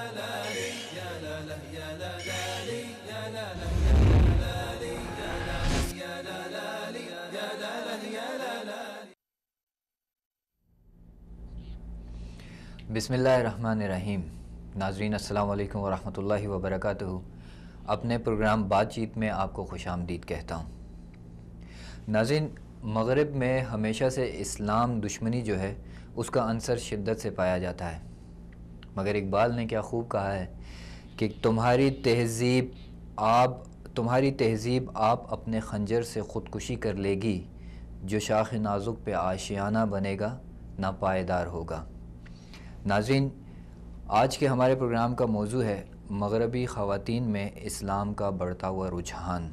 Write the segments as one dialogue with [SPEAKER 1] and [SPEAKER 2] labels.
[SPEAKER 1] بسم اللہ الرحمن الرحیم۔ ناظرین السلام علیکم ورحمۃ اللہ وبرکاتہ۔ اپنے پروگرام بات چیت میں آپ کو خوش آمدید کہتا ہوں۔ ناظرین، مغرب میں ہمیشہ سے اسلام دشمنی جو ہے اس کا عنصر شدت سے پایا جاتا ہے، مگر اقبال نے کیا خوب کہا ہے کہ تمہاری تہذیب آپ اپنے خنجر سے خودکشی کر لے گی، جو شاخ نازک پہ آشیانہ بنے گا نا پائیدار ہوگا۔ ناظرین، آج کے ہمارے پروگرام کا موضوع ہے مغربی خواتین میں اسلام کا بڑھتا ہوا رجحان،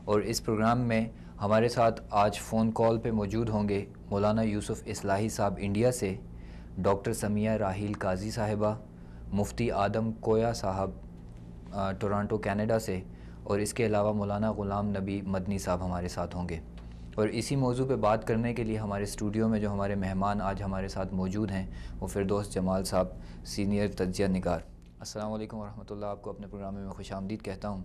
[SPEAKER 1] اور اس پروگرام میں ہمارے ساتھ آج فون کال پہ موجود ہوں گے مولانا یوسف اصلاحی صاحب انڈیا سے، ڈاکٹر سمیہ راحیل قاضی صاحبہ، مفتی آدم کویا صاحب ٹورانٹو کینیڈا سے، اور اس کے علاوہ مولانا غلام نبی مدنی صاحب ہمارے ساتھ ہوں گے۔ اور اسی موضوع پہ بات کرنے کے لیے ہمارے اسٹوڈیو میں جو ہمارے مہمان آج ہمارے ساتھ موجود ہیں وہ فردوس جمال صاحب، سینئر تجزیہ نگار۔ السلام علیکم ورحمۃ اللہ، آپ کو اپنے پروگرام میں خوش آمدید کہتا ہوں۔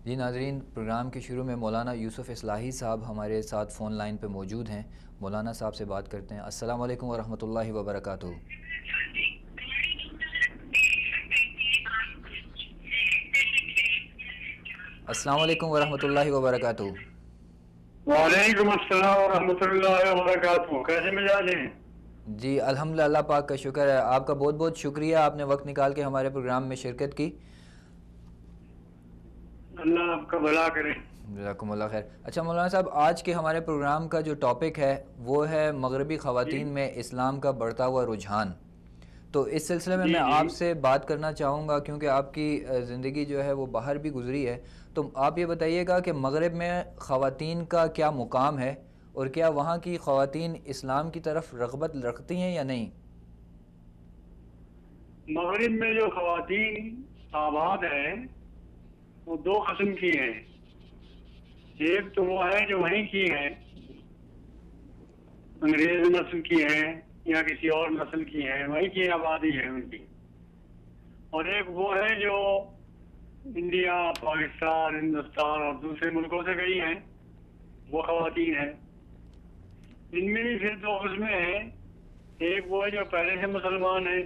[SPEAKER 1] جی ناظرین، پروگرام کے شروع میں مولانا یوسف اصلاحی صاحب ہمارے ساتھ فون لائن پہ موجود ہیں، مولانا صاحب سے بات کرتے ہیں۔ السلام علیکم ورحمۃ اللہ وبرکاتہ۔ السلام علیکم ورحمۃ اللہ وبرکاتہ۔
[SPEAKER 2] وعلیکم السلام ورحمۃ اللہ وبرکاتہ۔ کیسے مزاج ہیں؟
[SPEAKER 1] جی الحمدللہ، اللہ پاک کا شکر ہے۔ آپ کا بہت بہت شکریہ، آپ نے وقت نکال کے ہمارے پروگرام میں شرکت کی۔
[SPEAKER 2] اللہ آپ کا بھلا کرے۔
[SPEAKER 1] جزاکم اللہ خیر۔ اچھا مولانا صاحب، آج کے ہمارے پروگرام کا جو ٹاپک ہے وہ ہے مغربی خواتین میں اسلام کا بڑھتا ہوا رجحان۔ تو اس سلسلے میں آپ سے بات کرنا چاہوں گا، کیونکہ آپ کی زندگی جو ہے وہ باہر بھی گزری ہے، تو آپ یہ بتائیے گا کہ مغرب میں خواتین کا کیا مقام ہے، اور کیا وہاں کی خواتین اسلام کی طرف رغبت رکھتی ہیں یا نہیں؟
[SPEAKER 2] مغرب میں جو خواتین آباد ہیں وہ دو قسم کی ہیں۔ ایک تو وہ ہے جو وہیں کی ہیں، انگریز نسل کی ہیں یا کسی اور نسل کی ہیں، وہیں کی آبادی ہے ان کی۔ اور ایک وہ ہے جو انڈیا، پاکستان، ہندوستان اور دوسرے ملکوں سے گئی ہیں، وہ خواتین ہیں۔ ان میں بھی پھر دو قسمیں ہیں، ایک وہ ہے جو پہلے سے مسلمان ہیں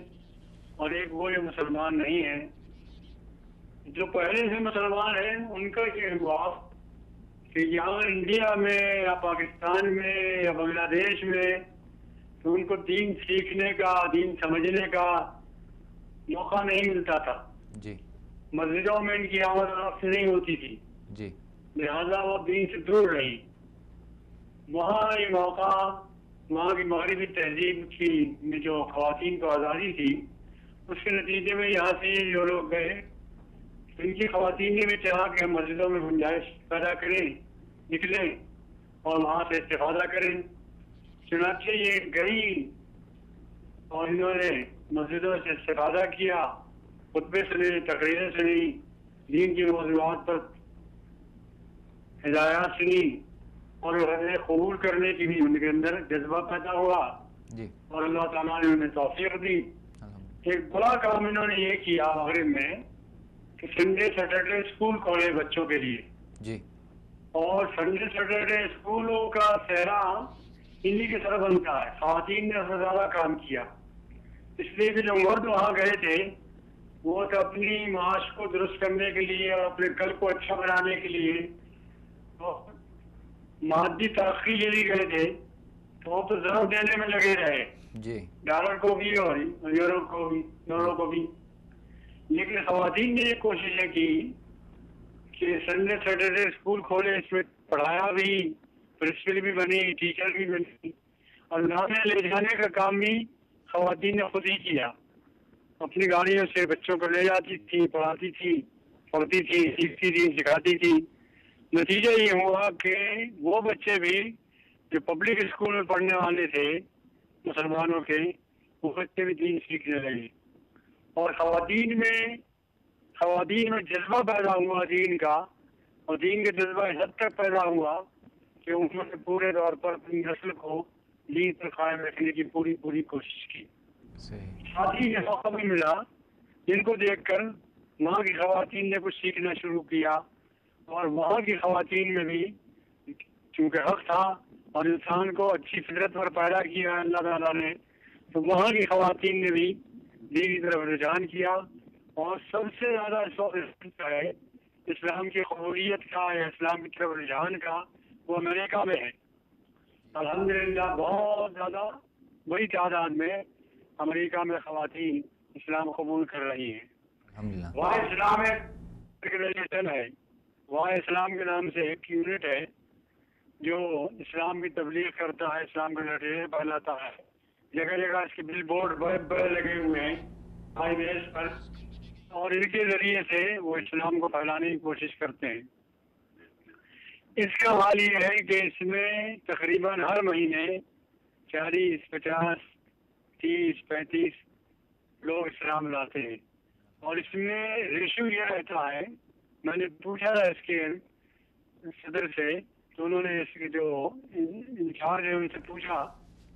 [SPEAKER 2] اور ایک وہ جو مسلمان نہیں ہیں۔ جو پہلے سے مسلمان ہیں ان کا یہ ہوا کہ یہاں انڈیا میں یا پاکستان میں یا بنگلہ دیش میں تو ان کو دین سیکھنے کا، دین سمجھنے کا موقع نہیں ملتا تھا۔
[SPEAKER 1] جی،
[SPEAKER 2] مسجدوں میں ان کی آمد و رفت نہیں ہوتی تھی،
[SPEAKER 1] جی،
[SPEAKER 2] لہذا وہ دین سے دور رہی۔ وہاں یہ موقع، وہاں کی مغربی تہذیب کی میں جو خواتین کو آزادی تھی، اس کے نتیجے میں یہاں سے جو لوگ گئے، ان کی خواتین نے بھی چاہا کہ ہم مسجدوں میں گنجائش پیدا کریں، نکلیں اور وہاں سے استفادہ کریں۔ چنانچہ یہ گئی اور انہوں نے مسجدوں سے استفادہ کیا، خطبے سنی، تقریریں سنی، دین کی موضوعات پر ہدایات سنی، اور انہیں قبول کرنے کی بھی ان کے اندر جذبہ پیدا ہوا،
[SPEAKER 1] جی،
[SPEAKER 2] اور اللہ تعالیٰ نے انہیں توفیق دی۔ ایک بڑا کام انہوں نے یہ کیا مغرب میں کہ سنڈے سیٹرڈے اسکول کھولے بچوں کے لیے،
[SPEAKER 1] جی،
[SPEAKER 2] اور سنڈے سیٹرڈے اسکولوں کا سہرا انہی کے سر بنتا ہے۔ خواتین نے سب سے زیادہ کام کیا، اس لیے کہ جو مرد وہاں گئے تھے وہ تو اپنی معاش کو درست کرنے کے لیے اور اپنے کل کو اچھا بنانے کے لیے مادی ترقی کے لیے گئے تھے، تو وہ تو ضرب دینے میں لگے رہے،
[SPEAKER 1] جی،
[SPEAKER 2] ڈالر کو بھی اور یورو کو بھی۔ لیکن خواتین نے یہ کوششیں کی کہ سنڈے سیٹرڈے اسکول کھولے، اس میں پڑھایا بھی، پرنسپل بھی بنی، ٹیچر بھی بنی، اور لانے لے جانے کا کام بھی خواتین نے خود ہی کیا۔ اپنی گاڑیوں سے بچوں کو لے جاتی تھی، پڑھاتی تھی، پڑھتی تھی، سیکھتی تھی، سکھاتی تھی۔ نتیجہ یہ ہوا کہ وہ بچے بھی جو پبلک اسکول میں پڑھنے والے تھے مسلمانوں کے، وہ بچے بھی دین سیکھنے لگے، اور خواتین میں جذبہ پیدا ہوا دین کا، اور دین کا جذبہ اس حد تک پیدا ہوا کہ انہوں نے پورے طور پر اپنی نسل کو دین پر قائم رکھنے کی پوری کوشش کی۔ شادی کا موقع بھی ملا، جن کو دیکھ کر وہاں کی خواتین نے کچھ سیکھنا شروع کیا، اور وہاں کی خواتین میں بھی چونکہ حق تھا اور انسان کو اچھی فطرت پر پیدا کیا اللہ تعالیٰ نے، تو وہاں کی خواتین نے بھی دین کی طرف رجحان کیا، اور سب سے زیادہ اس وقت ہے اسلام کی قبولیت کا یا اسلام کی طرف رجحان کا وہ امریکہ میں ہے۔ الحمدللہ بہت زیادہ بڑی تعداد میں امریکہ میں خواتین اسلام قبول کر رہی ہیں۔ وہاں اسلام ایک آرگنائزیشن ہے، وہاں اسلام کے نام سے ایک یونٹ ہے جو اسلام کی تبلیغ کرتا ہے، اسلام کے نظریے پھیلاتا ہے۔ جگہ جگہ اس کے بل بورڈ بڑے بڑے لگے ہوئے ہیں ہائی ویز پر، اور ان کے ذریعے سے وہ اسلام کو پھیلانے کی کوشش کرتے ہیں۔ اس کا حال یہ ہے کہ اس میں تقریباً ہر مہینے 40، 50، 30، 35 لوگ اسلام لاتے ہیں، اور اس میں ریشو یہ رہتا ہے، میں نے پوچھا تھا اس کے صدر سے، تو انہوں نے اس کے جو انچارج ہے ان سے پوچھا،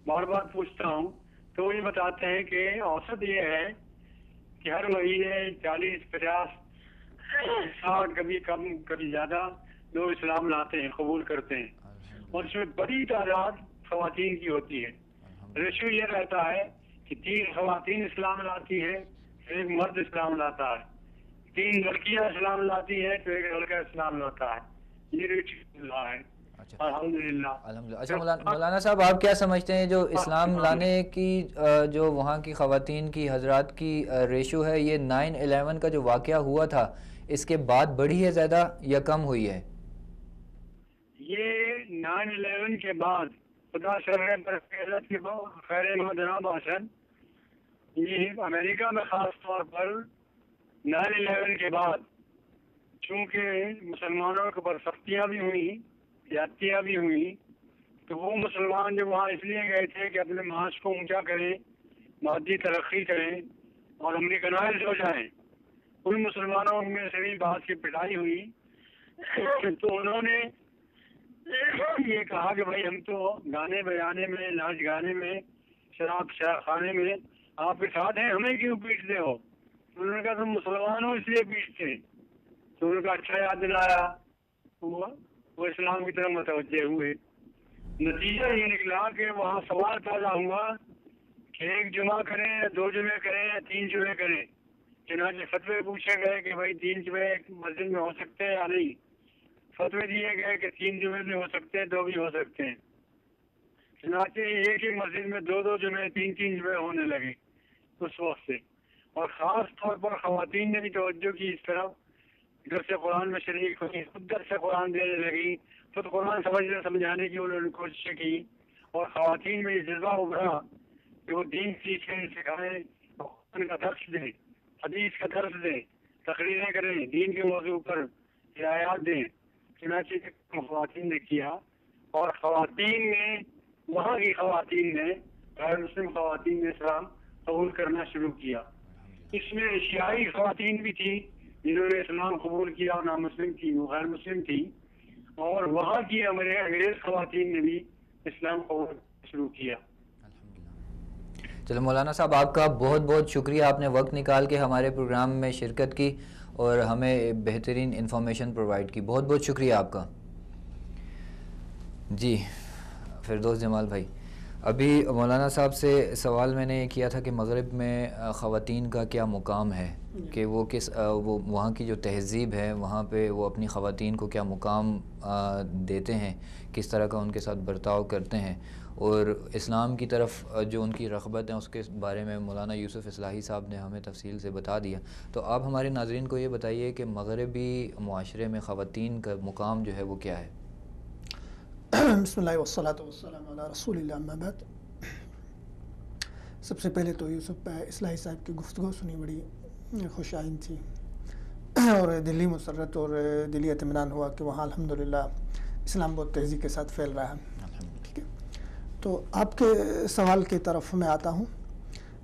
[SPEAKER 2] بار بار پوچھتا ہوں تو وہ یہ بتاتے ہیں کہ اوسط یہ ہے کہ ہر مہینے 40، 50، 60 کبھی کم کبھی زیادہ لوگ اسلام لاتے ہیں، قبول کرتے ہیں، اور اس میں بڑی تعداد خواتین کی ہوتی ہے۔ ریشو یہ رہتا ہے کہ 3 خواتین اسلام لاتی ہے، ایک مرد اسلام لاتا ہے، 3 لڑکیاں اسلام لاتی ہیں تو ایک لڑکا اسلام لاتا ہے، یہ ریشو رہا ہے الحمدللہ۔
[SPEAKER 1] اچھا مولانا صاحب، آپ کیا سمجھتے ہیں جو اسلام لانے کی جو وہاں کی خواتین کی حضرات کی ریشو ہے، یہ 9/11 کا جو واقعہ ہوا تھا اس کے بعد بڑھی ہے زیادہ یا کم ہوئی ہے؟
[SPEAKER 2] یہ 9/11 کے بعد خدا شرح پر خیر جناب حسن، یہ امریکہ میں خاص طور پر 9/11 کے بعد چونکہ مسلمانوں کے اوپر سختیاں بھی ہوئیں، زیادتیاں بھی ہوئیں، تو وہ مسلمان جو وہاں اس لیے گئے تھے کہ اپنے معاش کو اونچا کریں، مادی ترقی کریں اور امریکنائز ہو جائیں۔ ان مسلمانوں میں سے بھی بعض کی پٹائی ہوئی، تو انہوں نے یہ کہا کہ بھائی ہم تو گانے بجانے میں، ناچ گانے میں، شراب خانے میں آپ کے ساتھ ہیں، ہمیں کیوں پیٹتے ہو؟ انہوں نے کہا تم مسلمان ہو اس لیے پیٹتے۔ تو انہوں نے کہا اچھا یاد دلایا، وہ اسلام کی طرف متوجہ ہوئے۔ نتیجہ یہ نکلا کہ وہاں سوال پیدا ہوا کہ 1 جمعہ کریں یا 2 جمعے کریں یا 3 جمعے کریں۔ چنانچہ فتوے پوچھے گئے کہ بھائی 3 جمعے ایک مسجد میں ہو سکتے ہیں یا نہیں۔ فتوے دیے گئے کہ 3 جمعے بھی ہو سکتے ہیں، 2 بھی ہو سکتے ہیں۔ چنانچہ ایک ہی مسجد میں 2 جمعے، 3 جمعے ہونے لگے اس وقت سے، اور خاص طور پر خواتین نے بھی توجہ کی اس طرف، درس قرآن میں شریک ہوئی، خود درس قرآن دینے لگی، خود قرآن سمجھانے کی انہوں نے کوشش کی، اور خواتین میں یہ جذبہ ابھرا کہ وہ دین سیکھیں، سکھائیں، قرآن کا درس دیں، حدیث کا درس دیں، تقریریں کریں، دین کے موضوع پر ہدایات دیں۔ چنانچہ خواتین نے کیا، اور خواتین نے، وہاں کی خواتین نے، غیر مسلم خواتین نے اسلام قبول کرنا شروع کیا۔ اس میں ایشیائی خواتین بھی تھی جنہوں نے اسلام قبول کیا اور نامسلم تھی، وہ غیر مسلم تھی، اور وہاں کی انگریز خواتین نے بھی اسلام قبول شروع کیا۔
[SPEAKER 1] چلو مولانا صاحب، آپ کا بہت بہت شکریہ، آپ نے وقت نکال کے ہمارے پروگرام میں شرکت کی اور ہمیں بہترین انفارمیشن پرووائڈ کی، بہت بہت شکریہ آپ کا۔ جی فردوس جمال بھائی، ابھی مولانا صاحب سے سوال میں نے یہ کیا تھا کہ مغرب میں خواتین کا کیا مقام ہے، کہ وہ وہ وہاں کی جو تہذیب ہے وہاں پہ وہ اپنی خواتین کو کیا مقام دیتے ہیں، کس طرح کا ان کے ساتھ برتاؤ کرتے ہیں، اور اسلام کی طرف جو ان کی رغبت ہے اس کے بارے میں مولانا یوسف اصلاحی صاحب نے ہمیں تفصیل سے بتا دیا۔ تو آپ ہمارے ناظرین کو یہ بتائیے کہ مغربی معاشرے میں خواتین کا مقام جو ہے وہ کیا ہے؟
[SPEAKER 3] بسم اللہ والصلاة والسلام علی رسول اللہ، اما بعد۔ سب سے پہلے تو یوسف اصلاحی صاحب کی گفتگو سنی، بڑی خوش آئند تھی، اور دلی مسرت اور دلی اطمینان ہوا کہ وہاں الحمدللہ اسلام بہت تیزی کے ساتھ پھیل رہا ہے۔ ٹھیک ہے، تو آپ کے سوال کی طرف میں آتا ہوں،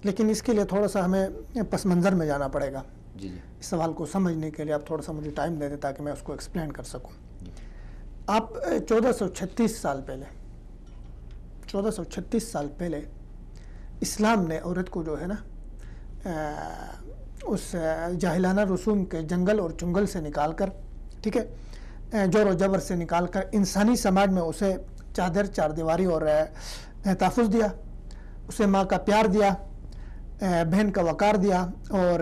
[SPEAKER 3] لیکن اس کے لیے تھوڑا سا ہمیں پس منظر میں جانا پڑے گا۔
[SPEAKER 1] جی
[SPEAKER 3] اس سوال کو سمجھنے کے لیے آپ تھوڑا سا مجھے ٹائم دے دیں تاکہ میں اس کو ایکسپلین کر سکوں۔ آپ 1436 سال پہلے اسلام نے عورت کو جو ہے نا اس جاہلانہ رسوم کے جنگل اور چنگل سے نکال کر، ٹھیک ہے، جور و جبر سے نکال کر انسانی سماج میں اسے چادر، چار دیواری اور تحفظ دیا، اسے ماں کا پیار دیا، بہن کا وقار دیا، اور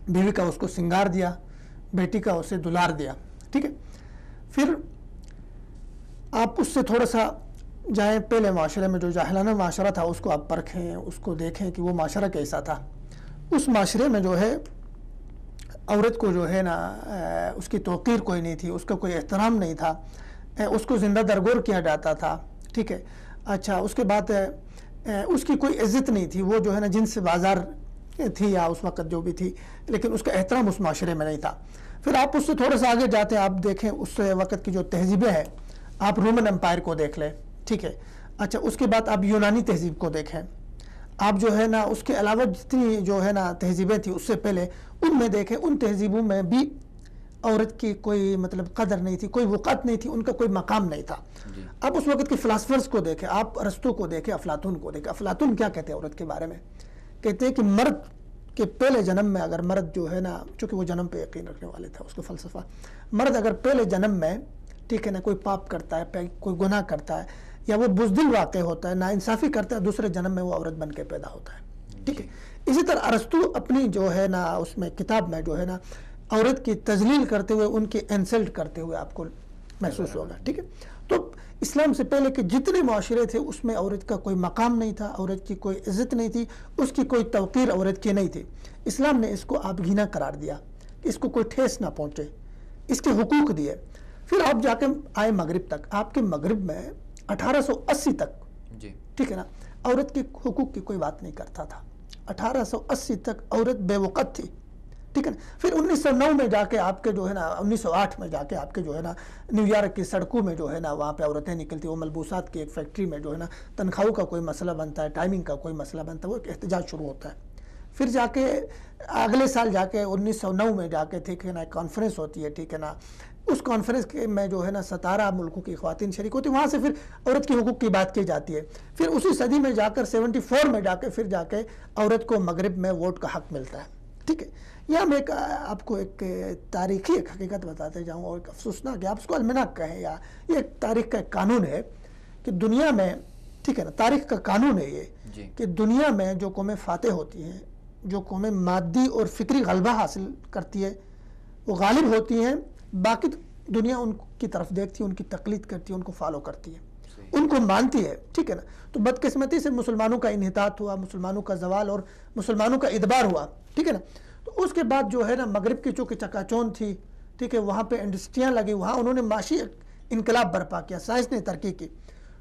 [SPEAKER 3] بیوی کا اس کو سنگار دیا، بیٹی کا اسے دلار دیا، ٹھیک ہے۔ پھر آپ اس سے تھوڑا سا جائیں پہلے معاشرے میں، جو جاہلانہ معاشرہ تھا اس کو آپ پرکھیں، اس کو دیکھیں کہ وہ معاشرہ کیسا تھا۔ اس معاشرے میں جو ہے عورت کو جو ہے نا اس کی توقیر کوئی نہیں تھی، اس کا کوئی احترام نہیں تھا، اس کو زندہ درگور کیا جاتا تھا، ٹھیک ہے۔ اچھا، اس کے بعد اس کی کوئی عزت نہیں تھی، وہ جو ہے نا جنس بازار تھی یا اس وقت جو بھی تھی، لیکن اس کا احترام اس معاشرے میں نہیں تھا۔ پھر آپ اس سے تھوڑا سا آگے جاتے ہیں، آپ دیکھیں اس وقت کی جو تہذیبیں ہیں، آپ رومن امپائر کو دیکھ لیں، ٹھیک ہے۔ اچھا، اس کے بعد آپ یونانی تہذیب کو دیکھیں، آپ جو ہے نا اس کے علاوہ جتنی جو ہے نا تہذیبیں تھیں اس سے پہلے ان میں دیکھیں، ان تہذیبوں میں بھی عورت کی کوئی مطلب قدر نہیں تھی، کوئی وقت نہیں تھی، ان کا کوئی مقام نہیں تھا۔ آپ اس وقت کے فلاسفرز کو دیکھیں، آپ ارسطو کو دیکھیں، افلاطون کو دیکھیں۔ افلاطون کیا کہتے ہیں عورت کے بارے میں؟ کہتے ہیں کہ مرد کے پہلے جنم میں اگر مرد جو ہے نا، چونکہ وہ جنم پہ یقین رکھنے والے تھے، اس کا فلسفہ، مرد اگر پہلے جنم میں، ٹھیک ہے نا، کوئی پاپ کرتا ہے، کوئی گناہ کرتا ہے، یا وہ بزدل واقع ہوتا ہے، ناانصافی کرتا ہے، دوسرے جنم میں وہ عورت بن کے پیدا ہوتا ہے، ٹھیک ہے۔ اسی طرح ارسطو اپنی جو ہے نا اس میں کتاب میں جو ہے نا عورت کی تذلیل کرتے ہوئے، ان کی انسلٹ کرتے ہوئے آپ کو محسوس ہوگا، ٹھیک ہے۔ تو اسلام سے پہلے کے جتنے معاشرے تھے اس میں عورت کا کوئی مقام نہیں تھا، عورت کی کوئی عزت نہیں تھی، اس کی کوئی توقیر عورت کی نہیں تھی۔ اسلام نے اس کو آبگینہ قرار دیا کہ اس کو کوئی ٹھیس نہ پہنچے، اس کے حقوق دیے۔ پھر آپ جا کے آئے مغرب تک، آپ کے مغرب میں 1880 تک، ٹھیک ہے نا، عورت کے حقوق کی کوئی بات نہیں کرتا تھا۔ 1880 تک عورت بے وقت تھی، ٹھیک ہے نا۔ پھر 1909 میں جا کے آپ کے جو ہے نا 1908 میں جا کے آپ کے جو ہے نا نیو یارک کی سڑکوں میں جو ہے نا وہاں پہ عورتیں نکلتی، وہ ملبوسات کی ایک فیکٹری میں جو ہے نا تنخواہوں کا کوئی مسئلہ بنتا ہے، ٹائمنگ کا کوئی مسئلہ بنتا ہے، وہ ایک احتجاج شروع ہوتا ہے۔ پھر جا کے اگلے سال جا کے 1909 میں جا کے، ٹھیک ہے نا، ایک کانفرنس ہوتی ہے، ٹھیک ہے نا، اس کانفرنس میں جو ہے نا 17 ملکوں کی خواتین شریک ہوتی ہیں، وہاں سے پھر عورت کے حقوق کی بات کی جاتی ہے۔ پھر اسی صدی میں جا کر 74 میں جا کے پھر جا کے عورت کو مغرب میں ووٹ کا حق ملتا ہے، ٹھیک ہے۔ یہاں میں آپ کو ایک تاریخی ایک حقیقت بتاتے جاؤں، اور ایک افسوسناک، آپ اس کو المناک کہیں، یا یہ ایک تاریخ کا ایک قانون ہے کہ دنیا میں، ٹھیک ہے نا، تاریخ کا قانون ہے یہ کہ دنیا میں جو قومیں فاتح ہوتی ہیں، جو قومیں مادی اور فکری غلبہ حاصل کرتی ہے، وہ غالب ہوتی ہیں، باقی دنیا ان کی طرف دیکھتی ہے، ان کی تقلید کرتی ہے، ان کو فالو کرتی ہے، ان کو مانتی ہے، ٹھیک ہے نا۔ تو بدقسمتی سے مسلمانوں کا انحطاط ہوا، مسلمانوں کا زوال اور مسلمانوں کا ادبار ہوا، ٹھیک ہے نا۔ تو اس کے بعد جو ہے نا مغرب کی چونکہ چکا چوند تھی، ٹھیک ہے، وہاں پہ انڈسٹریاں لگی، وہاں انہوں نے معاشی انقلاب برپا کیا، سائنس نے ترقی کی۔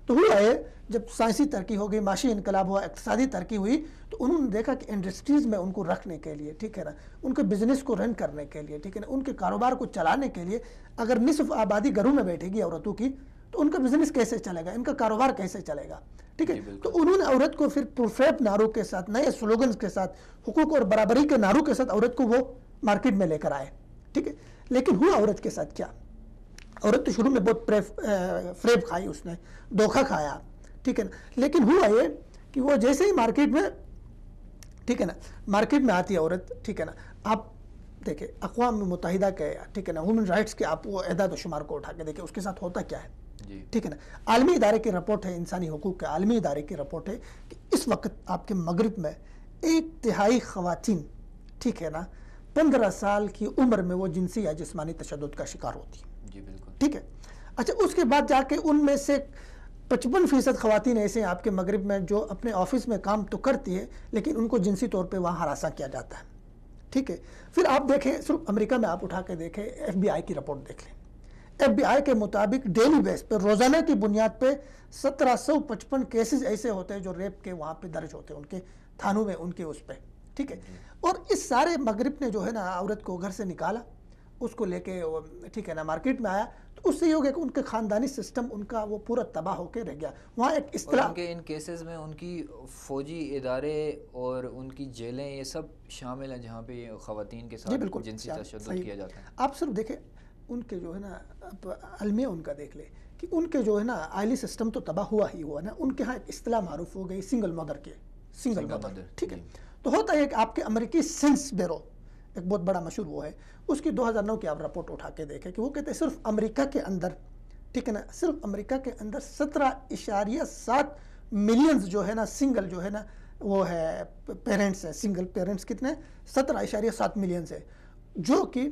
[SPEAKER 3] تو ہوا ہے جب سائنسی ترقی ہو گئی، معاشی انقلاب ہوا، اقتصادی ترقی ہوئی، تو انہوں نے دیکھا کہ انڈسٹریز میں ان کو رکھنے کے لیے، ٹھیک ہے نا، ان کے بزنس کو رن کرنے کے لیے، ٹھیک ہے نا، ان کے کاروبار کو چلانے کے لیے اگر نصف آبادی گھروں میں بیٹھے گی عورتوں کی، تو ان کا بزنس کیسے چلے گا، ان کا کاروبار کیسے چلے گا، ٹھیک ہے۔ تو انہوں نے عورت کو پھر پرفیب نعروں کے ساتھ، نئے سلوگنز کے ساتھ، حقوق اور برابری کے نعروں کے ساتھ عورت کو وہ مارکیٹ میں لے کر آئے، ٹھیک ہے۔ لیکن ہوا عورت کے ساتھ کیا؟ عورت تو شروع میں بہت فریب کھائی، اس نے دھوکہ کھایا، ٹھیک ہے نا۔ لیکن ہوا یہ کہ وہ جیسے ہی مارکیٹ میں، ٹھیک ہے نا، مارکیٹ میں آتی ہے عورت، ٹھیک ہے نا، آپ دیکھیں اقوام متحدہ کے، ٹھیک ہے نا، ہیومن رائٹس کے آپ وہ اعداد و شمار کو اٹھا کے دیکھیں، اس کے ساتھ ہوتا کیا ہے، ٹھیک ہے نا۔ عالمی ادارے کی رپورٹ ہے، انسانی حقوق کے عالمی ادارے کی رپورٹ ہے کہ اس وقت آپ کے مغرب میں 1/3 خواتین، ٹھیک ہے نا، 15 سال کی عمر میں وہ جنسی یا جسمانی تشدد کا شکار ہوتی ہیں،
[SPEAKER 1] جی بالکل،
[SPEAKER 3] ٹھیک ہے۔ اچھا، اس کے بعد جا کے ان میں سے 55% خواتین ایسے ہیں آپ کے مغرب میں جو اپنے آفس میں کام تو کرتی ہے، لیکن ان کو جنسی طور پہ وہاں ہراساں کیا جاتا ہے، ٹھیک ہے۔ پھر آپ دیکھیں، صرف امریکہ میں آپ اٹھا کے دیکھیں، FBI کی رپورٹ دیکھ لیں۔ FBI کے مطابق ڈیلی بیس پہ، روزانہ کی بنیاد پہ 1755 کیسز ایسے ہوتے ہیں جو ریپ کے وہاں پہ درج ہوتے ہیں، ان کے تھانوں میں، ان کے اس پہ، ٹھیک ہے۔ اور اس سارے مغرب نے جو ہے نا عورت کو گھر سے نکالا، اس کو لے کے، ٹھیک ہے نا، مارکیٹ میں آیا، تو اس سے یہ ہو گیا کہ ان کے خاندانی سسٹم، ان کا وہ پورا تباہ ہو کے رہ گیا۔ وہاں ایک اصطلاح،
[SPEAKER 1] ان کیسز میں ان کی فوجی ادارے اور ان کی جیلیں یہ سب شامل ہیں جہاں پہ خواتین کے ساتھ جنسی تشدد کیا جاتا ہے۔
[SPEAKER 3] آپ صرف دیکھیں ان کے جو ہے نا المیہ ان کا دیکھ لے کہ ان کے جو ہے نا آئلی سسٹم تو تباہ ہوا ہی ہوا نا. ان کے ہاں ایک اصطلاح معروف ہو گئی سنگل مدر کے، سنگل مدر، ٹھیک ہے. تو ہوتا ہے کہ آپ کے امریکی سینس بیرو ایک بہت بڑا مشہور وہ ہے، اس کی 2009 کی آپ رپورٹ اٹھا کے دیکھیں کہ وہ کہتے ہیں صرف امریکہ کے اندر، ٹھیک ہے نا، صرف امریکہ کے اندر 17.7 ملینز جو ہے نا سنگل جو ہے نا وہ ہے پیرنٹس ہیں. سنگل پیرنٹس کتنے 17.7 ملینز ہے، جو کہ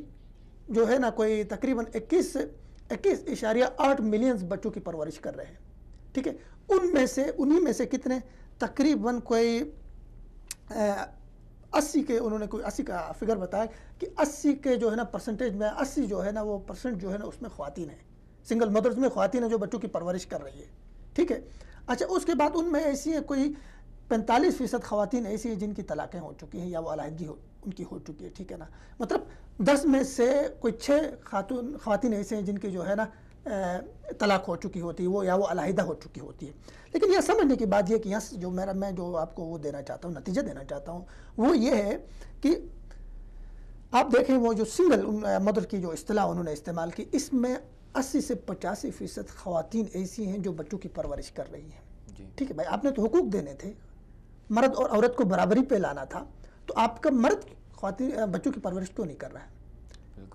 [SPEAKER 3] جو ہے نا کوئی تقریباً 21.8 ملینز بچوں کی پرورش کر رہے ہیں، ٹھیک ہے. انہی میں سے کتنے تقریباً کوئی 80 کے انہوں نے کوئی 80 کا فگر بتایا کہ 80 کے جو ہے نا پرسنٹیج میں 80 جو ہے نا وہ پرسنٹ جو ہے نا اس میں خواتین ہیں، سنگل مدرز میں خواتین ہیں جو بچوں کی پرورش کر رہی ہے، ٹھیک ہے. اچھا اس کے بعد ان میں ایسی ہیں کوئی 45% خواتین ایسی ہیں جن کی طلاقیں ہو چکی ہیں یا وہ علیحدگی ان کی ہو چکی ہے، ٹھیک ہے نا. مطلب 10 میں سے کوئی 6 خواتین ایسے ہیں جن کی جو ہے نا طلاق ہو چکی ہوتی ہے وہ یا وہ علیحدہ ہو چکی ہوتی ہے. لیکن یہ سمجھنے کی بات یہ کہ یہاں جو میں جو آپ کو وہ دینا چاہتا ہوں، نتیجہ دینا چاہتا ہوں، وہ یہ ہے کہ آپ دیکھیں وہ جو سنگل مدر کی جو اصطلاح انہوں نے استعمال کی، اس میں 80 سے 85% خواتین ایسی ہیں جو بچوں کی پرورش کر رہی ہیں، ٹھیک ہے بھائی. آپ نے تو حقوق دینے تھے، مرد اور عورت کو برابری پہ لانا تھا، تو آپ کا مرد خواتین بچوں کی پرورش کیوں نہیں کر رہا ہے؟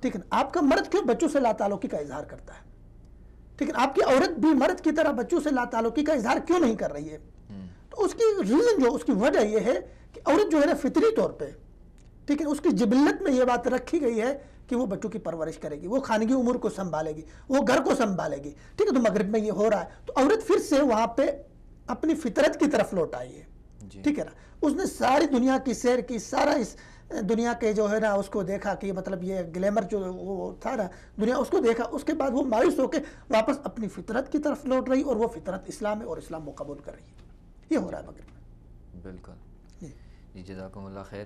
[SPEAKER 3] ٹھیک ہے. آپ کا مرد کیوں بچوں سے لا تعلقی کا اظہار کرتا ہے؟ ٹھیک ہے. آپ کی عورت بھی مرد کی طرح بچوں سے لا تعلقی کا اظہار کیوں نہیں کر رہی ہے؟ تو اس کی ریزن جو اس کی وجہ یہ ہے کہ عورت جو ہے نا فطری طور پہ، ٹھیک ہے، اس کی جبلت میں یہ بات رکھی گئی ہے کہ وہ بچوں کی پرورش کرے گی، وہ خانگی امور کو سنبھالے گی، وہ گھر کو سنبھالے گگی، ٹھیک ہے. تو مغرب میں یہ ہو رہا ہے تو عورت پھر سے وہاں پہ اپنی فطرت کی طرف لوٹ آئی ہے، ٹھیک ہے نا. اس نے ساری دنیا کی سیر کی، سارا اس دنیا کے جو ہے نا اس کو دیکھا کہ مطلب یہ گلیمر جو وہ تھا نا دنیا، اس کو دیکھا. اس کے بعد وہ مایوس ہو کے واپس اپنی فطرت کی طرف لوٹ رہی اور وہ فطرت اسلام ہے اور اسلام کو قبول کر رہی ہے. یہ ہو رہا ہے مغرب میں.
[SPEAKER 1] بالکل جی، جزاکم اللہ خیر.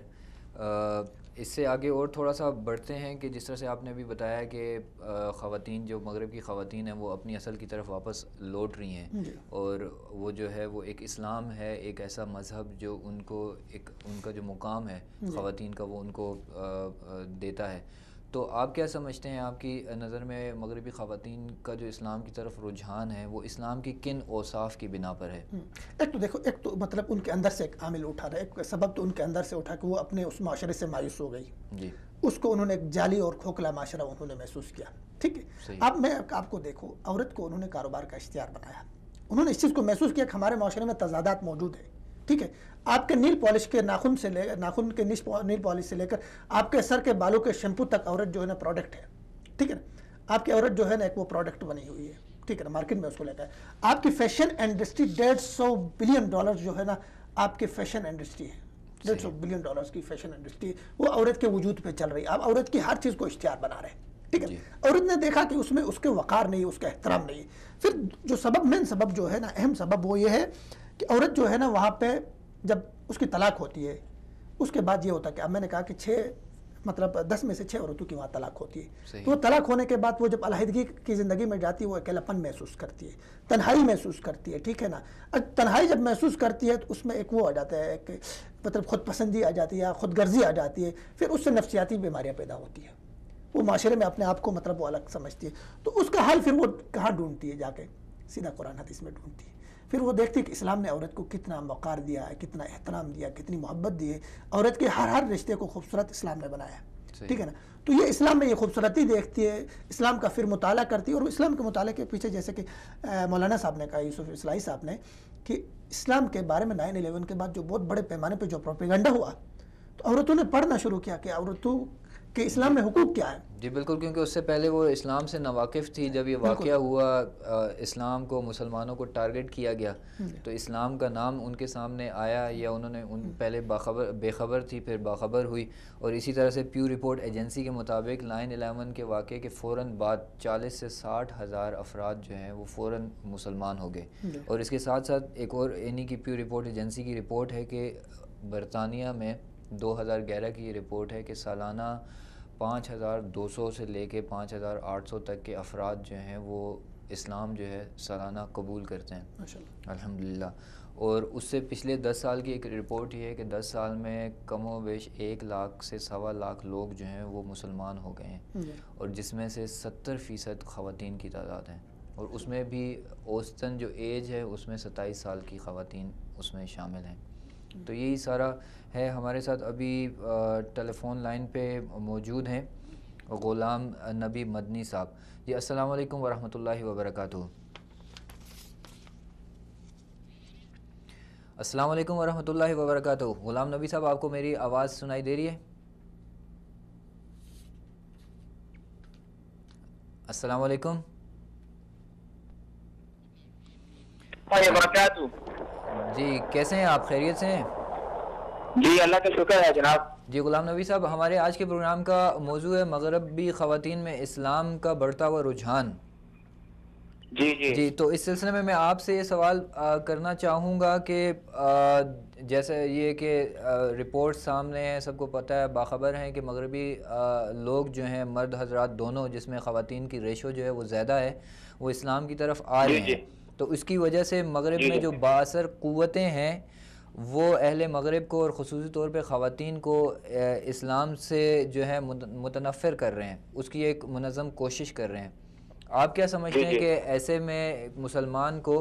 [SPEAKER 1] اس سے آگے اور تھوڑا سا بڑھتے ہیں کہ جس طرح سے آپ نے بھی بتایا کہ خواتین جو مغرب کی خواتین ہیں وہ اپنی اصل کی طرف واپس لوٹ رہی ہیں، اور وہ جو ہے وہ ایک اسلام ہے، ایک ایسا مذہب جو ان کو ایک ان کا جو مقام ہے خواتین کا وہ ان کو دیتا ہے. تو آپ کیا سمجھتے ہیں، آپ کی نظر میں مغربی خواتین کا جو اسلام کی طرف رجحان ہے وہ اسلام کی کن اوصاف کی بنا پر ہے؟
[SPEAKER 3] ایک تو دیکھو، ایک تو مطلب ان کے اندر سے ایک عامل اٹھا رہا ہے، ایک سبب تو ان کے اندر سے اٹھا کہ وہ اپنے اس معاشرے سے مایوس ہو گئی،
[SPEAKER 1] جی،
[SPEAKER 3] اس کو انہوں نے ایک جعلی اور کھوکھلا معاشرہ انہوں نے محسوس کیا، ٹھیک ہے. اب میں آپ کو دیکھو، عورت کو انہوں نے کاروبار کا اختیار بنایا، انہوں نے اس چیز کو محسوس کیا کہ ہمارے معاشرے میں تضادات موجود ہیں، ٹھیک ہے. آپ کے نیل پالش کے ناخن سے ناخن کے نیل پالش سے لے کر آپ کے سر کے بالوں کے شیمپو تک عورت جو ہے نا پروڈکٹ ہے، ٹھیک ہے نا. آپ کی عورت جو ہے نا ایک وہ پروڈکٹ بنی ہوئی ہے، ٹھیک ہے نا، مارکیٹ میں اس کو لے کر. آپ کی فیشن انڈسٹری $150 بلین جو ہے نا آپ کی فیشن انڈسٹری ہے، $150 بلین کی فیشن انڈسٹری وہ عورت کے وجود پہ چل رہی ہے. آپ عورت کی ہر چیز کو اختیار بنا رہے ہیں، ٹھیک ہے. عورت نے دیکھا کہ اس میں اس کے وقار نہیں، اس کا احترام نہیں. پھر جو سبب مین سبب جو ہے نا اہم سبب وہ یہ ہے کہ عورت جو ہے نا وہاں پہ جب اس کی طلاق ہوتی ہے اس کے بعد یہ ہوتا ہے کہ اب میں نے کہا کہ 10 میں سے 6 عورتوں کی وہاں طلاق ہوتی ہے. تو وہ طلاق ہونے کے بعد وہ جب علیحدگی کی زندگی میں جاتی ہے وہ اکیلاپن محسوس کرتی ہے، تنہائی محسوس کرتی ہے، ٹھیک ہے نا. تنہائی جب محسوس کرتی ہے تو اس میں ایک وہ آ جاتا ہے، ایک مطلب خود پسندی آ جاتی ہے یا خود غرضی آ جاتی ہے. پھر اس سے نفسیاتی بیماریاں پیدا ہوتی ہیں، وہ معاشرے میں اپنے آپ کو مطلب وہ الگ سمجھتی ہے. تو اس کا حل پھر وہ کہاں ڈھونڈتی ہے؟ جا کے سیدھا قرآن حدیث میں ڈھونڈتی ہے. پھر وہ دیکھتی ہے کہ اسلام نے عورت کو کتنا وقار دیا ہے، کتنا احترام دیا، کتنی محبت دی ہے. عورت کے ہر رشتے کو خوبصورت اسلام نے بنایا ہے، ٹھیک ہے نا. تو یہ اسلام میں یہ خوبصورتی دیکھتی ہے، اسلام کا پھر مطالعہ کرتی ہے. اور اسلام کے مطالعے کے پیچھے جیسے کہ مولانا صاحب نے کہا، یوسف اصلاحی صاحب نے، کہ اسلام کے بارے میں 9/11 کے بعد جو بہت بڑے پیمانے پہ جو پروپیگنڈا ہوا تو عورتوں نے پڑھنا شروع کیا کہ عورتوں کہ اسلام میں حقوق کیا ہے.
[SPEAKER 1] جی بالکل، کیونکہ اس سے پہلے وہ اسلام سے ناواقف تھی. جب یہ واقعہ ہوا، اسلام کو مسلمانوں کو ٹارگٹ کیا گیا تو اسلام کا نام ان کے سامنے آیا، یا انہوں نے پہلے بے خبر تھی پھر باخبر ہوئی. اور اسی طرح سے پیو رپورٹ ایجنسی کے مطابق 9/11 کے واقعے کے فوراً بعد 40 سے 60 ہزار افراد جو ہیں وہ فوراً مسلمان ہو گئے. اور اس کے ساتھ ساتھ ایک اور انہی کی پیو رپورٹ ایجنسی کی رپورٹ ہے کہ برطانیہ میں 2011 کی یہ رپورٹ ہے کہ سالانہ 5200 سے لے کے 5800 تک کے افراد جو ہیں وہ اسلام جو ہے سالانہ قبول کرتے ہیں، الحمدللہ. اور اس سے پچھلے 10 سال کی ایک رپورٹ یہ ہے کہ 10 سال میں کم و بیش 1 لاکھ سے 1.25 لاکھ لوگ جو ہیں وہ مسلمان ہو گئے ہیں، اور جس میں سے 70% خواتین کی تعداد ہے، اور اس میں بھی اوسطاً جو ایج ہے اس میں 27 سال کی خواتین اس میں شامل ہیں۔ تو یہی سارا ہے۔ ہمارے ساتھ ابھی ٹیلی فون لائن پہ موجود ہیں غلام نبی مدنی صاحب جی۔ السلام علیکم ورحمۃ اللہ وبرکاتہ۔ السلام علیکم ورحمۃ اللہ وبرکاتہ۔ غلام نبی صاحب، آپ کو میری آواز سنائی دے رہی ہے؟ السلام علیکم
[SPEAKER 4] وبرکاتہ۔
[SPEAKER 1] جی، کیسے ہیں آپ؟ خیریت سے ہیں؟
[SPEAKER 4] جی اللہ کا شکر ہے جناب۔
[SPEAKER 1] جی غلام نبی صاحب، ہمارے آج کے پروگرام کا موضوع ہے مغربی خواتین میں اسلام کا بڑھتا ہوا رجحان۔
[SPEAKER 4] جی جی
[SPEAKER 1] جی، تو اس سلسلے میں آپ سے یہ سوال کرنا چاہوں گا کہ جیسے یہ کہ رپورٹ سامنے ہیں، سب کو پتہ ہے، باخبر ہیں کہ مغربی لوگ جو ہیں، مرد حضرات دونوں، جس میں خواتین کی ریشو جو ہے وہ زیادہ ہے، وہ اسلام کی طرف آ رہے ہیں۔ تو اس کی وجہ سے مغرب میں جو بااثر قوتیں ہیں وہ اہل مغرب کو اور خصوصی طور پہ خواتین کو اسلام سے جو ہے متنفر کر رہے ہیں، اس کی ایک منظم کوشش کر رہے ہیں۔ آپ کیا سمجھتے ہیں کہ ایسے میں مسلمان کو،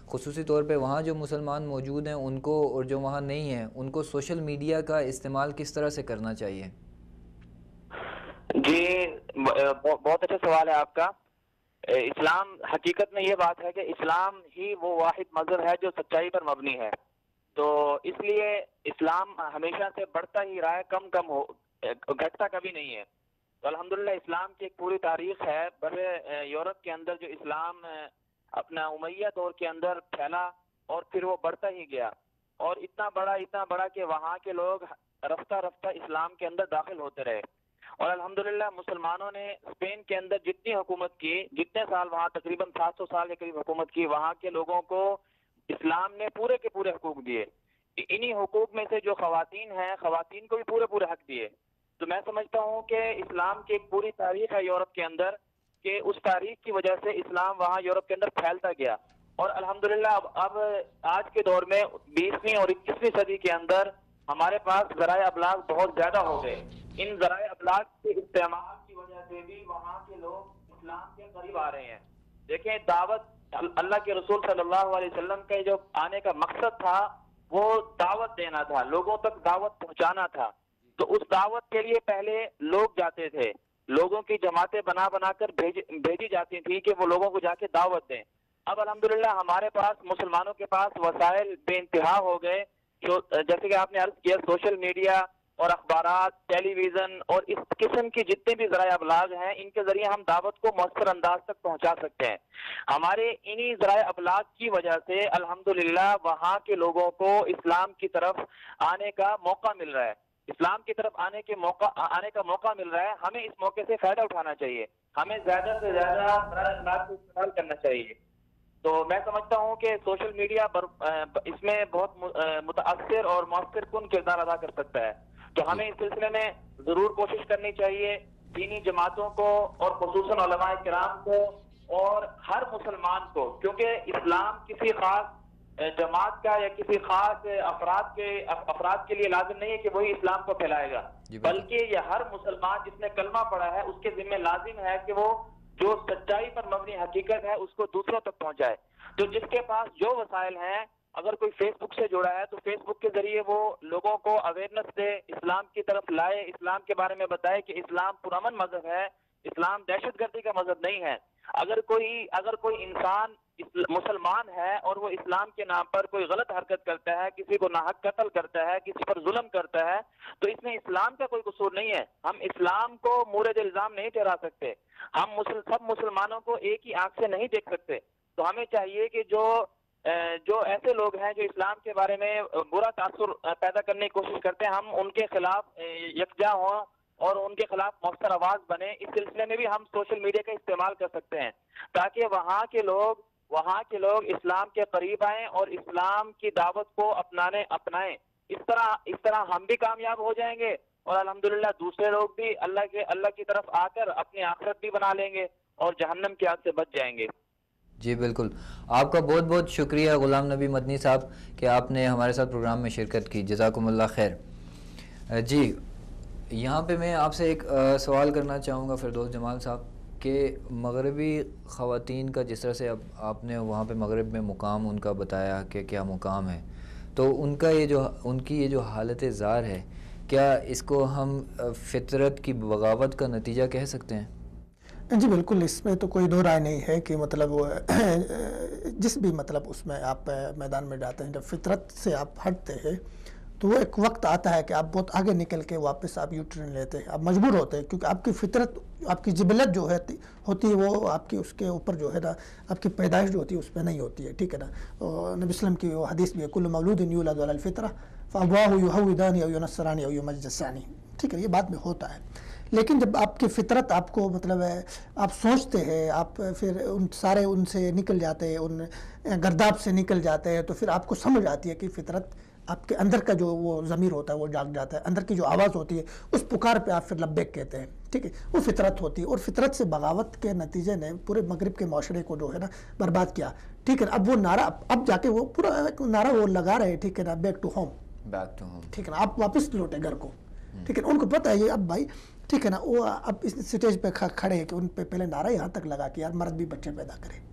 [SPEAKER 1] خصوصی طور پہ وہاں جو مسلمان موجود ہیں ان کو، اور جو وہاں نہیں ہیں ان کو، سوشل میڈیا کا استعمال کس طرح سے کرنا چاہیے؟
[SPEAKER 4] جی بہت اچھا سوال ہے آپ کا۔ اسلام، حقیقت میں یہ بات ہے کہ اسلام ہی وہ واحد مذہب ہے جو سچائی پر مبنی ہے، تو اس لیے اسلام ہمیشہ سے بڑھتا ہی رہا ہے، کم ہو، گھٹتا کبھی نہیں ہے۔ تو الحمدللہ اسلام کی ایک پوری تاریخ ہے۔ برے یورپ کے اندر جو اسلام اپنا امیہ دور کے اندر پھیلا اور پھر وہ بڑھتا ہی گیا، اور اتنا بڑا کہ وہاں کے لوگ رفتہ رفتہ اسلام کے اندر داخل ہوتے رہے۔ اور الحمدللہ مسلمانوں نے اسپین کے اندر جتنی حکومت کی، جتنے سال وہاں تقریباً 700 سال کے قریب حکومت کی، وہاں کے لوگوں کو اسلام نے پورے کے پورے حقوق دیے۔ انہی حقوق میں سے جو خواتین ہیں، خواتین کو بھی پورے حق دیے۔ تو میں سمجھتا ہوں کہ اسلام کی ایک پوری تاریخ ہے یورپ کے اندر، کہ اس تاریخ کی وجہ سے اسلام وہاں یورپ کے اندر پھیلتا گیا، اور الحمدللہ اب آج کے دور میں 20ویں اور 21ویں صدی کے اندر ہمارے پاس ذرائع ابلاغ بہت زیادہ ہو گئے۔ ان ذرائع ابلاغ کے استعمال کی وجہ سے بھی وہاں کے لوگ اسلام کے قریب آ رہے ہیں۔ دیکھیں، دعوت، اللہ کے رسول صلی اللہ علیہ وسلم کے جو آنے کا مقصد تھا وہ دعوت دینا تھا، لوگوں تک دعوت پہنچانا تھا۔ تو اس دعوت کے لیے پہلے لوگ جاتے تھے، لوگوں کی جماعتیں بنا کر بھیجی جاتی تھی کہ وہ لوگوں کو جا کے دعوت دیں۔ اب الحمدللہ ہمارے پاس، مسلمانوں کے پاس وسائل بے انتہا ہو گئے، جیسے کہ آپ نے عرض کیا، سوشل میڈیا اور اخبارات، ٹیلی ویژن اور اس قسم کی جتنے بھی ذرائع ابلاغ ہیں، ان کے ذریعے ہم دعوت کو مؤثر انداز تک پہنچا سکتے ہیں۔ ہمارے انہی ذرائع ابلاغ کی وجہ سے الحمدللہ وہاں کے لوگوں کو اسلام کی طرف آنے کا موقع مل رہا ہے، اسلام کی طرف آنے کا موقع مل رہا ہے۔ ہمیں اس موقع سے فائدہ اٹھانا چاہیے، ہمیں زیادہ سے زیادہ ذرائع ابلاغ کو استعمال کرنا چاہیے۔ تو میں سمجھتا ہوں کہ سوشل میڈیا اس میں بہت متاثر اور مؤثر کن کردار ادا کر سکتا ہے۔ تو ہمیں اس سلسلے میں ضرور کوشش کرنی چاہیے، دینی جماعتوں کو اور خصوصاً علماء کرام کو اور ہر مسلمان کو، کیونکہ اسلام کسی خاص جماعت کا یا کسی خاص افراد کے لیے لازم نہیں ہے کہ وہی اسلام کو پھیلائے گا، بلکہ یہ ہر مسلمان جس نے کلمہ پڑھا ہے اس کے ذمہ لازم ہے کہ وہ جو سچائی پر مبنی حقیقت ہے اس کو دوسروں تک پہنچائے۔ تو جس کے پاس جو وسائل ہیں، اگر کوئی فیس بک سے جڑا ہے تو فیس بک کے ذریعے وہ لوگوں کو اویئرنیس دے، اسلام کی طرف لائے، اسلام کے بارے میں بتائے کہ اسلام پرامن مذہب ہے، اسلام دہشت گردی کا مذہب نہیں ہے۔ اگر کوئی انسان مسلمان ہے اور وہ اسلام کے نام پر کوئی غلط حرکت کرتا ہے، کسی کو ناحق قتل کرتا ہے، کسی پر ظلم کرتا ہے، تو اس میں اسلام کا کوئی قصور نہیں ہے۔ ہم اسلام کو مورد الزام نہیں ٹھہرا سکتے، ہم سب مسلمانوں کو ایک ہی آنکھ سے نہیں دیکھ سکتے۔ تو ہمیں چاہیے کہ جو ایسے لوگ ہیں جو اسلام کے بارے میں برا تاثر پیدا کرنے کی کوشش کرتے ہیں، ہم ان کے خلاف یکجا ہوں اور ان کے خلاف مؤثر آواز بنے۔ اس سلسلے میں بھی ہم سوشل میڈیا کا استعمال کر سکتے ہیں تاکہ وہاں کے لوگ اسلام کے قریب آئیں اور اسلام کی دعوت کو اپنائیں۔ اس طرح ہم بھی کامیاب ہو جائیں گے اور الحمدللہ دوسرے لوگ بھی اللہ کی طرف آ کر اپنی آخرت بھی بنا لیں گے اور جہنم کی آگ سے بچ جائیں گے۔
[SPEAKER 1] جی بالکل، آپ کا بہت بہت شکریہ غلام نبی مدنی صاحب کہ آپ نے ہمارے ساتھ پروگرام میں شرکت کی، جزاکم اللہ خیر۔ جی یہاں پہ میں آپ سے ایک سوال کرنا چاہوں گا فردوس جمال صاحب کہ مغربی خواتین کا جس طرح سے اب آپ نے وہاں پہ مغرب میں مقام ان کا بتایا کہ کیا مقام ہے، تو ان کی یہ جو حالت زار ہے، کیا اس کو ہم فطرت کی بغاوت کا نتیجہ کہہ سکتے ہیں؟
[SPEAKER 3] جی بالکل، اس میں تو کوئی دو رائے نہیں ہے کہ مطلب جس بھی مطلب اس میں آپ میدان میں جاتے ہیں، جب فطرت سے آپ ہٹتے ہیں تو وہ ایک وقت آتا ہے کہ آپ بہت آگے نکل کے واپس آپ یو ٹرن لیتے ہیں، آپ مجبور ہوتے ہیں، کیونکہ آپ کی فطرت، آپ کی جبلت جو ہوتی ہے وہ آپ کی اس کے اوپر جو ہے نا، آپ کی پیدائش جو ہوتی ہے اس پہ نہیں ہوتی ہے، ٹھیک ہے نا۔ نبی وسلم کی وہ حدیث بھی ہے، کل مولود یولد علی الفطرہ فابواہ یہودانہ او ینصرانہ او یمجسانہ، ٹھیک ہے، یہ بعد میں ہوتا ہے۔ لیکن جب آپ کی فطرت آپ کو مطلب ہے، آپ سوچتے ہیں، آپ پھر ان سے نکل جاتے ہیں، ان گرداب سے نکل جاتے ہیں، تو پھر آپ کو سمجھ آتی ہے کہ فطرت آپ کے اندر کا جو وہ ضمیر ہوتا ہے وہ جاگ جاتا ہے، اندر کی جو آواز ہوتی ہے اس پکار پہ آپ پھر لبیک کہتے ہیں، ٹھیک ہے، وہ فطرت ہوتی ہے۔ اور فطرت سے بغاوت کے نتیجے نے پورے مغرب کے معاشرے کو جو ہے نا برباد کیا، ٹھیک ہے۔ اب وہ نعرہ، اب جا کے وہ پورا نعرہ وہ لگا رہے ہیں، ٹھیک ہے نا، بیک ٹو ہوم، ٹھیک ہے نا، آپ واپس لوٹے گھر کو، ٹھیک ہے نا۔ ان کو پتہ ہے یہ اب بھائی، ٹھیک ہے نا، وہ اب اس سٹیج پہ کھڑے ہیں کہ ان پہ پہلے نعرہ یہاں تک لگا کہ یار مرد بھی بچے پیدا کرے،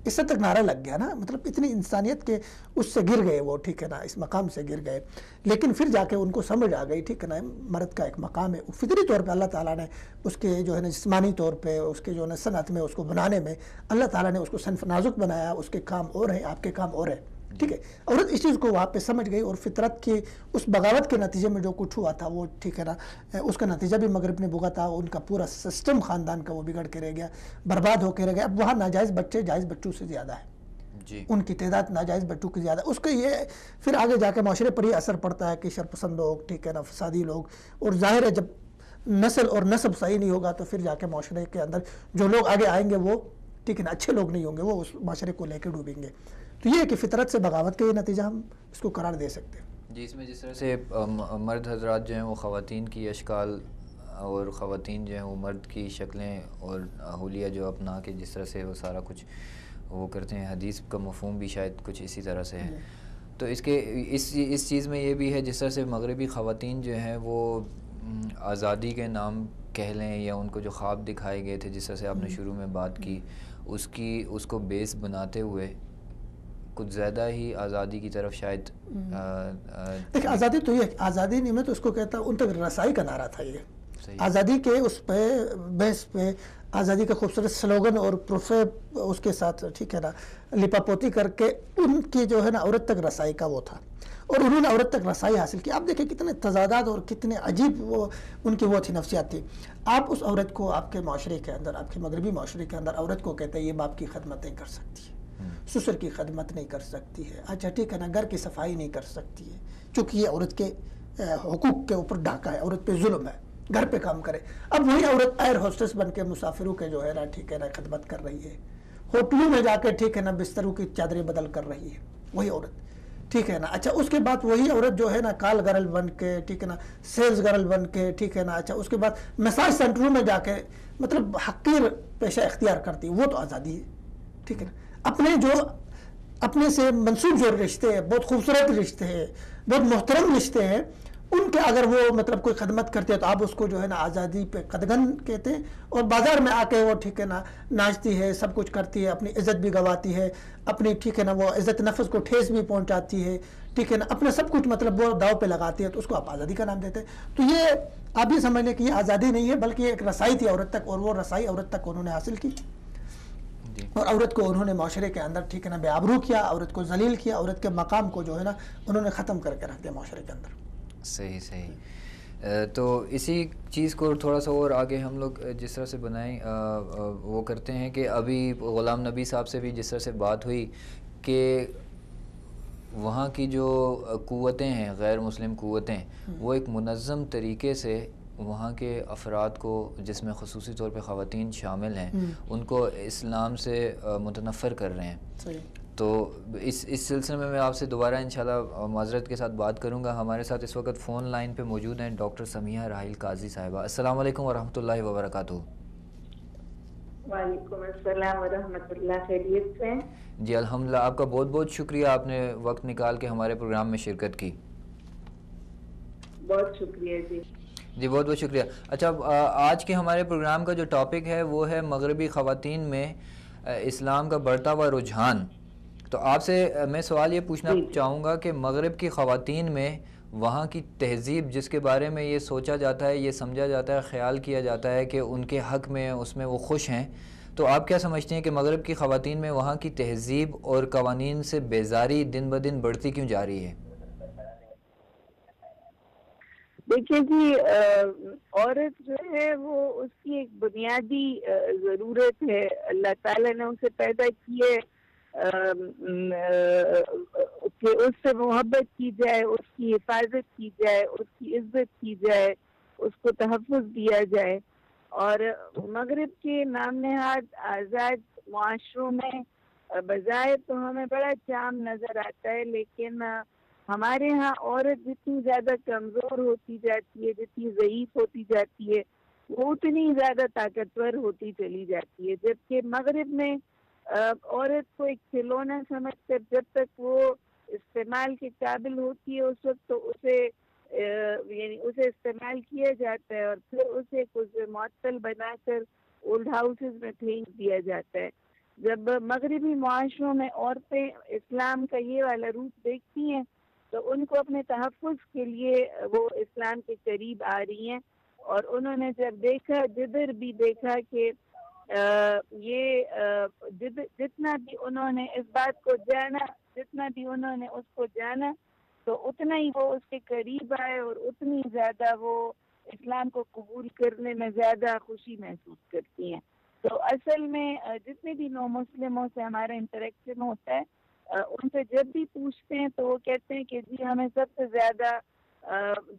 [SPEAKER 3] اس سے تک نعرہ لگ گیا نا، مطلب اتنی انسانیت کے اس سے گر گئے وہ، ٹھیک ہے نا، اس مقام سے گر گئے۔ لیکن پھر جا کے ان کو سمجھ آ گئی، ٹھیک ہے نا، مرد کا ایک مقام ہے، فطری طور پہ اللہ تعالیٰ نے اس کے جو ہے نا جسمانی طور پہ اس کے جو ہے نا صنعت میں اس کو بنانے میں اللہ تعالیٰ نے اس کو صنف نازک بنایا، اس کے کام اور ہیں، آپ کے کام اور ہیں، ٹھیک ہے۔ عورت اس چیز کو وہاں پہ سمجھ گئی، اور فطرت کی اس بغاوت کے نتیجے میں جو کچھ ہوا تھا وہ، ٹھیک ہے نا، اس کا نتیجہ بھی مغرب نے بھگتا، ان کا پورا سسٹم خاندان کا وہ بگڑ کے رہ گیا، برباد ہو کے رہ گیا۔ اب وہاں ناجائز بچے جائز بچوں سے زیادہ ہے،
[SPEAKER 1] جی
[SPEAKER 3] ان کی تعداد ناجائز بچوں کی زیادہ، اس کا یہ پھر آگے جا کے معاشرے پر یہ اثر پڑتا ہے کہ شرپسند لوگ، ٹھیک ہے نا، فسادی لوگ، اور ظاہر ہے جب نسل اور نسب صحیح نہیں ہوگا تو پھر جا کے معاشرے کے اندر جو لوگ آگے آئیں گے وہ، ٹھیک ہے نا، اچھے لوگ نہیں ہوں گے، وہ اس معاشرے کو لے کے ڈوبیں گے۔ تو یہ ہے کہ فطرت سے بغاوت کا یہ نتیجہ ہم اس کو قرار دے سکتے ہیں۔
[SPEAKER 1] جی، اس میں جس طرح سے مرد حضرات جو ہیں وہ خواتین کی اشکال، اور خواتین جو ہیں وہ مرد کی شکلیں اور حلیہ جو اپنا کے جس طرح سے وہ سارا کچھ وہ کرتے ہیں، حدیث کا مفہوم بھی شاید کچھ اسی طرح سے ہے۔ تو اس چیز میں یہ بھی ہے جس طرح سے مغربی خواتین جو ہیں وہ آزادی کے نام کہہ لیں یا ان کو جو خواب دکھائے گئے تھے، جس طرح سے آپ نے شروع میں بات کی، اس کو بیس بناتے ہوئے کچھ زیادہ ہی آزادی کی طرف شاید
[SPEAKER 3] دیکھ، آزادی تو یہ آزادی نہیں، میں تو اس کو کہتا ہوں ان تک رسائی کا نعرہ تھا یہ آزادی کے اس پہ بیس پہ، آزادی کا خوبصورت سلوگن اور پروفیب اس کے ساتھ، ٹھیک ہے نا، لپا پوتی کر کے ان کی جو ہے نا عورت تک رسائی کا وہ تھا، اور انہوں نے عورت تک رسائی حاصل کی۔ آپ دیکھیں کتنے تضادات اور کتنے عجیب وہ ان کی وہ تھی نفسیات تھی۔ آپ اس عورت کو آپ کے معاشرے کے اندر، آپ کے مغربی معاشرے کے اندر عورت کو کہتے ہیں یہ باپ کی خدمت نہیں کر سکتی ہے، سسر کی خدمت نہیں کر سکتی ہے، اچھا ٹھیک ہے نا، گھر کی صفائی نہیں کر سکتی ہے، چونکہ یہ عورت کے حقوق کے اوپر ڈاکہ ہے، عورت پہ ظلم ہے، گھر پہ کام کرے۔ اب وہی عورت ایئر ہوسٹس بن کے مسافروں کے جو ہے نا، ٹھیک ہے نا، خدمت کر رہی ہے، ہوٹلوں میں جا کے، ٹھیک ہے نا، بستروں کی چادریں بدل کر رہی ہے وہی عورت، ٹھیک ہے نا۔ اچھا اس کے بعد وہی عورت جو ہے نا کال گرل بن کے، ٹھیک ہے نا، سیلز گرل بن کے، ٹھیک ہے نا، اچھا اس کے بعد مساج سینٹروں میں جا کے مطلب حقیر پیشہ اختیار کرتی ہے، وہ تو آزادی ہے، ٹھیک ہے نا۔ اپنے سے منسوب جو رشتے ہیں، بہت خوبصورت رشتے ہیں، بہت محترم رشتے ہیں، ان کے اگر وہ مطلب کوئی خدمت کرتے ہیں تو آپ اس کو جو ہے نا آزادی پہ قدغن کہتے ہیں، اور بازار میں آ کے وہ، ٹھیک ہے نا، ناچتی ہے، سب کچھ کرتی ہے، اپنی عزت بھی گواتی ہے، اپنی، ٹھیک ہے نا، وہ عزت نفس کو ٹھیس بھی پہنچاتی ہے، ٹھیک ہے نا، اپنا سب کچھ مطلب وہ داؤ پہ لگاتی ہے، تو اس کو آپ آزادی کا نام دیتے ہیں۔ تو یہ آپ یہ سمجھ لیں کہ یہ آزادی نہیں ہے، بلکہ یہ ایک رسائی تھی عورت تک، اور وہ رسائی عورت تک انہوں نے حاصل کی، اور عورت کو انہوں نے معاشرے کے اندر، ٹھیک ہے نا، بے آبرو کیا، عورت کو ذلیل کیا، عورت کے مقام کو جو ہے نا انہوں نے ختم کر کے رکھ دیا معاشرے کے اندر۔
[SPEAKER 1] صحیح۔ تو اسی چیز کو تھوڑا سا اور آگے ہم لوگ جس طرح سے بنائیں وہ کرتے ہیں کہ ابھی غلام نبی صاحب سے بھی جس طرح سے بات ہوئی کہ وہاں کی جو قوتیں ہیں، غیر مسلم قوتیں، وہ ایک منظم طریقے سے وہاں کے افراد کو، جس میں خصوصی طور پہ خواتین شامل ہیں، ان کو اسلام سے متنفر کر رہے ہیں۔ تو اس سلسلے میں آپ سے دوبارہ انشاءاللہ معذرت کے ساتھ بات کروں گا۔ ہمارے ساتھ اس وقت فون لائن پہ موجود ہیں ڈاکٹر سمیحہ راحیل قاضی صاحبہ۔ السلام علیکم ورحمۃ اللہ وبرکاتہ۔
[SPEAKER 5] وعلیکم السلام ورحمۃ اللہ، خیریت سے ہیں؟
[SPEAKER 1] جی الحمدللہ، آپ کا بہت بہت شکریہ، آپ نے وقت نکال کے ہمارے پروگرام میں شرکت کی.
[SPEAKER 5] بہت شکریہ جی.
[SPEAKER 1] جی بہت بہت شکریہ. اچھا، آج کے ہمارے پروگرام کا جو ٹاپک ہے وہ ہے مغربی خواتین میں اسلام کا بڑھتا ہوا رجحان. تو آپ سے میں سوال یہ پوچھنا چاہوں گا کہ مغرب کی خواتین میں وہاں کی تہذیب جس کے بارے میں یہ سوچا جاتا ہے، یہ سمجھا جاتا ہے، خیال کیا جاتا ہے کہ ان کے حق میں اس میں وہ خوش ہیں، تو آپ کیا سمجھتے ہیں کہ مغرب کی خواتین میں وہاں کی تہذیب اور قوانین سے بیزاری دن بدن بڑھتی کیوں جا رہی ہے؟
[SPEAKER 5] دیکھیے جی، عورت جو ہے وہ اس کی ایک بنیادی ضرورت ہے. اللہ تعالیٰ نے اسے پیدا کیے کہ اس سے محبت کی جائے، اس کی حفاظت کی جائے، اس کی عزت کی جائے، اس کو تحفظ دیا جائے. اور مغرب کے نام نہاد آزاد معاشروں میں بظاہر تو ہمیں بڑا چام نظر آتا ہے، لیکن ہمارے ہاں عورت جتنی زیادہ کمزور ہوتی جاتی ہے، جتنی ضعیف ہوتی جاتی ہے، وہ اتنی زیادہ طاقتور ہوتی چلی جاتی ہے. جبکہ مغرب میں عورت کو ایک کھلونا سمجھ کر جب تک وہ استعمال کے قابل ہوتی ہے اس وقت تو اسے استعمال کیا جاتا ہے، اور پھر اسے معطل بنا کر اولڈ ہاؤسز میں پھینک دیا جاتا ہے. جب مغربی معاشروں میں عورتیں اسلام کا یہ والا روپ دیکھتی ہیں تو ان کو اپنے تحفظ کے لیے وہ اسلام کے قریب آ رہی ہیں. اور انہوں نے جب دیکھا، جدھر بھی دیکھا کہ جتنا بھی انہوں نے اس بات کو جانا، جتنا بھی انہوں نے اس کو جانا، تو اتنا ہی وہ اس کے قریب آئے اور اتنی زیادہ وہ اسلام کو قبول کرنے میں زیادہ خوشی محسوس کرتی ہیں. تو اصل میں جتنے بھی نو مسلموں سے ہمارا انٹریکشن ہوتا ہے، ان سے جب بھی پوچھتے ہیں تو وہ کہتے ہیں کہ جی ہمیں سب سے زیادہ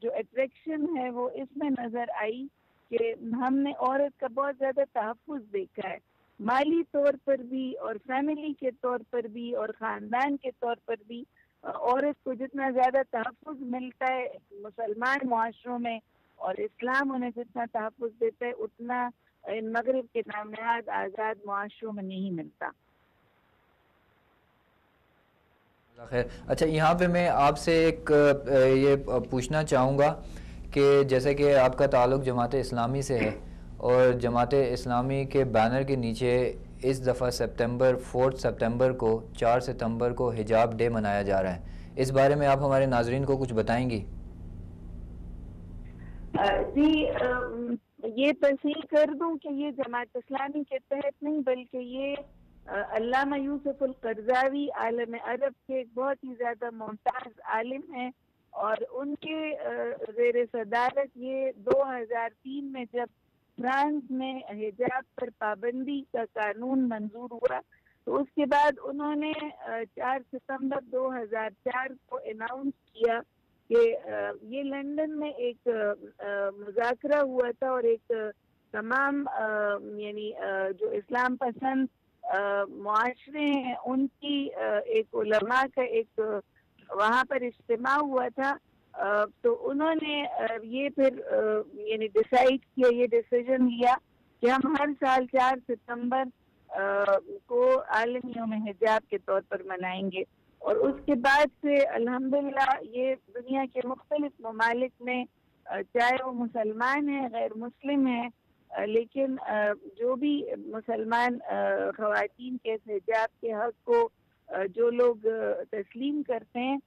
[SPEAKER 5] جو اٹریکشن ہے وہ اس میں نظر آئی کہ ہم نے عورت کا بہت زیادہ تحفظ دیکھا ہے، مالی طور پر بھی اور فیملی کے طور پر بھی اور خاندان کے طور پر بھی. عورت کو جتنا زیادہ تحفظ ملتا ہے مسلمان معاشروں میں اور اسلام انہیں جتنا تحفظ دیتا ہے، اتنا ان مغرب کے نام نہاد آزاد معاشروں میں نہیں ملتا.
[SPEAKER 1] خیر. اچھا، یہاں پہ میں آپ سے ایک یہ پوچھنا چاہوں گا کہ جیسے کہ آپ کا تعلق جماعت اسلامی سے ہے اور جماعت اسلامی کے بینر کے نیچے اس دفعہ 4 سپتمبر کو 4 ستمبر کو حجاب ڈے منایا جا رہا ہے، اس بارے میں آپ ہمارے ناظرین کو کچھ بتائیں گی؟
[SPEAKER 5] جی، یہ تصحیح کر دوں کہ یہ جماعت اسلامی کے تحت نہیں، بلکہ یہ علامہ یوسف القرضاوی عالم عرب کے ایک بہت ہی زیادہ ممتاز عالم ہیں، اور ان کے زیر صدارت یہ 2003 میں جب فرانس میں حجاب پر پابندی کا قانون منظور ہوا تو اس کے بعد انہوں نے 4 ستمبر 2004 کو اناؤنس کیا کہ یہ لندن میں ایک مذاکرہ ہوا تھا اور ایک تمام یعنی جو اسلام پسند معاشرے ہیں ان کی ایک علماء کا ایک وہاں پر اجتماع ہوا تھا. تو انہوں نے یہ پھر یعنی ڈیسائیڈ کیا، یہ ڈیسیژن لیا کہ ہم ہر سال 4 ستمبر کو عالمی یوم حجاب کے طور پر منائیں گے. اور اس کے بعد سے الحمدللہ یہ دنیا کے مختلف ممالک میں چاہے وہ مسلمان ہیں غیر مسلم ہیں، لیکن جو بھی مسلمان خواتین کے حجاب کے حق کو جو لوگ تسلیم کرتے ہیں،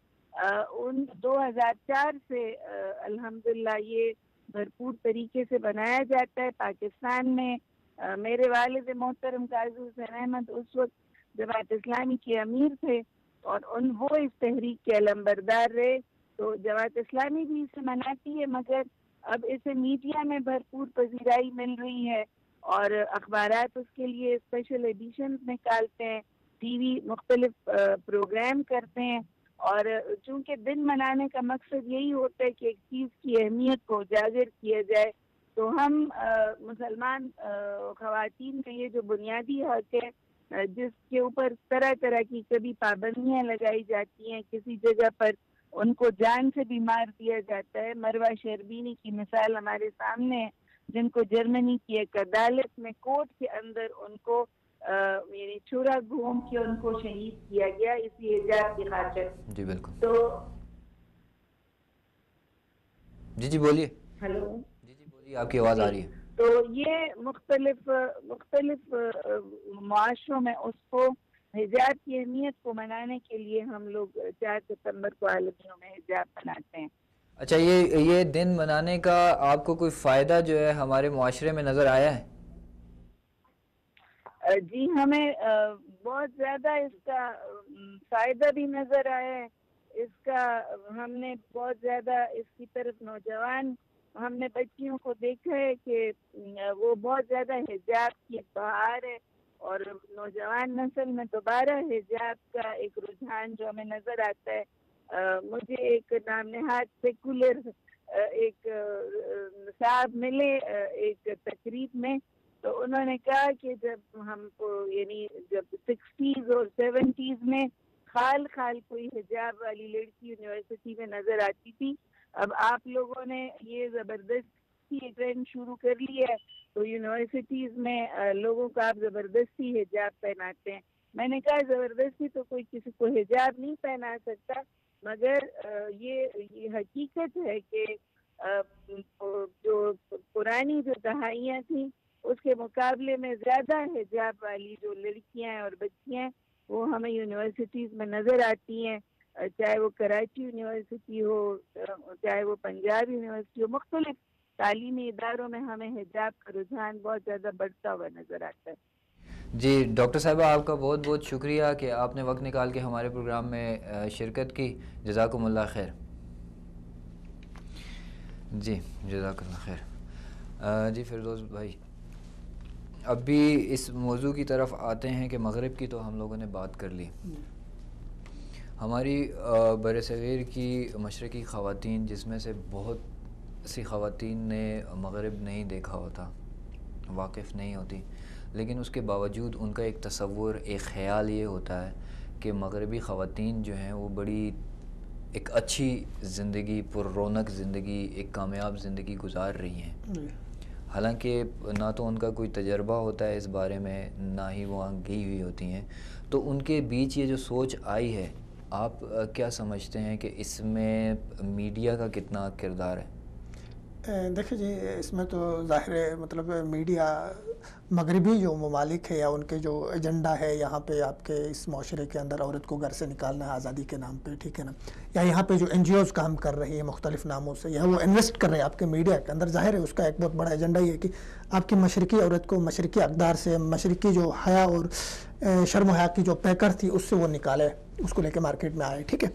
[SPEAKER 5] ان 2004 سے الحمدللہ یہ بھرپور طریقے سے بنایا جاتا ہے. پاکستان میں میرے والد محترم قاضی حسین احمد اس وقت جماعت اسلامی کے امیر تھے اور وہ اس تحریک کے علمبردار رہے. تو جماعت اسلامی بھی اسے مناتی ہے، مگر اب اسے میڈیا میں بھرپور پذیرائی مل رہی ہے اور اخبارات اس کے لیے اسپیشل ایڈیشن نکالتے ہیں، ٹی وی مختلف پروگرام کرتے ہیں. اور چونکہ دن منانے کا مقصد یہی ہوتا ہے کہ ایک چیز کی اہمیت کو اجاگر کیا جائے، تو ہم مسلمان خواتین کا یہ جو بنیادی حق ہے جس کے اوپر طرح طرح کی کبھی پابندیاں لگائی جاتی ہیں، کسی جگہ پر ان کو جان سے بھی مار دیا جاتا ہے. مروہ شربینی کی مثال ہمارے سامنے ہے. جن کو جرمنی کی ایک عدالت میں کورٹ کے اندر ان کو یعنی چھرا گھوم کے ان کو شہید کیا گیا اسی حجاب کی خاطر.
[SPEAKER 1] جی بالکل.
[SPEAKER 5] تو
[SPEAKER 1] جی بولیے.
[SPEAKER 5] ہلو.
[SPEAKER 1] جی بولیے, آپ کی آواز آ رہی ہے.
[SPEAKER 5] تو یہ مختلف معاشروں میں اس کو حجاب کی اہمیت کو منانے کے لیے ہم لوگ 4 ستمبر کو عالمی یوم حجاب مناتے ہیں.
[SPEAKER 1] اچھا, یہ دن منانے کا آپ کو کوئی فائدہ جو ہے ہمارے معاشرے میں نظر آیا ہے؟
[SPEAKER 5] جی ہمیں بہت زیادہ اس کا فائدہ بھی نظر آیا ہے. اس کا ہم نے بہت زیادہ اس کی طرف نوجوان ہم نے بچیوں کو دیکھا ہے کہ وہ بہت زیادہ حجاب کی بہار ہے اور نوجوان نسل میں دوبارہ حجاب کا ایک رجحان جو ہمیں نظر آتا ہے. مجھے ایک نام نہاد سیکولر ایک صاحب ملے ایک تقریب میں, تو انہوں نے کہا کہ جب ہم کو یعنی جب 60s اور 70s میں خال کوئی حجاب والی لڑکی یونیورسٹی میں نظر آتی تھی, اب آپ لوگوں نے یہ زبردستی ٹرینڈ شروع کر لی ہے تو یونیورسٹیز میں لوگوں کو آپ زبردستی حجاب پہناتے ہیں. میں نے کہا زبردستی تو کوئی کسی کو حجاب نہیں پہنا سکتا, مگر یہ حقیقت ہے کہ جو پرانی جو دہائیاں تھیں اس کے مقابلے میں زیادہ حجاب والی جو لڑکیاں ہیں اور بچیاں ہیں وہ ہمیں یونیورسٹیز میں نظر آتی ہیں, چاہے وہ کراچی یونیورسٹی ہو, چاہے وہ پنجاب یونیورسٹی ہو. مختلف تعلیمی اداروں میں ہمیں حجاب کا رجحان بہت زیادہ بڑھتا ہوا نظر آتا ہے.
[SPEAKER 1] جی ڈاکٹر صاحبہ, آپ کا بہت بہت شکریہ کہ آپ نے وقت نکال کے ہمارے پروگرام میں شرکت کی. جزاکم اللہ خیر. جی جزاک اللہ خیر. جی فردوس بھائی, اب بھی اس موضوع کی طرف آتے ہیں کہ مغرب کی تو ہم لوگوں نے بات کر لی. ہماری برصغیر کی مشرقی خواتین, جس میں سے بہت سی خواتین نے مغرب نہیں دیکھا ہوتا, واقف نہیں ہوتی, لیکن اس کے باوجود ان کا ایک تصور, ایک خیال یہ ہوتا ہے کہ مغربی خواتین جو ہیں وہ بڑی ایک اچھی زندگی, پر رونق زندگی, ایک کامیاب زندگی گزار رہی ہیں. حالانکہ نہ تو ان کا کوئی تجربہ ہوتا ہے اس بارے میں, نہ ہی وہ وہاں گئی ہوئی ہوتی ہیں. تو ان کے بیچ یہ جو سوچ آئی ہے, آپ کیا سمجھتے ہیں کہ اس میں میڈیا کا کتنا کردار ہے؟
[SPEAKER 3] دیکھیں جی, اس میں تو ظاہر ہے مطلب میڈیا مغربی جو ممالک ہے یا ان کے جو ایجنڈا ہے یہاں پہ آپ کے اس معاشرے کے اندر عورت کو گھر سے نکالنا ہے آزادی کے نام پہ, ٹھیک ہے نا, یا یہاں پہ جو NGOs کام کر رہی ہیں مختلف ناموں سے, یا وہ انویسٹ کر رہے ہیں آپ کے میڈیا کے اندر, ظاہر ہے اس کا ایک بہت بڑا ایجنڈا یہ ہے کہ آپ کی مشرقی عورت کو مشرقی اقدار سے, مشرقی جو حیا اور شرم و حیا کی جو پیکر تھی اس سے وہ نکالے, اس کو لے کے مارکیٹ میں آئے, ٹھیک ہے.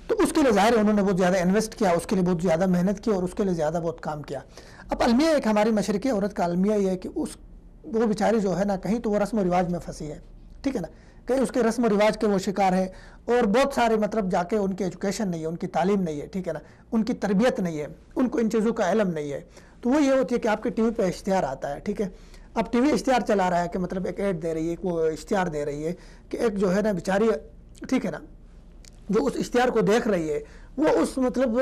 [SPEAKER 3] تو اس کے لیے ظاہر ہے انہوں نے بہت زیادہ انویسٹ کیا, اس کے لیے بہت زیادہ محنت کی اور اس کے لیے زیادہ بہت کام کیا. اب المیہ ایک ہماری مشرقی عورت کا المیہ یہ ہے کہ وہ بیچاری جو ہے نا, کہیں تو وہ رسم و رواج میں پھنسی ہے, ٹھیک ہے نا, کہیں اس کے رسم و رواج کے وہ شکار ہے, اور بہت سارے مطلب جا کے ان کی ایجوکیشن نہیں ہے, ان کی تعلیم نہیں ہے, ٹھیک ہے نا, ان کی تربیت نہیں ہے, ان کو ان چیزوں کا علم نہیں ہے. تو وہ یہ ہوتی ہے کہ آپ کے ٹی وی پہ اشتہار آتا ہے, ٹھیک ہے, اب ٹی وی اشتہار چلا رہا ہے کہ مطلب ایک ایڈ دے رہی ہے, وہ اشتہار دے رہی ہے کہ ایک جو ہے نا بیچاری, ٹھیک ہے نا, جو اس اشتہار کو دیکھ رہی ہے وہ اس مطلب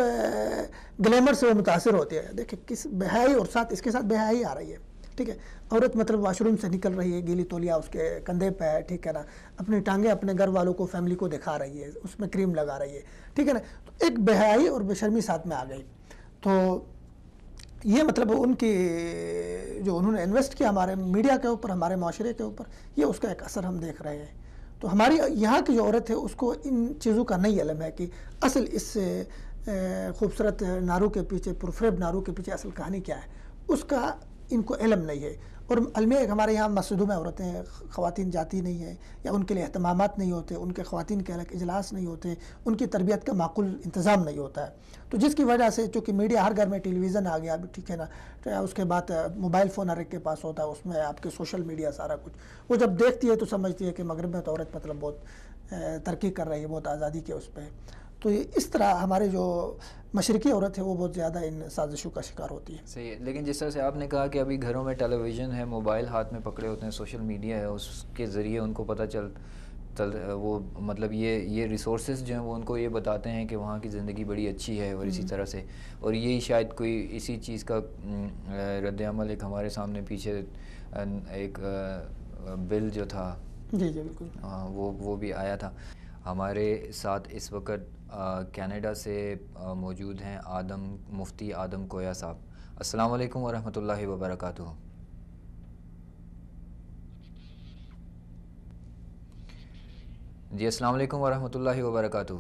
[SPEAKER 3] گلیمر سے وہ متاثر ہوتی ہے. دیکھیں کس بےحیائی, اور ساتھ اس کے ساتھ بےحیائی آ رہی ہے, ٹھیک ہے. عورت مطلب واش روم سے نکل رہی ہے, گیلی تولیہ اس کے کندھے پہ ہے, ٹھیک ہے نا, اپنی ٹانگیں اپنے گھر والوں کو, فیملی کو دکھا رہی ہے, اس میں کریم لگا رہی ہے, ٹھیک ہے نا. تو ایک بےحیائی اور بے شرمی ساتھ میں آ گئی. تو یہ مطلب ان کی جو انہوں نے انویسٹ کیا ہمارے میڈیا کے اوپر, ہمارے معاشرے کے اوپر, یہ اس کا ایک اثر ہم دیکھ رہے ہیں. تو ہماری یہاں کی جو عورت ہے اس کو ان چیزوں کا نہیں علم ہے کہ اصل اس خوبصورت نارو کے پیچھے, پرفریب نارو کے پیچھے اصل کہانی کیا ہے, اس کا ان کو علم نہیں ہے. اور المیہ ایک ہمارے یہاں مسجدوں میں عورتیں, خواتین جاتی نہیں ہیں, یا ان کے لیے اہتمامات نہیں ہوتے, ان کے خواتین کے الگ اجلاس نہیں ہوتے, ان کی تربیت کا معقول انتظام نہیں ہوتا ہے. تو جس کی وجہ سے چونکہ میڈیا ہر گھر میں ٹیلی ویژن آ گیا اب, ٹھیک ہے نا, اس کے بعد موبائل فون ہر ایک کے پاس ہوتا ہے, اس میں آپ کے سوشل میڈیا سارا کچھ, وہ جب دیکھتی ہے تو سمجھتی ہے کہ مغرب میں تو عورت مطلب بہت ترقی کر رہی ہے, بہت آزادی کے اس پہ. تو اس طرح ہمارے جو مشرقی عورت ہے وہ بہت زیادہ ان سازشوں کا شکار ہوتی ہے.
[SPEAKER 1] صحیح ہے, لیکن جس طرح سے آپ نے کہا کہ ابھی گھروں میں ٹیلی ویژن ہے, موبائل ہاتھ میں پکڑے ہوتے ہیں, سوشل میڈیا ہے, اس کے ذریعے ان کو وہ مطلب یہ ریسورسز جو ہیں وہ ان کو یہ بتاتے ہیں کہ وہاں کی زندگی بڑی اچھی ہے، اور اسی طرح سے، اور یہی شاید کوئی اسی چیز کا رد عمل ایک ہمارے سامنے پیچھے ایک بل جو تھا
[SPEAKER 3] جی جی بالکل
[SPEAKER 1] وہ بھی آیا تھا. ہمارے ساتھ اس وقت کینیڈا سے موجود ہیں مفتی آدم کویا صاحب. السلام علیکم ورحمۃ اللہ وبرکاتہ. جی السلام علیکم ورحمۃ اللہ وبرکاتہ.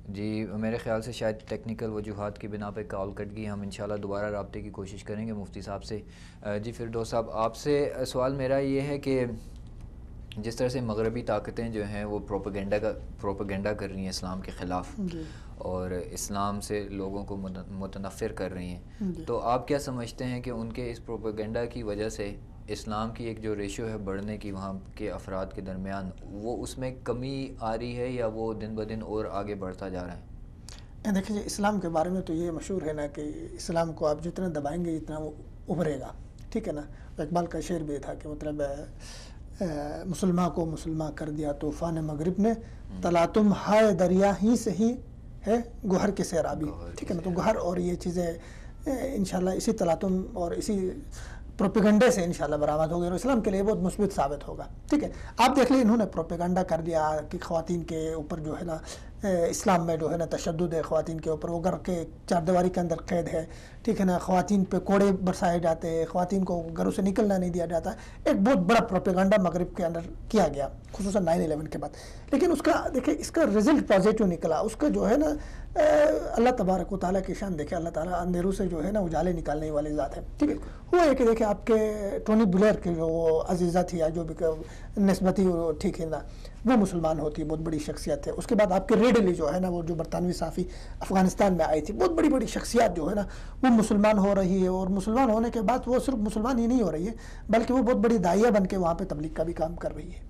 [SPEAKER 1] جی میرے خیال سے شاید ٹیکنیکل وجوہات کی بنا پہ کال کٹ گئی. ہم انشاءاللہ دوبارہ رابطے کی کوشش کریں گے مفتی صاحب سے. جی فردوس صاحب، آپ سے سوال میرا یہ ہے کہ جس طرح سے مغربی طاقتیں جو ہیں وہ پروپیگنڈا کر رہی ہیں اسلام کے خلاف اور اسلام سے لوگوں کو متنفر کر رہی ہیں، تو آپ کیا سمجھتے ہیں کہ ان کے اس پروپیگنڈا کی وجہ سے اسلام کی ایک جو ریشو ہے بڑھنے کی وہاں کے افراد کے درمیان، وہ اس میں کمی آ رہی ہے یا وہ دن بدن اور آگے بڑھتا جا رہا ہے؟
[SPEAKER 3] دیکھیں جی، اسلام کے بارے میں تو یہ مشہور ہے نا کہ اسلام کو آپ جتنا دبائیں گے جتنا وہ ابھرے گا، ٹھیک ہے نا. اقبال کا شعر بھی تھا کہ مطلب مسلمان کو مسلمان کر دیا طوفان مغرب نے، تلاتم ہائے دریا ہی سے ہی ہے گوہر کے سیرابی، ٹھیک ہے نا. تو گوہر اور یہ چیزیں انشاءاللہ اسی تلاتم اور اسی پروپیگنڈے سے انشاءاللہ برآمد ہوگی اور اسلام کے لیے بہت مثبت ثابت ہوگا. ٹھیک ہے، آپ دیکھ لیں انہوں نے پروپیگنڈا کر دیا کہ خواتین کے اوپر جو ہے نا اسلام میں جو ہے نا تشدد ہے خواتین کے اوپر، وہ گھر کے چار دیواری کے اندر قید ہے، ٹھیک ہے نا. خواتین پہ کوڑے برسائے جاتے ہیں، خواتین کو گھروں سے نکلنا نہیں دیا جاتا. ایک بہت بڑا پروپیگنڈا مغرب کے اندر کیا گیا خصوصاً 9/11 کے بعد. لیکن اس کا دیکھیں اس کا رزلٹ پازیٹیو نکلا. اس کا جو ہے نا اللہ تبارک و تعالیٰ کی شان دیکھیں، اللہ تعالیٰ اندھیروں سے جو ہے نا اجالے نکالنے والی ذات ہے. ٹھیک ہے، ہوا ہے کہ دیکھیں آپ کے ٹونی بلیر کے جو عزیزہ تھی یا جو بھی نسبتی ٹھیک ہے نا وہ مسلمان ہوتی ہے، بہت بڑی شخصیت ہے. اس کے بعد آپ کے ریڈلی جو ہے نا وہ جو برطانوی صحافی افغانستان میں آئی تھی، بہت بڑی بڑی شخصیات جو ہے نا وہ مسلمان ہو رہی ہے. اور مسلمان ہونے کے بعد وہ صرف مسلمان ہی نہیں ہو رہی ہے بلکہ وہ بہت بڑی داعیہ بن کے وہاں پہ تبلیغ کا بھی کام کر رہی ہے.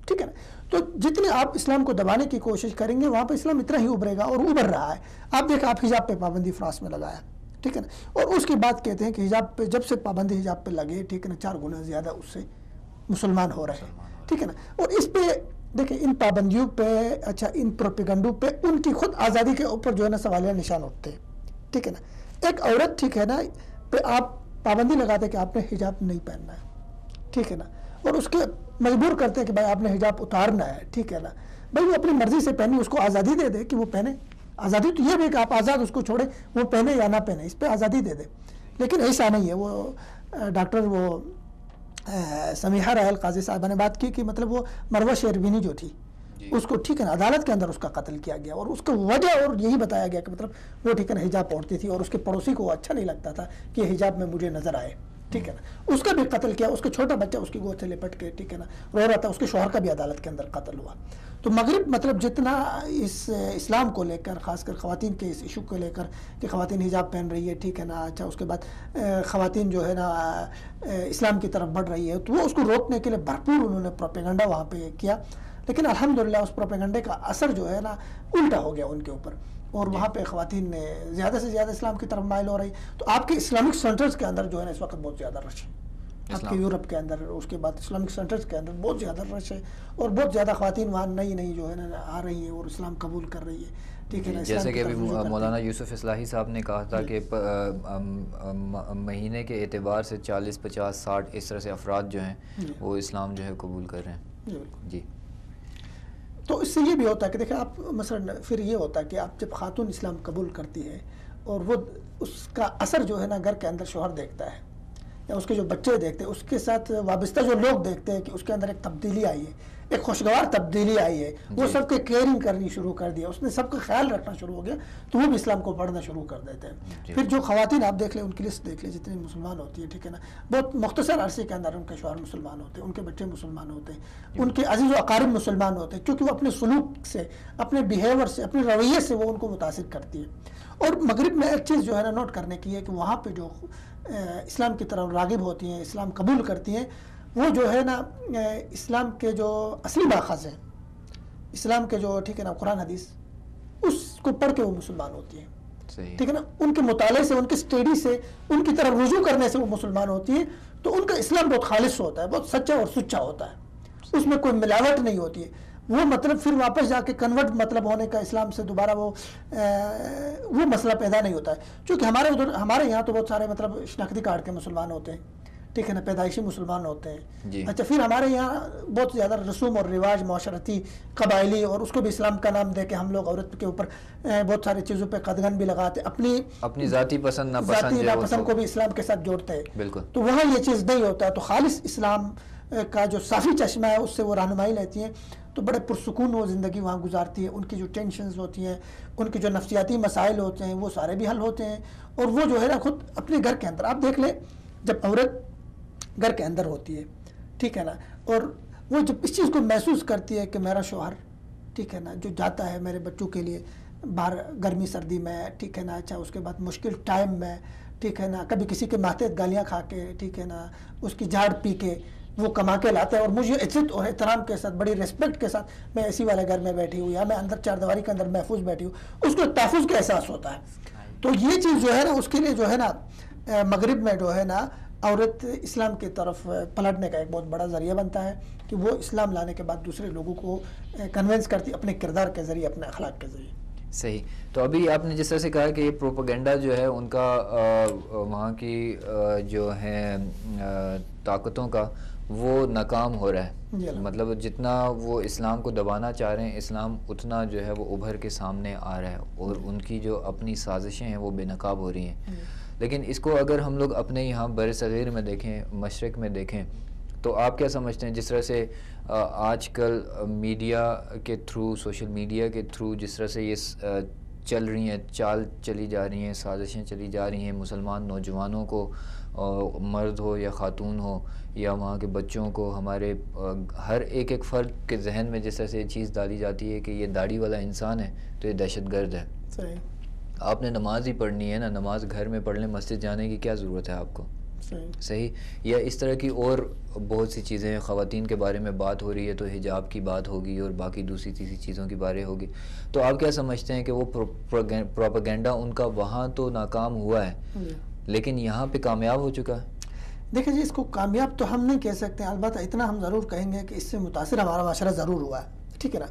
[SPEAKER 3] ٹھیک ہے نا. تو جتنے آپ اسلام کو دبانے کی کوشش کریں گے وہاں پہ اسلام اتنا ہی ابھرے گا اور ابھر رہا ہے. آپ دیکھیں آپ حجاب پہ پابندی فرانس میں لگایا، ٹھیک ہے نا، اور اس کے بعد کہتے ہیں کہ حجاب پہ جب سے پابندی حجاب پہ لگے، ٹھیک ہے نا، 4 گنا زیادہ اس سے مسلمان ہو رہے ہیں. ٹھیک ہے نا. اور اس پہ دیکھیں ان پابندیوں پہ اچھا ان پروپیگنڈوں پہ ان کی خود آزادی کے اوپر جو ہے نا سوالیہ نشان اٹھتے ہیں. ٹھیک ہے نا. ایک عورت ٹھیک ہے نا پہ آپ پابندی لگاتے کہ آپ نے حجاب نہیں پہننا ہے، ٹھیک ہے نا، اور اس کے مجبور کرتے ہیں کہ بھائی آپ نے حجاب اتارنا ہے. ٹھیک ہے نا. بھائی وہ اپنی مرضی سے پہنی، اس کو آزادی دے دے کہ وہ پہنے. آزادی تو یہ بھی کہ آپ آزاد اس کو چھوڑیں، وہ پہنے یا نہ پہنے، اس پہ آزادی دے دے. لیکن ایسا نہیں ہے. وہ ڈاکٹر وہ سمیحہ راحل قاضی صاحبہ نے بات کی کہ مطلب وہ مروہ شیروینی جو تھی اس کو ٹھیک ہے نا عدالت کے اندر اس کا قتل کیا گیا اور اس کا وجہ اور یہی بتایا گیا کہ مطلب وہ ٹھیک ہے نا حجاب اوڑھتی تھی اور اس کے پڑوسی کو اچھا نہیں لگتا تھا کہ حجاب میں مجھے نظر آئے. ٹھیک ہے نا. اس کا بھی قتل کیا، اس کا چھوٹا بچہ اس کی گود سے لپٹ کے ٹھیک ہے نا رو رہا تھا. اس کے شوہر کا بھی عدالت کے اندر قتل ہوا. تو مغرب مطلب جتنا اس اسلام کو لے کر خاص کر خواتین کے اس ایشو کو لے کر کہ خواتین حجاب پہن رہی ہے، ٹھیک ہے نا، اچھا اس کے بعد خواتین جو ہے نا اسلام کی طرف بڑھ رہی ہے، تو وہ اس کو روکنے کے لیے بھرپور انہوں نے پروپیگنڈا وہاں پہ کیا. لیکن الحمدللہ اس پروپیگنڈے کا اثر جو ہے نا الٹا ہو گیا ان کے اوپر اور وہاں پہ خواتین نے زیادہ سے زیادہ اسلام کی طرف مائل ہو رہی. تو آپ کے اسلامک سینٹرز کے اندر جو ہے نا اس وقت بہت زیادہ رش ہے. آپ کے یورپ کے اندر اس کے بعد اسلامک سینٹرز کے اندر بہت زیادہ رش ہے اور بہت زیادہ خواتین وہاں نئی جو ہے نا آ رہی ہیں اور اسلام قبول کر رہی ہے. ٹھیک ہے نا.
[SPEAKER 1] جیسے کہ ابھی مولانا یوسف اصلاحی صاحب نے کہا تھا کہ مہینے کے اعتبار سے 40 50 60 اس طرح سے افراد جو ہیں وہ اسلام جو ہے قبول کر رہے ہیں. جی.
[SPEAKER 3] تو اس سے یہ بھی ہوتا ہے کہ دیکھیں آپ مثلا پھر یہ ہوتا ہے کہ آپ جب خاتون اسلام قبول کرتی ہے اور وہ اس کا اثر جو ہے نا گھر کے اندر شوہر دیکھتا ہے یا اس کے جو بچے دیکھتے ہیں، اس کے ساتھ وابستہ جو لوگ دیکھتے ہیں کہ اس کے اندر ایک تبدیلی آئی ہے، ایک خوشگوار تبدیلی آئی ہے، وہ سب کے کیئرنگ کرنی شروع کر دیا، اس نے سب کا خیال رکھنا شروع ہو گیا، تو وہ بھی اسلام کو پڑھنا شروع کر دیتے ہیں. پھر جو خواتین آپ دیکھ لیں ان کی لسٹ دیکھ لیں جتنی مسلمان ہوتی ہے، ٹھیک ہے نا، بہت مختصر عرصے کے اندر ان کے شوہر مسلمان ہوتے ہیں، ان کے بچے مسلمان ہوتے ہیں، ان کے عزیز و اقارب مسلمان ہوتے ہیں، کیونکہ وہ اپنے سلوک سے، اپنے بیہیور سے، اپنے رویے سے وہ ان کو متاثر کرتی ہے. اور مغرب میں ایک چیز جو ہے نا نوٹ کرنے کی ہے کہ وہاں پہ جو اسلام کی طرف راغب ہوتی ہیں، اسلام قبول کرتی ہیں، وہ جو ہے نا اسلام کے جو اصلی ماخذ ہیں، اسلام کے جو ٹھیک ہے نا قرآن حدیث، اس کو پڑھ کے وہ مسلمان ہوتی ہیں. ٹھیک ہے نا. ان کے مطالعے سے، ان کے اسٹڈی سے، ان کی طرف رجوع کرنے سے وہ مسلمان ہوتی ہیں. تو ان کا اسلام بہت خالص ہوتا ہے، بہت سچا اور سچا ہوتا ہے. اس میں کوئی ملاوٹ نہیں ہوتی ہے، وہ مطلب پھر واپس جا کے کنورٹ مطلب ہونے کا اسلام سے دوبارہ وہ مسئلہ پیدا نہیں ہوتا ہے. چونکہ ہمارے یہاں تو بہت سارے مطلب شناختی کارڈ کے مسلمان ہوتے ہیں، ٹھیک ہے نا، پیدائشی مسلمان ہوتے ہیں
[SPEAKER 1] جی.
[SPEAKER 3] اچھا پھر ہمارے یہاں بہت زیادہ رسوم اور رواج معاشرتی قبائلی، اور اس کو بھی اسلام کا نام دے کے ہم لوگ عورت کے اوپر بہت ساری چیزوں پہ قدغن بھی لگاتے، اپنی
[SPEAKER 1] ذاتی پسند ناپسند
[SPEAKER 3] کو بھی اسلام کے ساتھ جوڑتے ہیں.
[SPEAKER 1] بالکل.
[SPEAKER 3] تو وہاں یہ چیز نہیں ہوتا. تو خالص اسلام کا جو صافی چشمہ ہے اس سے وہ رہنمائی لیتی ہیں، تو بڑے پرسکون وہ زندگی وہاں گزارتی ہے. ان کی جو ٹینشنز ہوتی ہیں، ان کے جو نفسیاتی مسائل ہوتے ہیں، وہ سارے بھی حل ہوتے ہیں. اور وہ جو ہے نا خود اپنے گھر کے اندر آپ دیکھ لیں، جب عورت گھر کے اندر ہوتی ہے، ٹھیک ہے نا، اور وہ جب اس چیز کو محسوس کرتی ہے کہ میرا شوہر، ٹھیک ہے نا، جو جاتا ہے میرے بچوں کے لیے باہر گرمی سردی میں، ٹھیک ہے نا، اچھا اس کے بعد مشکل ٹائم میں، ٹھیک ہے نا، کبھی کسی کے ماتحت گالیاں کھا کے، ٹھیک ہے نا، اس کی جھاڑ پی کے وہ کما کے لاتا ہے، اور مجھے عزت اور احترام کے ساتھ، بڑی ریسپیکٹ کے ساتھ میں اسی والے گھر میں بیٹھی ہوں یا میں اندر چار دیواری کے اندر محفوظ بیٹھی ہوں، اس کو تحفظ کا احساس ہوتا ہے. تو یہ چیز جو ہے نا اس کے لیے جو ہے نا مغرب میں جو ہے نا عورت اسلام کی طرف پلٹنے کا ایک بہت بڑا ذریعہ بنتا ہے کہ وہ اسلام لانے کے بعد دوسرے لوگوں کو کنونس کرتی اپنے کردار کے ذریعے، اپنے اخلاق کے ذریعے.
[SPEAKER 1] صحیح. تو ابھی آپ نے جس طرح سے کہا کہ یہ پروپیگنڈا جو ہے ان کا وہاں کی جو ہے طاقتوں کا وہ ناکام ہو رہا ہے، مطلب جتنا وہ اسلام کو دبانا چاہ رہے ہیں، اسلام اتنا جو ہے وہ ابھر کے سامنے آ رہا ہے، اور ان کی جو اپنی سازشیں ہیں وہ بے نقاب ہو رہی ہیں. لیکن اس کو اگر ہم لوگ اپنے یہاں بر صغیر میں دیکھیں، مشرق میں دیکھیں، تو آپ کیا سمجھتے ہیں جس طرح سے آج کل میڈیا کے تھرو، سوشل میڈیا کے تھرو جس طرح سے یہ چل رہی ہیں، چال چلی جا رہی ہیں، سازشیں چلی جا رہی ہیں، مسلمان نوجوانوں کو، مرد ہو یا خاتون ہو یا وہاں کے بچوں کو، ہمارے ہر ایک فرد کے ذہن میں جس طرح سے یہ چیز ڈالی جاتی ہے کہ یہ داڑھی والا انسان ہے تو یہ دہشت گرد ہے.
[SPEAKER 3] صحیح.
[SPEAKER 1] آپ نے نماز ہی پڑھنی ہے نا، نماز گھر میں پڑھ لیں، مسجد جانے کی کیا ضرورت ہے آپ کو؟ صحیح. یا اس طرح کی اور بہت سی چیزیں ہیں، خواتین کے بارے میں بات ہو رہی ہے تو حجاب کی بات ہوگی اور باقی دوسری تیسری چیزوں کی بارے ہوگی. تو آپ کیا سمجھتے ہیں کہ وہ پروپیگنڈا ان کا وہاں تو ناکام ہوا ہے لیکن یہاں پہ کامیاب ہو چکا ہے؟
[SPEAKER 3] دیکھیں جی، اس کو کامیاب تو ہم نہیں کہہ سکتے، البتہ اتنا ہم ضرور کہیں گے کہ اس سے متاثر ہمارا معاشرہ ضرور ہوا ہے، ٹھیک ہے نا.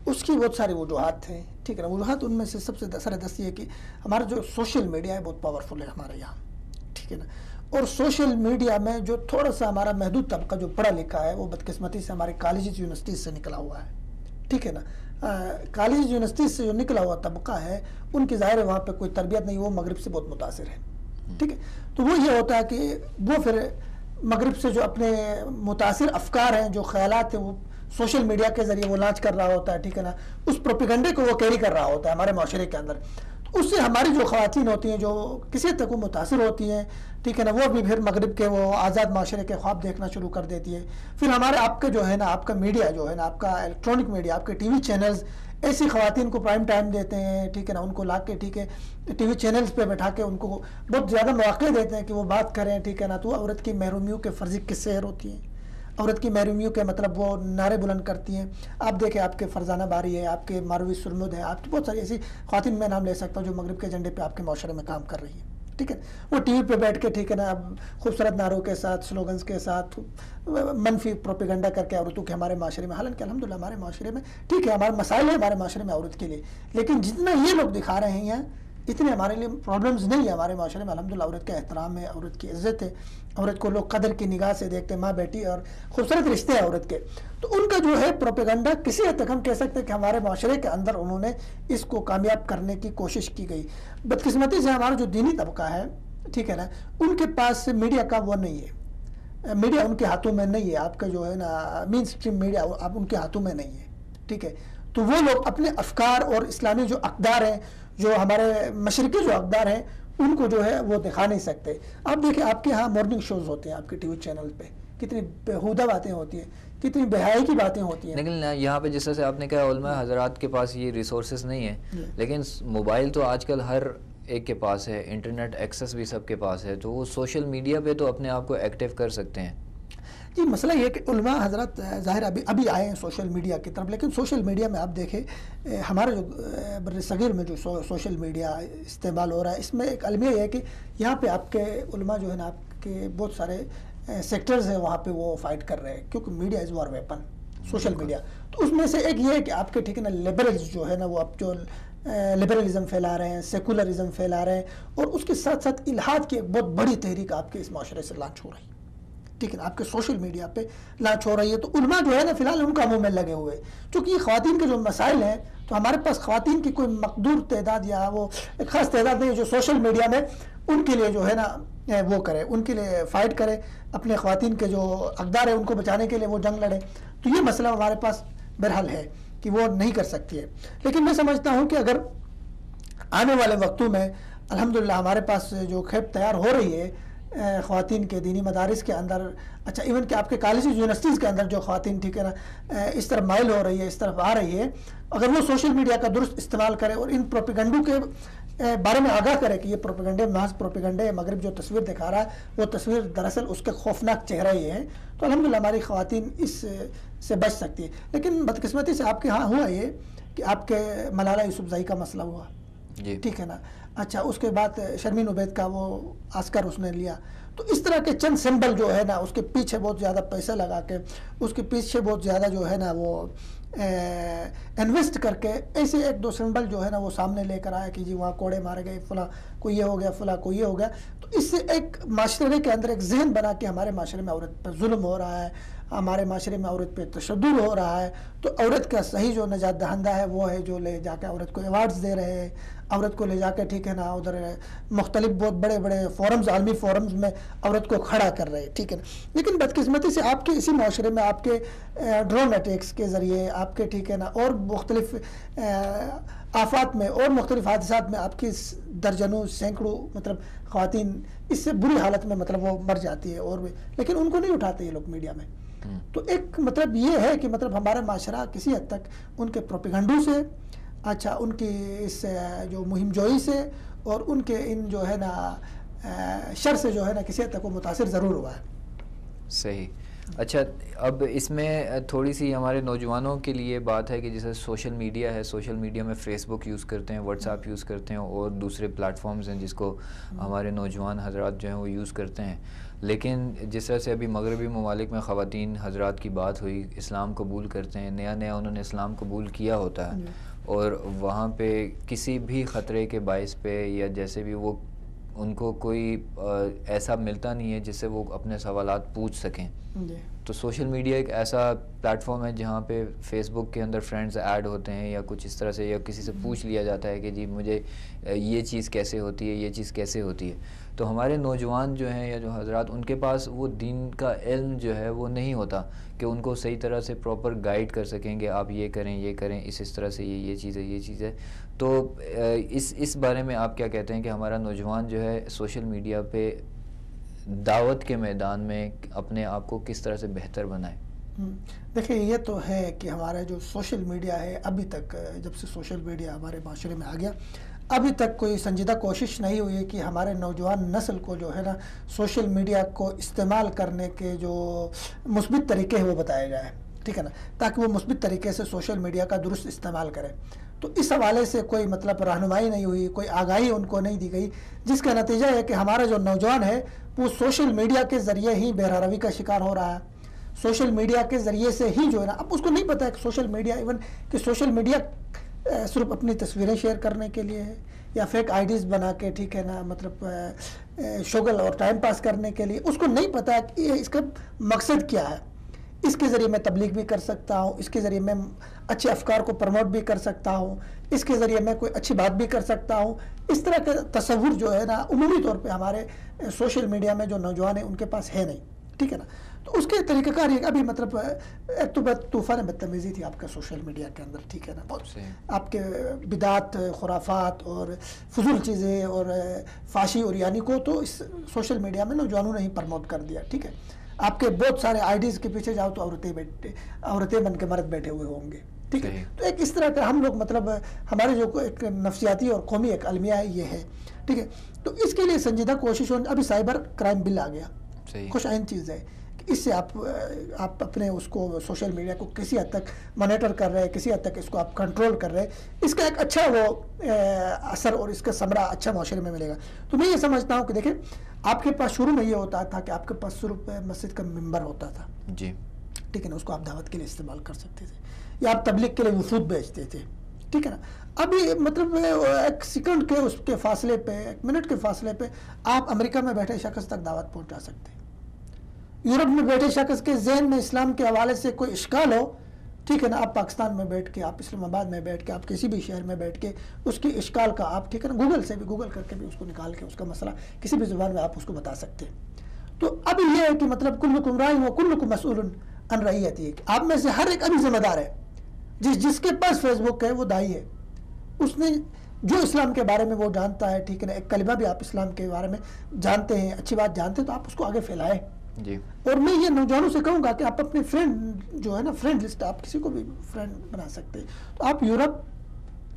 [SPEAKER 3] اس کی بہت ساری وجوہات ہیں، ٹھیک ہے نا. وجوہات ان میں سے سب سے سردست یہ ہے کہ ہمارا جو سوشل میڈیا ہے بہت پاورفل ہے ہمارے یہاں، ٹھیک ہے نا. اور سوشل میڈیا میں جو تھوڑا سا ہمارا محدود طبقہ جو پڑھا لکھا ہے وہ بدقسمتی سے ہمارے کالجز یونیورسٹیز سے نکلا ہوا ہے، ٹھیک ہے نا. کالج یونیورسٹیز سے جو نکلا ہوا طبقہ ہے ان کی ظاہر ہے وہاں پہ کوئی تربیت نہیں، وہ مغرب سے بہت متاثر ہے، ٹھیک ہے. تو وہ یہ ہوتا ہے کہ وہ پھر مغرب سے جو اپنے متاثر افکار ہیں، جو خیالات ہیں، وہ سوشل میڈیا کے ذریعے وہ لانچ کر رہا ہوتا ہے، ٹھیک ہے نا. اس پروپیگنڈے کو وہ کیری کر رہا ہوتا ہے ہمارے معاشرے کے اندر. تو اس سے ہماری جو خواتین ہوتی ہیں جو کسی حد تک وہ متاثر ہوتی ہیں، ٹھیک ہے نا، وہ بھی پھر مغرب کے وہ آزاد معاشرے کے خواب دیکھنا شروع کر دیتی ہے. پھر ہمارے آپ کے جو ہے نا، آپ کا میڈیا جو ہے نا، آپ کا الیکٹرانک میڈیا، آپ کے ٹی وی چینلز ایسی خواتین کو پرائم ٹائم دیتے ہیں، ٹھیک ہے نا. ان کو لا کے، ٹھیک ہے، ٹی وی چینلز پہ بیٹھا کے ان کو بہت زیادہ مواقع دیتے ہیں کہ وہ بات کریں، ٹھیک ہے نا. تو عورت کی محرومیوں کے فرضی قصے ہوتی ہیں، عورت کی محرومیوں کے مطلب وہ نعرے بلند کرتی ہیں. آپ دیکھیں، آپ کے فرزانہ باری ہے، آپ کے ماروی سرمد ہے، آپ کی بہت ساری ایسی خواتین میں نام لے سکتا ہوں جو مغرب کے ایجنڈے پہ آپ کے معاشرے میں کام کر رہی ہیں، ٹھیک ہے. وہ ٹی وی پہ بیٹھ کے، ٹھیک ہے نا، خوبصورت نعروں کے ساتھ، سلوگنز کے ساتھ منفی پروپیگنڈا کر کے عورتوں کے ہمارے معاشرے میں، حالانکہ الحمدللہ ہمارے معاشرے میں، ٹھیک ہے، ہمارے مسائل ہیں ہمارے معاشرے میں عورت کے لیے، لیکن جتنا یہ لوگ دکھا رہے ہیں اتنے ہمارے لیے پرابلمز نہیں ہیں ہمارے معاشرے میں. الحمدللہ عورت کا احترام ہے، عورت کی عزت ہے، عورت کو لوگ قدر کی نگاہ سے دیکھتے ہیں، ماں بیٹی، اور خوبصورت رشتے ہیں عورت کے. تو ان کا جو ہے پروپیگنڈا کسی حد تک ہم کہہ سکتے ہیں کہ ہمارے معاشرے کے اندر انہوں نے اس کو کامیاب کرنے کی کوشش کی گئی. بدقسمتی سے ہمارا جو دینی طبقہ ہے، ٹھیک ہے نا، ان کے پاس میڈیا کا وہ نہیں ہے، میڈیا ان کے ہاتھوں میں نہیں ہے. آپ کا جو ہے نا مین اسٹریم میڈیا آپ ان کے ہاتھوں میں نہیں ہے، ٹھیک ہے. تو وہ لوگ اپنے افکار اور اسلامی جو اقدار ہیں، جو ہمارے مشرقی جو اقدار ہیں، ان کو جو ہے وہ دکھا نہیں سکتے. آپ دیکھیں، آپ کے ہاں مارننگ شوز ہوتے ہیں آپ کے ٹی وی چینل پہ، کتنی بیہودہ باتیں ہوتی ہیں، کتنی بے-حیائی کی باتیں ہوتی ہیں.
[SPEAKER 1] لیکن یہاں پہ جس طرح سے آپ نے کہا علماء حضرات کے پاس یہ ریسورسز نہیں ہیں، لیکن موبائل تو آج کل ہر ایک کے پاس ہے، انٹرنیٹ ایکسس بھی سب کے پاس ہے، تو وہ سوشل میڈیا پہ تو اپنے آپ کو ایکٹیو کر سکتے ہیں.
[SPEAKER 3] جی، مسئلہ یہ کہ علماء حضرت ظاہر ابھی آئے ہیں سوشل میڈیا کی طرف، لیکن سوشل میڈیا میں آپ دیکھیں ہمارے جو بر صغیر میں جو سوشل میڈیا استعمال ہو رہا ہے، اس میں ایک المیہ یہ ہے کہ یہاں پہ آپ کے علماء جو ہے نا، آپ کے بہت سارے سیکٹرز ہیں وہاں پہ وہ فائٹ کر رہے ہیں، کیونکہ media is war weapon, social media. تو اس میں سے ایک یہ ہے کہ آپ کے ٹھیک ہے نا لبرلز جو ہے نا وہ اب جو لبرلزم پھیلا رہے ہیں, سیکولرزم پھیلا رہے ہیں, اور اس کے ساتھ ساتھ الحاد کی ایک بہت بڑی تحریک آپ کے اس معاشرے سے لانچ ہو رہی ہے, ٹھیک ہے نا, آپ کے سوشل میڈیا پہ لانچ ہو رہی ہے. تو علماء جو ہے نا فی الحال ان کاموں میں لگے ہوئے, چونکہ یہ خواتین کے جو مسائل ہیں تو ہمارے پاس خواتین کی کوئی مقدور تعداد یا وہ ایک خاص تعداد نہیں ہے جو سوشل میڈیا میں ان کے لیے جو ہے نا وہ کرے, ان کے لیے فائٹ کرے, اپنے خواتین کے جو اقدار ہیں ان کو بچانے کے لیے وہ جنگ لڑے. تو یہ مسئلہ ہمارے پاس بہرحال ہے کہ وہ نہیں کر سکتی ہے. لیکن میں سمجھتا ہوں کہ اگر آنے والے وقتوں میں الحمدللہ ہمارے پاس جو کھیپ تیار ہو رہی ہے خواتین کے دینی مدارس کے اندر, اچھا ایون کہ آپ کے کالجز یونیورسٹیز کے اندر جو خواتین ٹھیک ہے نا اس طرف مائل ہو رہی ہے, اس طرف آ رہی ہے, اگر وہ سوشل میڈیا کا درست استعمال کرے اور ان پروپیگنڈوں کے بارے میں آگاہ کرے کہ یہ پروپیگنڈے محض پروپیگنڈے, مغرب جو تصویر دکھا رہا ہے وہ تصویر دراصل اس کے خوفناک چہرہ ہی ہے, تو الحمدللہ ہماری خواتین اس سے بچ سکتی ہے. لیکن بدقسمتی سے آپ کے ہاں ہوا یہ کہ آپ کے ملالہ یوسفزائی کا مسئلہ ہوا, ٹھیک ہے نا, اچھا اس کے بعد شرمین عبید کا وہ آسکر اس نے لیا. تو اس طرح کے چند سمبل جو ہے نا اس کے پیچھے بہت زیادہ پیسہ لگا کے, اس کے پیچھے بہت زیادہ جو ہے نا وہ انویسٹ کر کے ایسے ایک دو سمبل جو ہے نا وہ سامنے لے کر آیا کہ جی وہاں کوڑے مارے گئے, فلاں کو یہ ہو گیا, فلاں کو یہ ہو گیا. تو اس سے ایک معاشرے کے اندر ایک ذہن بنا کہ ہمارے معاشرے میں عورت پر ظلم ہو رہا ہے, ہمارے معاشرے میں عورت پہ تشدد ہو رہا ہے. تو عورت کا صحیح جو نجات دہندہ ہے وہ ہے جو لے جا کے عورت کو ایوارڈز دے رہے ہیں, عورت کو لے جا کے ٹھیک ہے نا ادھر مختلف بہت بڑے بڑے فورمز, عالمی فورمز میں عورت کو کھڑا کر رہے ہیں, ٹھیک ہے نا. لیکن بدقسمتی سے آپ کے اسی معاشرے میں آپ کے ڈرون اٹیکس کے ذریعے آپ کے ٹھیک ہے نا اور مختلف آفات میں اور مختلف حادثات میں آپ کی درجنوں سینکڑوں مطلب خواتین اس سے بری حالت میں مطلب وہ مر جاتی ہے, اور لیکن ان کو نہیں اٹھاتے یہ لوگ میڈیا میں. تو ایک مطلب یہ ہے کہ مطلب ہمارا معاشرہ کسی حد تک ان کے پروپیگنڈوں سے, اچھا ان کی اس جو مہم جوئی سے اور ان کے ان جو ہے نا شر سے جو ہے نا کسی حد تک وہ متاثر ضرور ہوا ہے.
[SPEAKER 1] صحیح. اچھا اب اس میں تھوڑی سی ہمارے نوجوانوں کے لیے بات ہے کہ جیسے سوشل میڈیا ہے, سوشل میڈیا میں فیس بک یوز کرتے ہیں, واٹس ایپ یوز کرتے ہیں اور دوسرے پلیٹ فارمز ہیں جس کو ہمارے نوجوان حضرات جو ہیں وہ یوز کرتے ہیں. لیکن جس طرح سے ابھی مغربی ممالک میں خواتین حضرات کی بات ہوئی, اسلام قبول کرتے ہیں, نیا نیا انہوں نے اسلام قبول کیا ہوتا ہے, اور وہاں پہ کسی بھی خطرے کے باعث پہ یا جیسے بھی وہ ان کو کوئی ایسا ملتا نہیں ہے جس سے وہ اپنے سوالات پوچھ سکیں. تو سوشل میڈیا ایک ایسا پلیٹ فارم ہے جہاں پہ فیس بک کے اندر فرینڈز ایڈ ہوتے ہیں یا کچھ اس طرح سے, یا کسی سے پوچھ لیا جاتا ہے کہ جی مجھے یہ چیز کیسے ہوتی ہے, یہ چیز کیسے ہوتی ہے. تو ہمارے نوجوان جو ہیں یا جو حضرات ان کے پاس وہ دین کا علم جو ہے وہ نہیں ہوتا کہ ان کو صحیح طرح سے پراپر گائیڈ کر سکیں کہ آپ یہ کریں, یہ کریں, اس طرح سے یہ چیز ہے, یہ چیز ہے. تو اس بارے میں آپ کیا کہتے ہیں کہ ہمارا نوجوان جو ہے سوشل میڈیا پہ دعوت کے میدان میں اپنے آپ کو کس طرح سے بہتر بنائے؟
[SPEAKER 3] دیکھیں یہ تو ہے کہ ہمارا جو سوشل میڈیا ہے ابھی تک جب سے سوشل میڈیا ہمارے معاشرے میں آ گیا ابھی تک کوئی سنجیدہ کوشش نہیں ہوئی ہے کہ ہمارے نوجوان نسل کو جو ہے نا سوشل میڈیا کو استعمال کرنے کے جو مثبت طریقے ہیں وہ بتائے جائے, ٹھیک ہے نا, تاکہ وہ مثبت طریقے سے سوشل میڈیا کا درست استعمال کرے. تو اس حوالے سے کوئی مطلب رہنمائی نہیں ہوئی, کوئی آگاہی ان کو نہیں دی گئی, جس کا نتیجہ ہے کہ ہمارا جو نوجوان ہے وہ سوشل میڈیا کے ذریعے ہی بہرہ کا شکار ہو رہا ہے. سوشل میڈیا کے ذریعے سے ہی جو ہے نا, اب اس کو نہیں پتہ ہے کہ سوشل میڈیا ایون کہ سوشل میڈیا صرف اپنی تصویریں شیئر کرنے کے لیے ہے یا فیک آئی ڈیز بنا کے ٹھیک ہے نا مطلب شغل اور ٹائم پاس کرنے کے لیے. اس کو نہیں پتہ کہ اس کا مقصد کیا ہے. اس کے ذریعے میں تبلیغ بھی کر سکتا ہوں, اس کے ذریعے میں اچھے افکار کو پروموٹ بھی کر سکتا ہوں, اس کے ذریعے میں کوئی اچھی بات بھی کر سکتا ہوں. اس طرح کا تصور جو ہے نا عمومی طور پہ ہمارے سوشل میڈیا میں جو نوجوان ہیں ان کے پاس ہے نہیں, ٹھیک ہے نا. تو اس کے طریقہ کار یہ ابھی مطلب ایک تو طوفان بدتمیزی تھی آپ کا سوشل میڈیا کے اندر, ٹھیک ہے نا, بہت آپ کے بدعات, خرافات اور فضول چیزیں اور فحشی اور یعنی کو تو اس سوشل میڈیا میں نوجوانوں نے ہی پروموٹ کر دیا, ٹھیک ہے. آپ کے بہت سارے آئی ڈیز کے پیچھے جاؤ تو عورتیں بن کے مرد بیٹھے ہوئے ہوں گے, ٹھیک ہے. تو ایک اس طرح کا ہم لوگ مطلب ہمارے جو ایک نفسیاتی اور قومی ایک المیہ ہے یہ ہے, ٹھیک ہے. تو اس کے لیے سنجیدہ کوشش ہو, ابھی سائبر کرائم بل آ گیا, خوش آئند چیز ہے. اس سے آپ اپنے اس کو سوشل میڈیا کو کسی حد تک مانیٹر کر رہے ہیں, کسی حد تک اس کو آپ کنٹرول کر رہے ہیں. اس کا ایک اچھا وہ اثر اور اس کا ثمرہ اچھا معاشرے میں ملے گا. تو میں یہ سمجھتا ہوں کہ دیکھیں آپ کے پاس شروع میں یہ ہوتا تھا کہ آپ کے پاس صرف مسجد کا ممبر ہوتا تھا,
[SPEAKER 1] جی,
[SPEAKER 3] ٹھیک ہے نا, اس کو آپ دعوت کے لیے استعمال کر سکتے تھے, یا آپ تبلیغ کے لیے وفود بھیجتے تھے, ٹھیک ہے نا. ابھی مطلب ایک سیکنڈ کے اس کے فاصلے پہ, ایک منٹ کے فاصلے پہ آپ امریکہ میں بیٹھے شخص تک دعوت پہنچا سکتے ہیں. یورپ میں بیٹھے شخص کے ذہن میں اسلام کے حوالے سے کوئی اشکال ہو, ٹھیک ہے نا, آپ پاکستان میں بیٹھ کے, آپ اسلام آباد میں بیٹھ کے, آپ کسی بھی شہر میں بیٹھ کے اس کی اشکال کا آپ, ٹھیک ہے نا, گوگل سے بھی, گوگل کر کے بھی اس کو نکال کے اس کا مسئلہ کسی بھی زبان میں آپ اس کو بتا سکتے ہیں. تو اب یہ ہے کہ مطلب کلکم راع و کلکم مسئول عن رعیتہ, آپ میں سے ہر ایک ابھی ذمہ دار ہے. جس کے پاس فیس بک ہے وہ دائی ہے, اس نے جو اسلام کے بارے میں وہ جانتا ہے, ٹھیک ہے نا, ایک کلمہ بھی آپ اسلام کے بارے میں جانتے ہیں, اچھی بات جانتے ہیں, تو آپ اس کو آگے پھیلائیں.
[SPEAKER 1] جی.
[SPEAKER 3] اور میں یہ نوجوانوں سے کہوں گا کہ آپ اپنے فرینڈ جو ہے نا, فرینڈ لسٹ آپ کسی کو بھی فرینڈ بنا سکتے ہیں. تو آپ یورپ,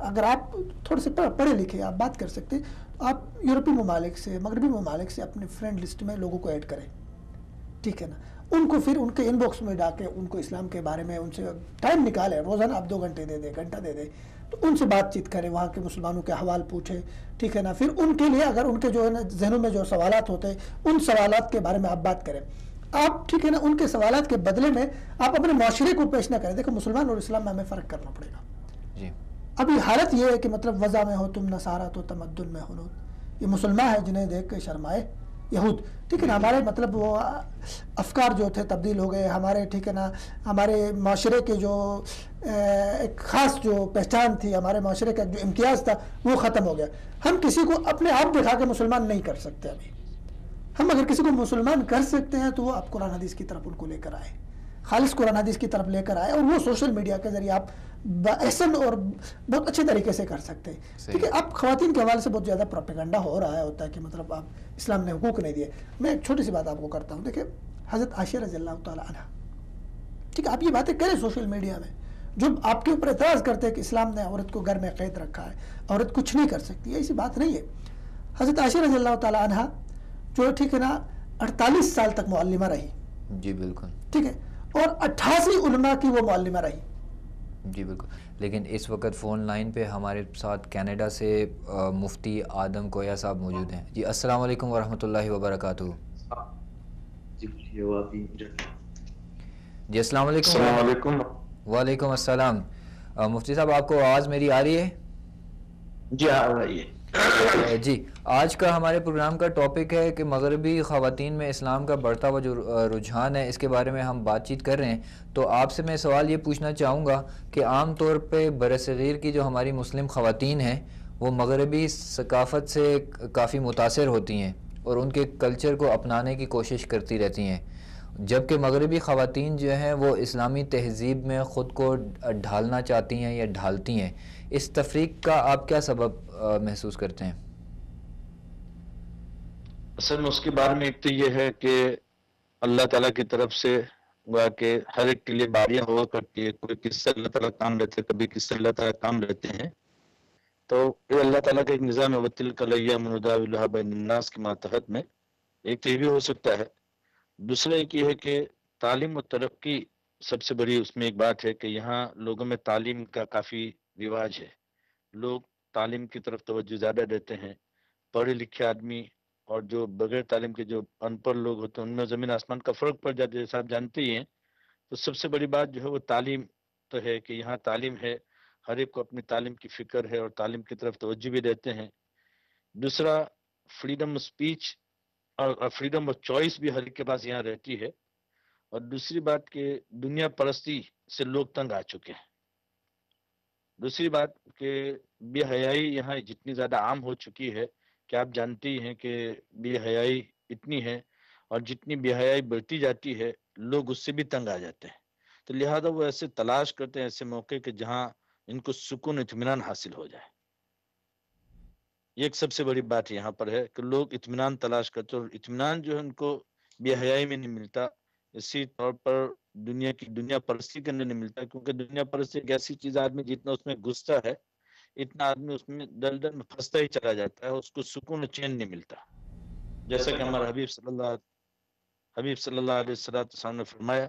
[SPEAKER 3] اگر آپ تھوڑے سے پڑھے لکھے, آپ بات کر سکتے ہیں, تو آپ یورپی ممالک سے, مغربی ممالک سے اپنے فرینڈ لسٹ میں لوگوں کو ایڈ کریں, ٹھیک ہے نا. ان کو پھر ان کے ان باکس میں ڈال کے ان کو اسلام کے بارے میں ان سے ٹائم نکالے, روزانہ آپ 2 گھنٹے دے دیں, گھنٹہ دے دیں, تو ان سے بات چیت کریں, وہاں کے مسلمانوں کے احوال پوچھیں, ٹھیک ہے نا. پھر ان کے لیے اگر ان کے جو ہے نا ذہنوں میں جو سوالات ہوتے ہیں, ان سوالات کے بارے میں آپ بات کریں. آپ, ٹھیک ہے نا, ان کے سوالات کے بدلے میں آپ اپنے معاشرے کو پیش نہ کریں. دیکھو, مسلمان اور اسلام میں ہمیں فرق کرنا پڑے گا.
[SPEAKER 1] جی.
[SPEAKER 3] ابھی حالت یہ ہے کہ مطلب وضع میں ہو تم نصارہ تو تمدن میں ہنود, یہ مسلمان ہے جنہیں دیکھ کے شرمائے یہود, ٹھیک ہے نا. ہمارے مطلب وہ افکار جو تھے تبدیل ہو گئے ہمارے, ٹھیک ہے نا. ہمارے معاشرے کے جو ایک خاص جو پہچان تھی, ہمارے معاشرے کا جو امتیاز تھا, وہ ختم ہو گیا. ہم کسی کو اپنے آپ دکھا کے مسلمان نہیں کر سکتے. ابھی ہم اگر کسی کو مسلمان کر سکتے ہیں تو وہ آپ قرآن حدیث کی طرف ان کو لے کر آئے, خالص قرآن حدیث کی طرف لے کر آئے, اور وہ سوشل میڈیا کے ذریعے آپ احسن اور بہت اچھے طریقے سے کر سکتے ہیں. ٹھیک ہے, اب خواتین کے حوالے سے بہت زیادہ پروپیگنڈا ہو رہا ہوتا ہے کہ مطلب آپ اسلام نے حقوق نہیں دیے. میں ایک چھوٹی سی بات آپ کو کرتا ہوں. دیکھیں, حضرت عائشہ رضی اللہ تعالیٰ عنہ, ٹھیک ہے, آپ یہ باتیں کریں سوشل میڈیا میں, جو آپ کے اوپر اعتراض کرتے ہیں کہ اسلام نے عورت کو گھر میں قید رکھا ہے, عورت کچھ نہیں کر سکتی, ایسی بات نہیں ہے. حضرت عائشہ رضی اللہ تعالیٰ عنہ جو, ٹھیک ہے نا, 48 سال تک معلمہ رہی.
[SPEAKER 1] جی بالکل.
[SPEAKER 3] ٹھیک ہے, اور 88 علماء کی وہ معلمہ رہی.
[SPEAKER 1] جی بالکل. لیکن اس وقت فون لائن پہ ہمارے ساتھ کینیڈا سے مفتی آدم کویا صاحب موجود ہیں. جی السلام علیکم ورحمۃ اللہ وبرکاتہ. جی السلام علیکم.
[SPEAKER 6] السلام علیکم.
[SPEAKER 1] وعلیکم السلام. مفتی صاحب, آپ کو آواز میری آ رہی ہے؟
[SPEAKER 6] جی آ رہی ہے.
[SPEAKER 1] جی, آج کا ہمارے پروگرام کا ٹاپک ہے کہ مغربی خواتین میں اسلام کا بڑھتا ہوا جو رجحان ہے, اس کے بارے میں ہم بات چیت کر رہے ہیں. تو آپ سے میں سوال یہ پوچھنا چاہوں گا کہ عام طور پہ برصغیر کی جو ہماری مسلم خواتین ہیں وہ مغربی ثقافت سے کافی متاثر ہوتی ہیں اور ان کے کلچر کو اپنانے کی کوشش کرتی رہتی ہیں, جبکہ مغربی خواتین جو ہیں وہ اسلامی تہذیب میں خود کو ڈھالنا چاہتی ہیں یا ڈھالتی ہیں. اس تفریق کا آپ کیا سبب محسوس کرتے ہیں؟
[SPEAKER 6] اصل میں اس کے بارے میں ایک تو یہ ہے کہ اللہ تعالیٰ کی طرف سے ہوا کہ ہر ایک کے لیے باریاں ہوا کرتی ہے. کوئی کس سے اللہ تعالیٰ کام لیتے, کبھی کس سے اللہ تعالیٰ کام لیتے ہیں. تو یہ اللہ تعالیٰ کا ایک نظام ہے, وَتِلْكَ الْأَيَّامُ نُدَاوِلُهَا بَيْنَ النَّاسِ کے ماتحت میں. ایک تو یہ بھی ہو سکتا ہے. دوسرا ایک یہ ہے کہ تعلیم و ترقی سب سے بڑی اس میں ایک بات ہے کہ یہاں لوگوں میں تعلیم کا کافی رواج ہے. لوگ تعلیم کی طرف توجہ زیادہ دیتے ہیں. پڑھے لکھے آدمی اور جو بغیر تعلیم کے جو ان پڑھ لوگ ہوتے ہیں ان میں زمین آسمان کا فرق پڑ جاتا ہے, جیسا آپ جانتے ہی ہیں. تو سب سے بڑی بات جو ہے وہ تعلیم تو ہے کہ یہاں تعلیم ہے, ہر ایک کو اپنی تعلیم کی فکر ہے اور تعلیم کی طرف توجہ بھی دیتے ہیں. دوسرا فریڈم آف اسپیچ اور فریڈم آف چوائس بھی ہر ایک کے پاس یہاں رہتی ہے. اور دوسری بات کہ دنیا پرستی سے لوگ تنگ آ چکے ہیں. دوسری بات کہ بے حیائی یہاں جتنی زیادہ عام ہو چکی ہے کہ آپ جانتے ہی ہیں کہ بے حیائی اتنی ہے, اور جتنی بے حیائی بڑھتی جاتی ہے لوگ اس سے بھی تنگ آ جاتے ہیں. تو لہذا وہ ایسے تلاش کرتے ہیں ایسے موقع کہ جہاں ان کو سکون اطمینان حاصل ہو جائے. یہ ایک سب سے بڑی بات یہاں پر ہے کہ لوگ اطمینان تلاش کرتے ہیں, اور اطمینان جو ہے ان کو بے حیائی میں نہیں ملتا. اسی طور پر دنیا پرستی کے اندر نہیں ملتا, کیونکہ دنیا پرستی ایک ایسی چیز آدمی جتنا اس میں گھستا ہے اتنا آدمی اس میں دلدل میں پھنستا ہی چلا جاتا ہے, اس کو سکون و چین نہیں ملتا. جیسا کہ ہمارا حبیب صلی اللہ علیہ وسلم نے فرمایا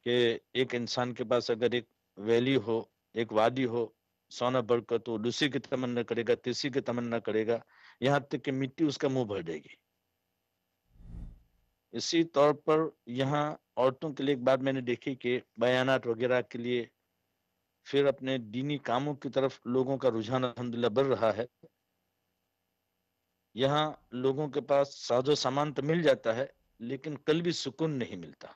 [SPEAKER 6] کہ ایک انسان کے پاس اگر ایک ویلی ہو, ایک وادی ہو, سونا بڑھ کر, تو دوسری کی تمنا کرے گا, تیسری کی تمنا کرے گا, یہاں تک کہ مٹی اس کا منہ بھر دے گی. اسی طور پر یہاں عورتوں کے لیے ایک بات میں نے دیکھی کہ بیانات وغیرہ کے لیے پھر اپنے دینی کاموں کی طرف لوگوں کا رجحان الحمدللہ بڑھ رہا ہے. یہاں لوگوں کے پاس ساز و سامان تو مل جاتا ہے لیکن قلبی سکون نہیں ملتا.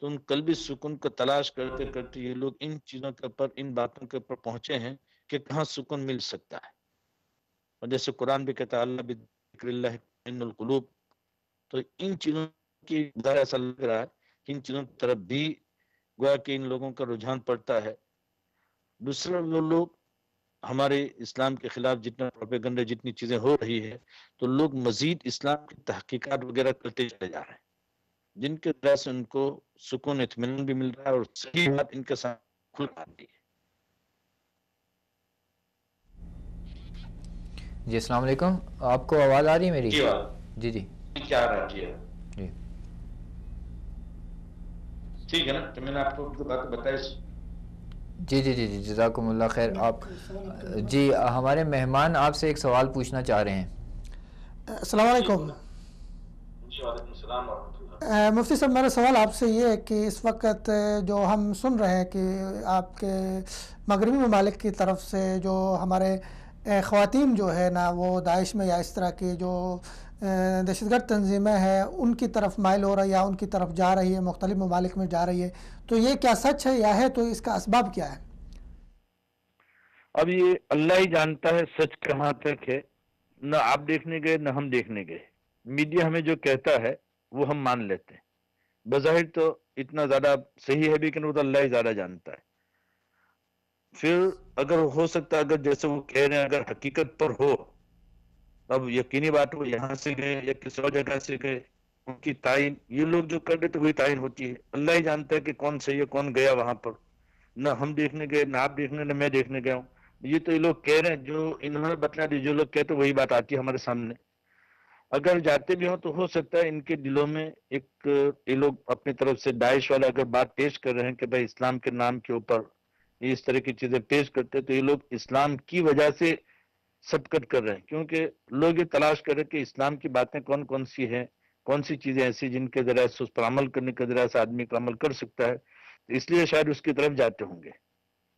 [SPEAKER 6] تو ان قلبی سکون کو تلاش کرتے کرتے یہ لوگ ان چیزوں کے اوپر، ان باتوں کے اوپر پہنچے ہیں کہ کہاں سکون مل سکتا ہے. اور جیسے قرآن بھی کہتا ہے اللہ بذکر اللہ تطمئن القلوب، تو ان چیزوں کی ظاہر ایسا لگ رہا ہے کہ ان چیزوں کی طرف بھی گویا کہ ان لوگوں کا رجحان پڑتا ہے. دوسرا وہ لوگ ہمارے اسلام کے خلاف جتنا پروپیگنڈا، جتنی چیزیں ہو رہی ہے، تو لوگ مزید اسلام کی تحقیقات وغیرہ کرتے چلے جا رہے ہیں، جن کے وجہ سے ان کو سکون اطمینان بھی مل رہا ہے اور صحیح بات ان کے ساتھ کھل آتی ہے.
[SPEAKER 1] جی السلام علیکم، آپ کو آواز آ رہی ہے میری؟ جی جی
[SPEAKER 6] کیا رہا جی
[SPEAKER 1] جی
[SPEAKER 6] ٹھیک ہے نا، تو میں نے آپ کو بات بتائی.
[SPEAKER 1] جی جی جی جی جزاکم اللہ خیر. آپ جی ہمارے مہمان آپ سے ایک سوال پوچھنا چاہ رہے ہیں.
[SPEAKER 3] السلام علیکم.
[SPEAKER 6] جی وعلیکم السلام ورحمۃ اللہ.
[SPEAKER 3] مفتی صاحب، میرا سوال آپ سے یہ ہے کہ اس وقت جو ہم سن رہے ہیں کہ آپ کے مغربی ممالک کی طرف سے جو ہمارے خواتین جو ہے نا وہ داعش میں یا اس طرح کی جو دہشت گرد تنظیمیں ہیں ان کی طرف مائل ہو رہی ہے یا ان کی طرف جا رہی ہے، مختلف ممالک میں جا رہی ہے، تو یہ کیا سچ ہے یا ہے تو اس کا اسباب کیا ہے؟
[SPEAKER 6] اب یہ اللہ ہی جانتا ہے سچ کہاں تک ہے. نہ آپ دیکھنے گئے نہ ہم دیکھنے گئے. میڈیا ہمیں جو کہتا ہے وہ ہم مان لیتے ہیں. بظاہر تو اتنا زیادہ صحیح ہے لیکن وہ تو اللہ ہی زیادہ جانتا ہے. پھر اگر ہو سکتا ہے، اگر جیسے وہ کہہ رہے ہیں اگر حقیقت پر ہو، اب یقینی بات وہ یہاں سے گئے یا کسی اور جگہ سے گئے، ان کی تعین یہ لوگ جو کر رہے تو وہی تعین ہوتی ہے. اللہ ہی جانتا ہے کہ کون صحیح ہے کون گیا وہاں پر. نہ ہم دیکھنے گئے نہ آپ دیکھنے نہ میں دیکھنے گیا ہوں. یہ تو یہ لوگ کہہ رہے ہیں، جو انہوں نے بتلا دی، جو لوگ کہتے وہی بات آتی ہے ہمارے سامنے. اگر جاتے بھی ہوں تو ہو سکتا ہے ان کے دلوں میں ایک یہ لوگ اپنی طرف سے داعش والے اگر بات پیش کر رہے ہیں کہ بھائی اسلام کے نام کے اوپر یہ اس طرح کی چیزیں پیش کرتے تو یہ لوگ اسلام کی وجہ سے سبقت کر رہے ہیں. کیونکہ لوگ یہ تلاش کر رہے کہ اسلام کی باتیں کون کون سی ہیں، کون سی چیزیں ایسی جن کے ذریعے سے اس پر عمل کرنے کے ذریعے سے آدمی کا عمل کر سکتا ہے، تو اس لیے شاید اس کی طرف جاتے ہوں گے.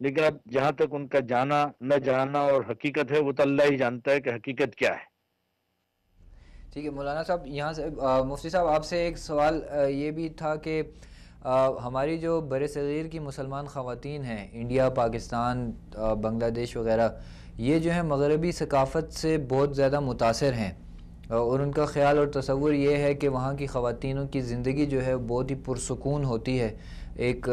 [SPEAKER 6] لیکن اب جہاں تک ان کا جانا نہ جانا اور حقیقت ہے وہ تو اللہ ہی جانتا ہے کہ حقیقت کیا ہے.
[SPEAKER 1] ٹھیک ہے مولانا صاحب، یہاں سے مفتی صاحب آپ سے ایک سوال یہ بھی تھا کہ ہماری جو بر صغیر کی مسلمان خواتین ہیں، انڈیا، پاکستان، بنگلہ دیش وغیرہ، یہ جو ہے مغربی ثقافت سے بہت زیادہ متاثر ہیں، اور ان کا خیال اور تصور یہ ہے کہ وہاں کی خواتینوں کی زندگی جو ہے بہت ہی پرسکون ہوتی ہے، ایک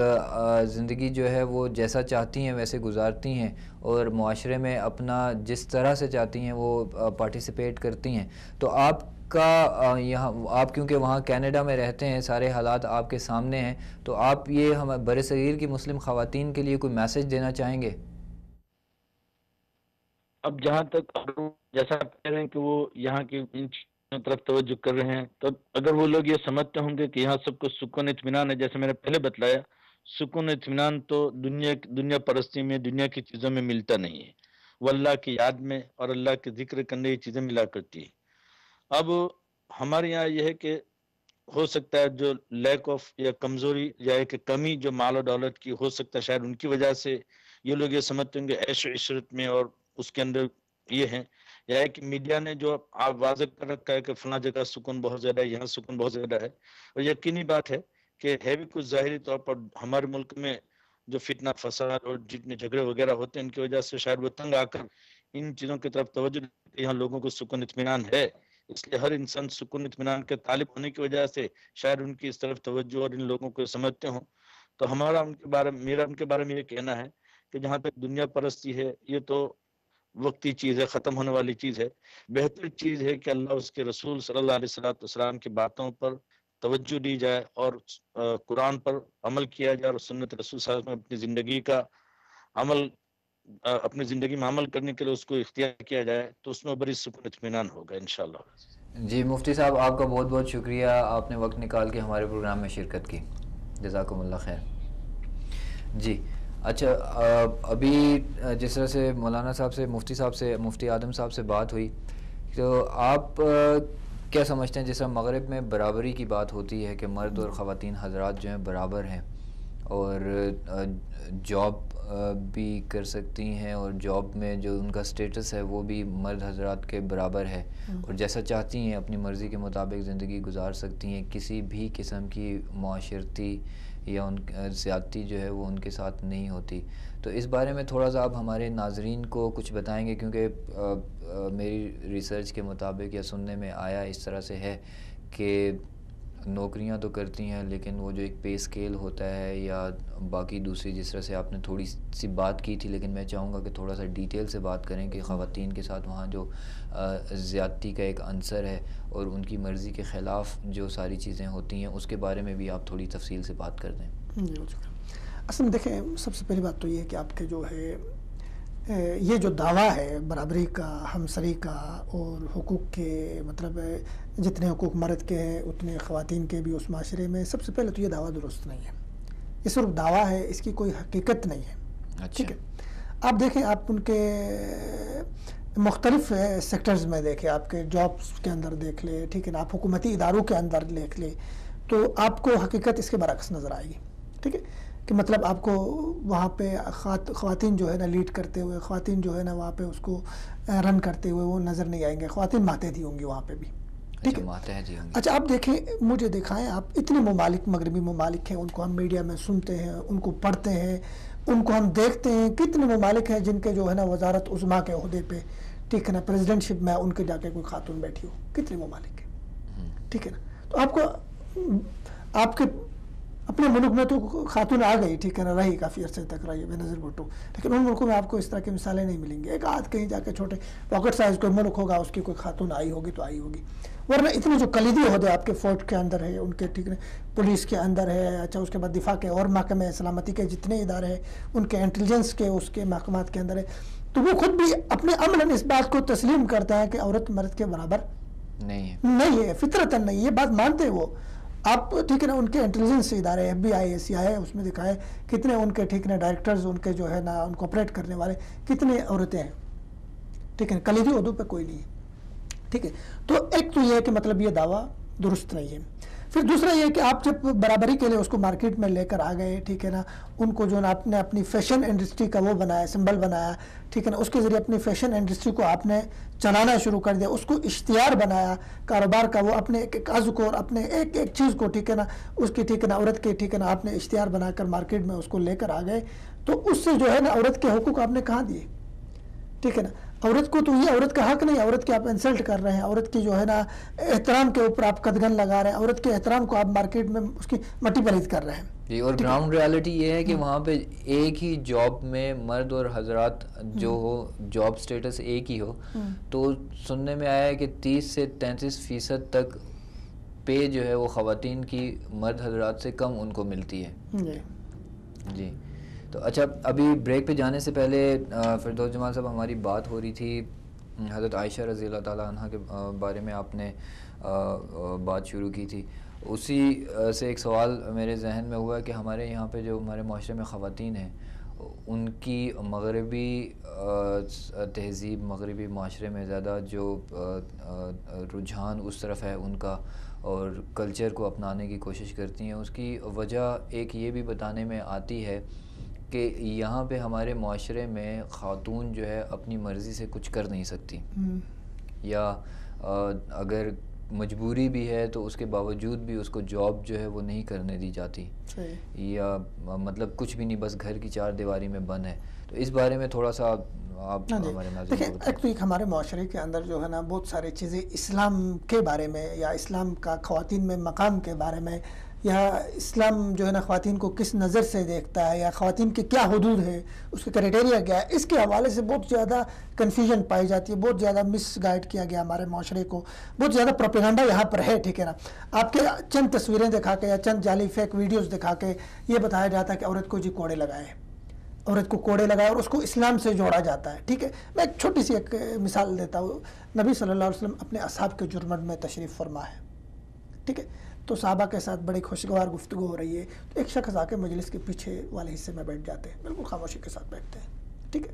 [SPEAKER 1] زندگی جو ہے وہ جیسا چاہتی ہیں ویسے گزارتی ہیں، اور معاشرے میں اپنا جس طرح سے چاہتی ہیں وہ پارٹیسپیٹ کرتی ہیں. تو آپ کا یہاں، آپ کیونکہ وہاں کینیڈا میں رہتے ہیں، سارے حالات آپ کے سامنے ہیں، تو آپ یہ ہم بر صغیر کی مسلم خواتین کے لیے کوئی میسج دینا چاہیں گے؟
[SPEAKER 6] اب جہاں تک جیسا آپ کہہ رہے ہیں کہ وہ یہاں کی ان چیزوں طرف توجہ کر رہے ہیں، تو اگر وہ لوگ یہ سمجھتے ہوں گے کہ یہاں سب کو سکون اطمینان ہے، جیسے میں نے پہلے بتلایا، سکون اطمینان تو دنیا پرستی میں، دنیا کی چیزوں میں ملتا نہیں ہے. وہ اللہ کی یاد میں اور اللہ کے ذکر کرنے کی چیزیں ملا کرتی ہے. اب ہمارے یہاں یہ ہے کہ ہو سکتا ہے جو لیک آف یا کمزوری یا ایک کمی جو مال و دولت کی ہو سکتا ہے، شاید ان کی وجہ سے یہ لوگ یہ سمجھتے ہیں کہ عیش و عشرت میں اور اس کے اندر یہ ہیں، یا ہے کہ میڈیا نے جو آپ واضح کر رکھا ہے کہ فلاں جگہ سکون بہت زیادہ ہے، یہاں سکون بہت زیادہ ہے. اور یقینی بات ہے کہ ہے بھی کچھ ظاہری طور پر ہمارے ملک میں جو فتنہ فساد اور جتنے جھگڑے وغیرہ ہوتے ہیں ان کی وجہ سے شاید وہ تنگ آ کر ان چیزوں کی طرف توجہ دیتے ہیں. یہاں لوگوں کو سکون اطمینان ہے، اس لیے ہر انسان سکون اطمینان کے طالب ہونے کی وجہ سے شاید ان کی اس طرف توجہ اور ان لوگوں کو سمجھتے ہوں. تو میرا ان کے بارے میں یہ کہنا ہے کہ جہاں تک دنیا پرستی ہے یہ تو وقتی چیز ہے، ختم ہونے والی چیز ہے. بہتر چیز ہے کہ اللہ اس کے رسول صلی اللہ علیہ وسلم کی باتوں پر توجہ دی جائے اور قرآن پر عمل کیا جائے اور سنت رسول صلی اللہ علیہ وسلم اپنی زندگی کا عمل، اپنی زندگی میں عمل کرنے کے لیے اس کو اختیار کیا جائے، تو اس میں بڑی سکون اطمینان ہوگا انشاءاللہ.
[SPEAKER 1] جی مفتی صاحب، آپ کا بہت بہت شکریہ، آپ نے وقت نکال کے ہمارے پروگرام میں شرکت کی، جزاکم اللہ خیر. جی اچھا، ابھی جس طرح سے مولانا صاحب سے، مفتی اعظم صاحب سے بات ہوئی، تو آپ کیا سمجھتے ہیں جس طرح مغرب میں برابری کی بات ہوتی ہے کہ مرد اور خواتین حضرات جو ہیں برابر ہیں اور جاب بھی کر سکتی ہیں اور جاب میں جو ان کا سٹیٹس ہے وہ بھی مرد حضرات کے برابر ہے اور جیسا چاہتی ہیں اپنی مرضی کے مطابق زندگی گزار سکتی ہیں، کسی بھی قسم کی معاشرتی یا ان زیادتی جو ہے وہ ان کے ساتھ نہیں ہوتی. تو اس بارے میں تھوڑا سا آپ ہمارے ناظرین کو کچھ بتائیں گے، کیونکہ میری ریسرچ کے مطابق یا سننے میں آیا اس طرح سے ہے کہ نوکریاں تو کرتی ہیں لیکن وہ جو ایک پے اسکیل ہوتا ہے یا باقی دوسری جس طرح سے آپ نے تھوڑی سی بات کی تھی، لیکن میں چاہوں گا کہ تھوڑا سا ڈیٹیل سے بات کریں کہ خواتین کے ساتھ وہاں جو زیادتی کا ایک عنصر ہے اور ان کی مرضی کے خلاف جو ساری چیزیں ہوتی ہیں اس کے بارے میں بھی آپ تھوڑی تفصیل سے بات کر دیں.
[SPEAKER 3] اصل میں دیکھیں، سب سے پہلی بات تو یہ ہے کہ آپ کے جو ہے یہ جو دعویٰ ہے برابری کا، ہمسری کا اور حقوق کے، مطلب جتنے حقوق مرد کے ہیں اتنے خواتین کے بھی اس معاشرے میں، سب سے پہلے تو یہ دعویٰ درست نہیں ہے. یہ صرف دعویٰ ہے، اس کی کوئی حقیقت نہیں ہے. ٹھیک ہے، آپ دیکھیں، آپ ان کے مختلف سیکٹرز میں دیکھیں، آپ کے جابس کے اندر دیکھ لیں، ٹھیک ہے نا، آپ حکومتی اداروں کے اندر دیکھ لیں تو آپ کو حقیقت اس کے برعکس نظر آئے گی. ٹھیک ہے، کہ مطلب آپ کو وہاں پہ خواتین جو ہے نا لیڈ کرتے ہوئے، خواتین جو ہے نا وہاں پہ اس کو رن کرتے ہوئے وہ نظر نہیں آئیں گے. خواتین ماتحتی ہوں گی وہاں پہ بھی. ٹھیک ہے، اچھا آپ دیکھیں، مجھے دکھائیں آپ اتنے ممالک، مغربی ممالک ہیں، ان کو ہم میڈیا میں سنتے ہیں، ان کو پڑھتے ہیں، ان کو ہم دیکھتے ہیں. کتنے ممالک ہیں جن کے جو ہے نا وزارت عظمیٰ کے عہدے پہ، ٹھیک ہے نا، پریزیڈنٹ شپ میں ان کے جا کے کوئی خاتون بیٹھی ہو. کتنے ممالک ہیں، ٹھیک ہے نا. تو آپ کو آپ کے اپنے ملک میں تو خاتون آ گئی، ٹھیک ہے نا، رہی کافی عرصے تک رہی بے نظر بھٹو، لیکن ان ملکوں میں آپ کو اس طرح کی مثالیں نہیں ملیں گی. ایک آدھ کہیں جا کے چھوٹے پاکٹ سائز کوئی ملک ہوگا، اس کی کوئی خاتون آئی ہوگی تو آئی ہوگی، ورنہ اتنے جو کلیدی عہدے آپ کے فوج کے اندر ہے، ان کے، ٹھیک ہے، پولیس کے اندر ہے، اچھا اس کے بعد دفاع کے اور محکمے سلامتی کے جتنے ادارے ہیں، ان کے انٹیلیجنس کے اس کے محکمات کے اندر ہے، تو وہ خود بھی اپنے عملاً اس بات کو تسلیم کرتا ہے کہ عورت مرد کے برابر نہیں ہے، فطرتاً نہیں، یہ بات مانتے وہ. آپ ٹھیک ہے نا، ان کے انٹیلیجنس ادارے، ایف بی آئی، CIA، اس میں دکھائے کتنے ان کے، ٹھیک ہے نا، ڈائریکٹرز، ان کے جو ہے نا ان کو آپریٹ کرنے والے کتنے عورتیں ہیں. ٹھیک ہے، کلیدی عہدوں پہ کوئی نہیں ہے. ٹھیک ہے، تو ایک تو یہ ہے کہ مطلب یہ دعویٰ درست نہیں ہے. پھر دوسرا یہ کہ آپ جب برابری کے لیے اس کو مارکیٹ میں لے کر آ گئے، ٹھیک ہے نا، ان کو جو نا آپ نے اپنی فیشن انڈسٹری کا وہ بنایا، سمبل بنایا، ٹھیک ہے نا، اس کے ذریعے اپنی فیشن انڈسٹری کو آپ نے چلانا شروع کر دیا، اس کو اشتہار بنایا کاروبار کا، وہ اپنے ایک عزو کو اور اپنے ایک ایک چیز کو، ٹھیک ہے نا، اس کی، ٹھیک ہے نا، عورت کے، ٹھیک ہے نا، آپ نے اشتہار بنا کر مارکیٹ میں اس کو لے کر آ گئے، تو اس سے جو ہے نا عورت کے حقوق آپ نے کہاں دیے. ٹھیک ہے نا، عورت کو تو یہ عورت کا حق نہیں، عورت کی آپ انسلٹ کر رہے ہیں، عورت کی جو ہے نا احترام کے اوپر آپ قدغن لگا رہے ہیں، عورت کے احترام کو آپ مارکیٹ میں اس کی مٹی پلیت کر رہے ہیں.
[SPEAKER 1] جی، اور گراؤنڈ ریالٹی یہ ہے کہ وہاں پہ ایک ہی جاب میں مرد اور حضرات جو ہو، جاب سٹیٹس ایک ہی ہو، تو سننے میں آیا ہے کہ 30 سے 33% تک پے جو ہے وہ خواتین کی مرد حضرات سے کم ان کو ملتی ہے. جی، تو اچھا، ابھی بریک پہ جانے سے پہلے فردوس جمال صاحب، ہماری بات ہو رہی تھی حضرت عائشہ رضی اللہ تعالیٰ عنہ کے بارے میں، آپ نے بات شروع کی تھی، اسی سے ایک سوال میرے ذہن میں ہوا کہ ہمارے یہاں پہ جو ہمارے معاشرے میں خواتین ہیں، ان کی مغربی تہذیب، مغربی معاشرے میں زیادہ جو رجحان اس طرف ہے ان کا، اور کلچر کو اپنانے کی کوشش کرتی ہیں. اس کی وجہ ایک یہ بھی بتانے میں آتی ہے کہ یہاں پہ ہمارے معاشرے میں خاتون جو ہے اپنی مرضی سے کچھ کر نہیں سکتی، یا اگر مجبوری بھی ہے تو اس کے باوجود بھی اس کو جاب جو ہے وہ نہیں کرنے دی جاتی، یا مطلب کچھ بھی نہیں، بس گھر کی چار دیواری میں بند ہے. تو اس بارے میں تھوڑا سا آپ ہمارے ناظرین کو بتائیں.
[SPEAKER 3] ایک تو ایک ہمارے معاشرے کے اندر جو ہے نا بہت ساری چیزیں اسلام کے بارے میں، یا اسلام کا خواتین میں مقام کے بارے میں، یا اسلام جو ہے نا خواتین کو کس نظر سے دیکھتا ہے، یا خواتین کی کیا حدود ہے، اس کے کرائٹیریا کیا ہے، اس کے حوالے سے بہت زیادہ کنفیوژن پائی جاتی ہے، بہت زیادہ مس گائیڈ کیا گیا ہمارے معاشرے کو، بہت زیادہ پروپیگنڈا یہاں پر ہے. ٹھیک ہے نا، آپ کے چند تصویریں دکھا کے یا چند جعلی فیک ویڈیوز دکھا کے یہ بتایا جاتا ہے کہ عورت کو جی کوڑے لگائے، عورت کو کوڑے لگائے، اور اس کو اسلام سے جوڑا جاتا ہے. ٹھیک ہے، میں ایک چھوٹی سی ایک مثال دیتا ہوں. نبی صلی اللہ علیہ وسلم اپنے اصحاب کے جرمن میں تشریف فرما ہے. ٹھیک ہے، تو صحابہ کے ساتھ بڑی خوشگوار گفتگو ہو رہی ہے، تو ایک شخص آ کے مجلس کے پیچھے والے حصے میں بیٹھ جاتے ہیں، بالکل خاموشی کے ساتھ بیٹھتے ہیں. ٹھیک ہے،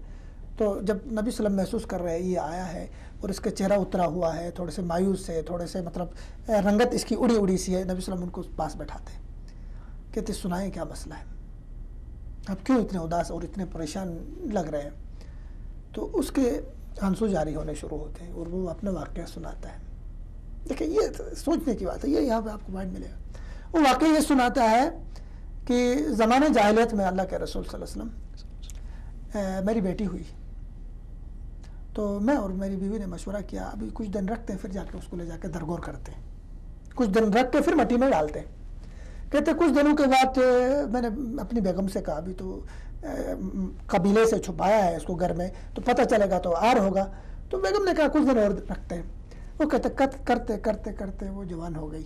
[SPEAKER 3] تو جب نبی صلی اللہ علیہ وسلم محسوس کر رہے ہیں یہ آیا ہے اور اس کا چہرہ اترا ہوا ہے، تھوڑے سے مایوس ہے، تھوڑے سے مطلب رنگت اس کی اڑی اڑی سی ہے، نبی صلی اللہ علیہ وسلم ان کو پاس بیٹھاتے ہیں، کہتے سنائیں کیا مسئلہ ہے، آپ کیوں اتنے اداس اور اتنے پریشان لگ رہے ہیں؟ تو اس کے آنسو جاری ہونے شروع ہوتے ہیں اور وہ اپنا واقعہ سناتا ہے. دیکھیں یہ سوچنے کی بات ہے، یہ یہاں پہ آپ کو مائنڈ ملے گا. وہ واقعہ یہ سناتا ہے کہ زمانے جاہلیت میں اللہ کے رسول صلی اللہ علیہ وسلم میری بیٹی ہوئی، تو میں اور میری بیوی نے مشورہ کیا ابھی کچھ دن رکھتے ہیں، پھر جا کے اس کو لے جا کے درگور کرتے ہیں، کچھ دن رکھ کے پھر مٹی میں ڈالتے ہیں. کہتے کچھ دنوں کے بعد میں نے اپنی بیگم سے کہا ابھی تو قبیلے سے چھپایا ہے اس کو گھر میں، تو پتہ چلے گا تو آر ہوگا. تو بیگم نے کہا کچھ دن اور رکھتے ہیں. وہ کہتے کرتے کرتے کرتے وہ جوان ہو گئی،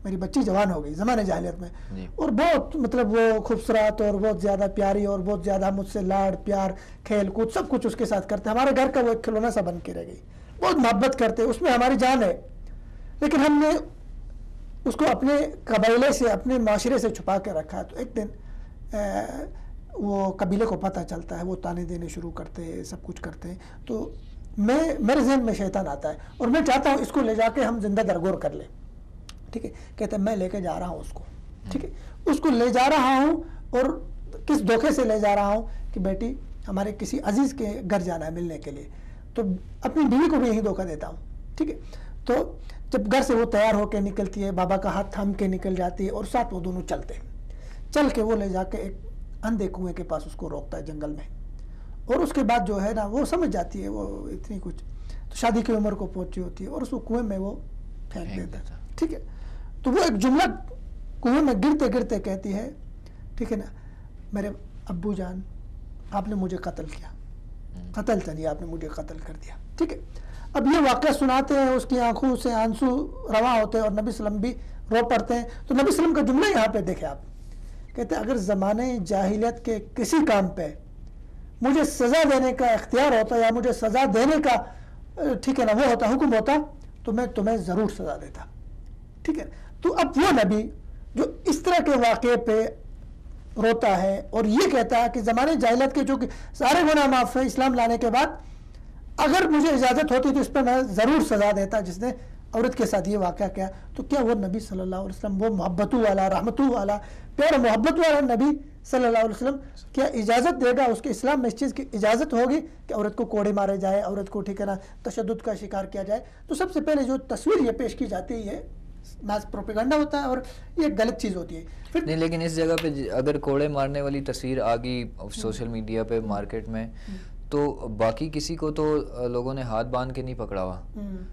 [SPEAKER 3] میری بچی جوان ہو گئی زمانے جاہلیت میں، اور بہت مطلب وہ خوبصورت اور بہت زیادہ پیاری اور بہت زیادہ مجھ سے لاڑ پیار کھیل کود سب کچھ اس کے ساتھ کرتے. ہمارے گھر کا وہ ایک کھلونا سا بن کے رہ گئی، بہت محبت کرتے، اس میں ہماری جان ہے، لیکن ہم نے اس کو اپنے قبیلے سے اپنے معاشرے سے چھپا کے رکھا. تو ایک دن وہ قبیلے کو پتہ چلتا ہے، وہ تانے دینے شروع کرتے ہیں، سب کچھ کرتے ہیں. تو میرے ذہن میں شیطان آتا ہے اور میں چاہتا ہوں اس کو لے جا کے ہم زندہ درگور کر لیں. ٹھیک ہے، کہتے ہیں میں لے کے جا رہا ہوں اس کو. ٹھیک ہے، اس کو لے جا رہا ہوں اور کس دھوکے سے لے جا رہا ہوں کہ بیٹی ہمارے کسی عزیز کے گھر جانا ہے ملنے کے لیے، تو اپنی بیوی کو بھی یہی دھوکہ دیتا ہوں. ٹھیک ہے، تو جب گھر سے وہ تیار ہو کے نکلتی ہے، بابا کا ہاتھ تھام کے نکل جاتی ہے اور ساتھ وہ دونوں چلتے ہیں. چل کے وہ لے جا کے ایک اندھے کنویں کے پاس اس کو روکتا ہے جنگل میں، اور اس کے بعد جو ہے نا وہ سمجھ جاتی ہے وہ اتنی کچھ تو شادی کی عمر کو پہنچی ہوتی ہے، اور اس کو کنویں میں وہ پھینک دیتا ہے. ٹھیک ہے، تو وہ ایک جملہ کنویں میں گرتے گرتے کہتی ہے، ٹھیک ہے نا، میرے ابو جان آپ نے مجھے قتل کیا، قتل چلیے آپ نے مجھے قتل کر دیا. ٹھیک ہے، اب یہ واقعہ سناتے ہیں، اس کی آنکھوں سے آنسو رواں ہوتے ہیں اور نبی صلی اللہ علیہ وسلم بھی رو پڑتے ہیں. تو نبی صلی اللہ علیہ وسلم کا جملہ یہاں پہ دیکھیں آپ، کہتے ہیں اگر زمانے جاہلیت کے کسی کام پہ مجھے سزا دینے کا اختیار ہوتا یا مجھے سزا دینے کا ٹھیک ہے نا وہ ہوتا، حکم ہوتا، تو میں تمہیں ضرور سزا دیتا. ٹھیک ہے، تو اب وہ نبی جو اس طرح کے واقعے پہ روتا ہے اور یہ کہتا ہے کہ زمانے جاہلیت کے جو کہ سارے گناہ معاف ہے اسلام لانے کے بعد، اگر مجھے اجازت ہوتی تو اس پہ میں ضرور سزا دیتا جس نے عورت کے ساتھ یہ واقعہ کیا. تو کیا وہ نبی صلی اللہ علیہ وسلم وہ محبتوں والا رحمتوں والا پیار و محبت والا نبی صلی اللہ علیہ وسلم کیا اجازت دے گا، اس کے اسلام میں اس چیز کی اجازت ہوگی کہ عورت کو کوڑے مارے جائے، عورت کو ٹھیک ہے نا تشدد کا شکار کیا جائے؟ تو سب سے پہلے جو تصویر یہ پیش کی جاتی ہے یہ ماس پروپیگنڈا ہوتا ہے اور یہ غلط چیز ہوتی ہے. پھر
[SPEAKER 1] نہیں، لیکن اس جگہ پہ اگر کوڑے مارنے والی تصویر آ گئی سوشل میڈیا پہ مارکیٹ میں، تو باقی کسی کو تو لوگوں نے ہاتھ باندھ کے نہیں پکڑا ہوا،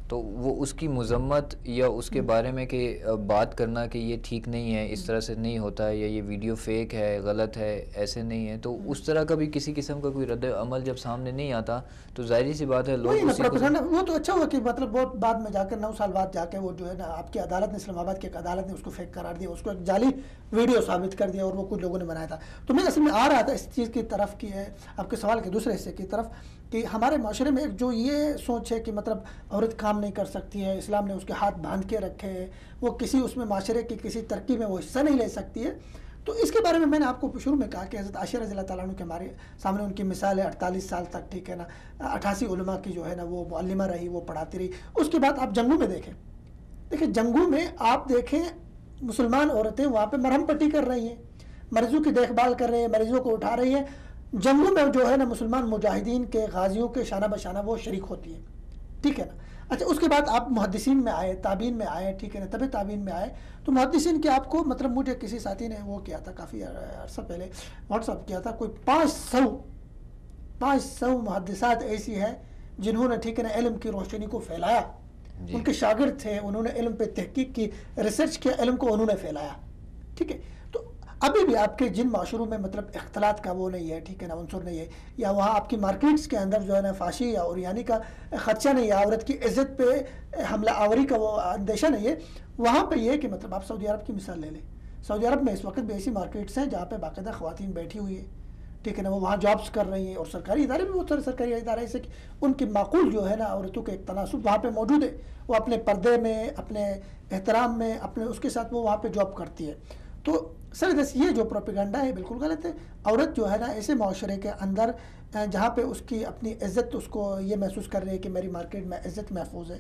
[SPEAKER 1] تو وہ اس کی مذمت یا اس کے بارے میں کہ بات کرنا کہ یہ ٹھیک نہیں ہے، اس طرح سے نہیں ہوتا ہے، یا یہ ویڈیو فیک ہے، غلط ہے، ایسے نہیں ہے، تو اس طرح کا بھی کسی قسم کا کوئی رد عمل جب سامنے نہیں آتا تو ظاہری سی بات ہے لوگ اسی کو.
[SPEAKER 3] وہ تو اچھا ہوا کہ مطلب بہت بعد میں جا کے 9 سال بعد جا کے وہ جو ہے نا آپ کی عدالت نے، اسلام آباد کی ایک عدالت نے اس کو فیک قرار دیا، اس کو ایک جعلی ویڈیو ثابت کر دیا اور وہ کچھ لوگوں نے بنایا تھا. تو میں اصل میں آ رہا تھا اس چیز کی طرف کی ہے آپ کے سوال کے دوسرے حصے کی طرف کہ ہمارے معاشرے میں ایک جو یہ سوچ ہے کہ مطلب عورت کام نہیں کر سکتی ہے، اسلام نے اس کے ہاتھ باندھ کے رکھے ہیں، وہ کسی اس میں معاشرے کی کسی ترقی میں وہ حصہ نہیں لے سکتی ہے. تو اس کے بارے میں نے آپ کو شروع میں کہا کہ حضرت عائشہ رضی اللہ تعالیٰ عنہ کے ہمارے سامنے ان کی مثال ہے، 48 سال تک ٹھیک ہے نا 88 علماء کی جو ہے نا وہ معلمہ رہی، وہ پڑھاتی رہی. اس کے بعد آپ جنگوں میں دیکھیں جنگوں میں آپ دیکھیں مسلمان عورتیں وہاں پہ مرہم پٹی کر رہی ہیں، مریضوں کی دیکھ بھال کر رہی ہیں، مریضوں کو اٹھا رہی ہیں. جنگوں میں جو ہے نا مسلمان مجاہدین کے غازیوں کے شانہ بشانہ وہ شریک ہوتی ہیں. ٹھیک ہے نا. اچھا اس کے بعد آپ محدثین میں آئے، تابعین میں آئے، ٹھیک ہے نا، طب تابعین میں آئے. تو محدثین کے آپ کو مطلب مجھے کسی ساتھی نے وہ کیا تھا کافی عرصہ پہلے واٹس اپ کیا تھا، کوئی 500 محدثات ایسی ہیں جنہوں نے ٹھیک ہے نا علم کی روشنی کو پھیلایا. ان کے شاگرد تھے، انہوں نے علم پہ تحقیق کی، ریسرچ کیا، علم کو انہوں نے پھیلایا. ٹھیک ہے. تو ابھی بھی آپ کے جن معاشروں میں مطلب اختلاط کا وہ نہیں ہے، ٹھیک ہے نا، عنصر نہیں ہے، یا وہاں آپ کی مارکیٹس کے اندر جو ہے نا فحاشی یا اوریانی کا خدشہ نہیں ہے، عورت کی عزت پہ حملہ آوری کا وہ اندیشہ نہیں ہے، وہاں پہ یہ کہ مطلب آپ سعودی عرب کی مثال لے لیں. سعودی عرب میں اس وقت بھی ایسی مارکیٹس ہیں جہاں پہ باقاعدہ خواتین بیٹھی ہوئی ہیں، ٹھیک ہے نا، وہ وہاں جابس کر رہی ہیں، اور سرکاری ادارے بھی بہت سارے سرکاری ادارے ایسے کہ ان کی معقول جو ہے نا عورتوں کے ایک تناسب وہاں پہ موجود ہے، وہ اپنے پردے میں، اپنے احترام میں، اپنے اس کے ساتھ وہ وہاں پہ جاب کرتی ہے. تو سر یہ جو پروپیگنڈا ہے بالکل غلط ہے. عورت جو ہے نا ایسے معاشرے کے اندر جہاں پہ اس کی اپنی عزت اس کو یہ محسوس کر رہی ہے کہ میری مارکیٹ میں عزت محفوظ ہے,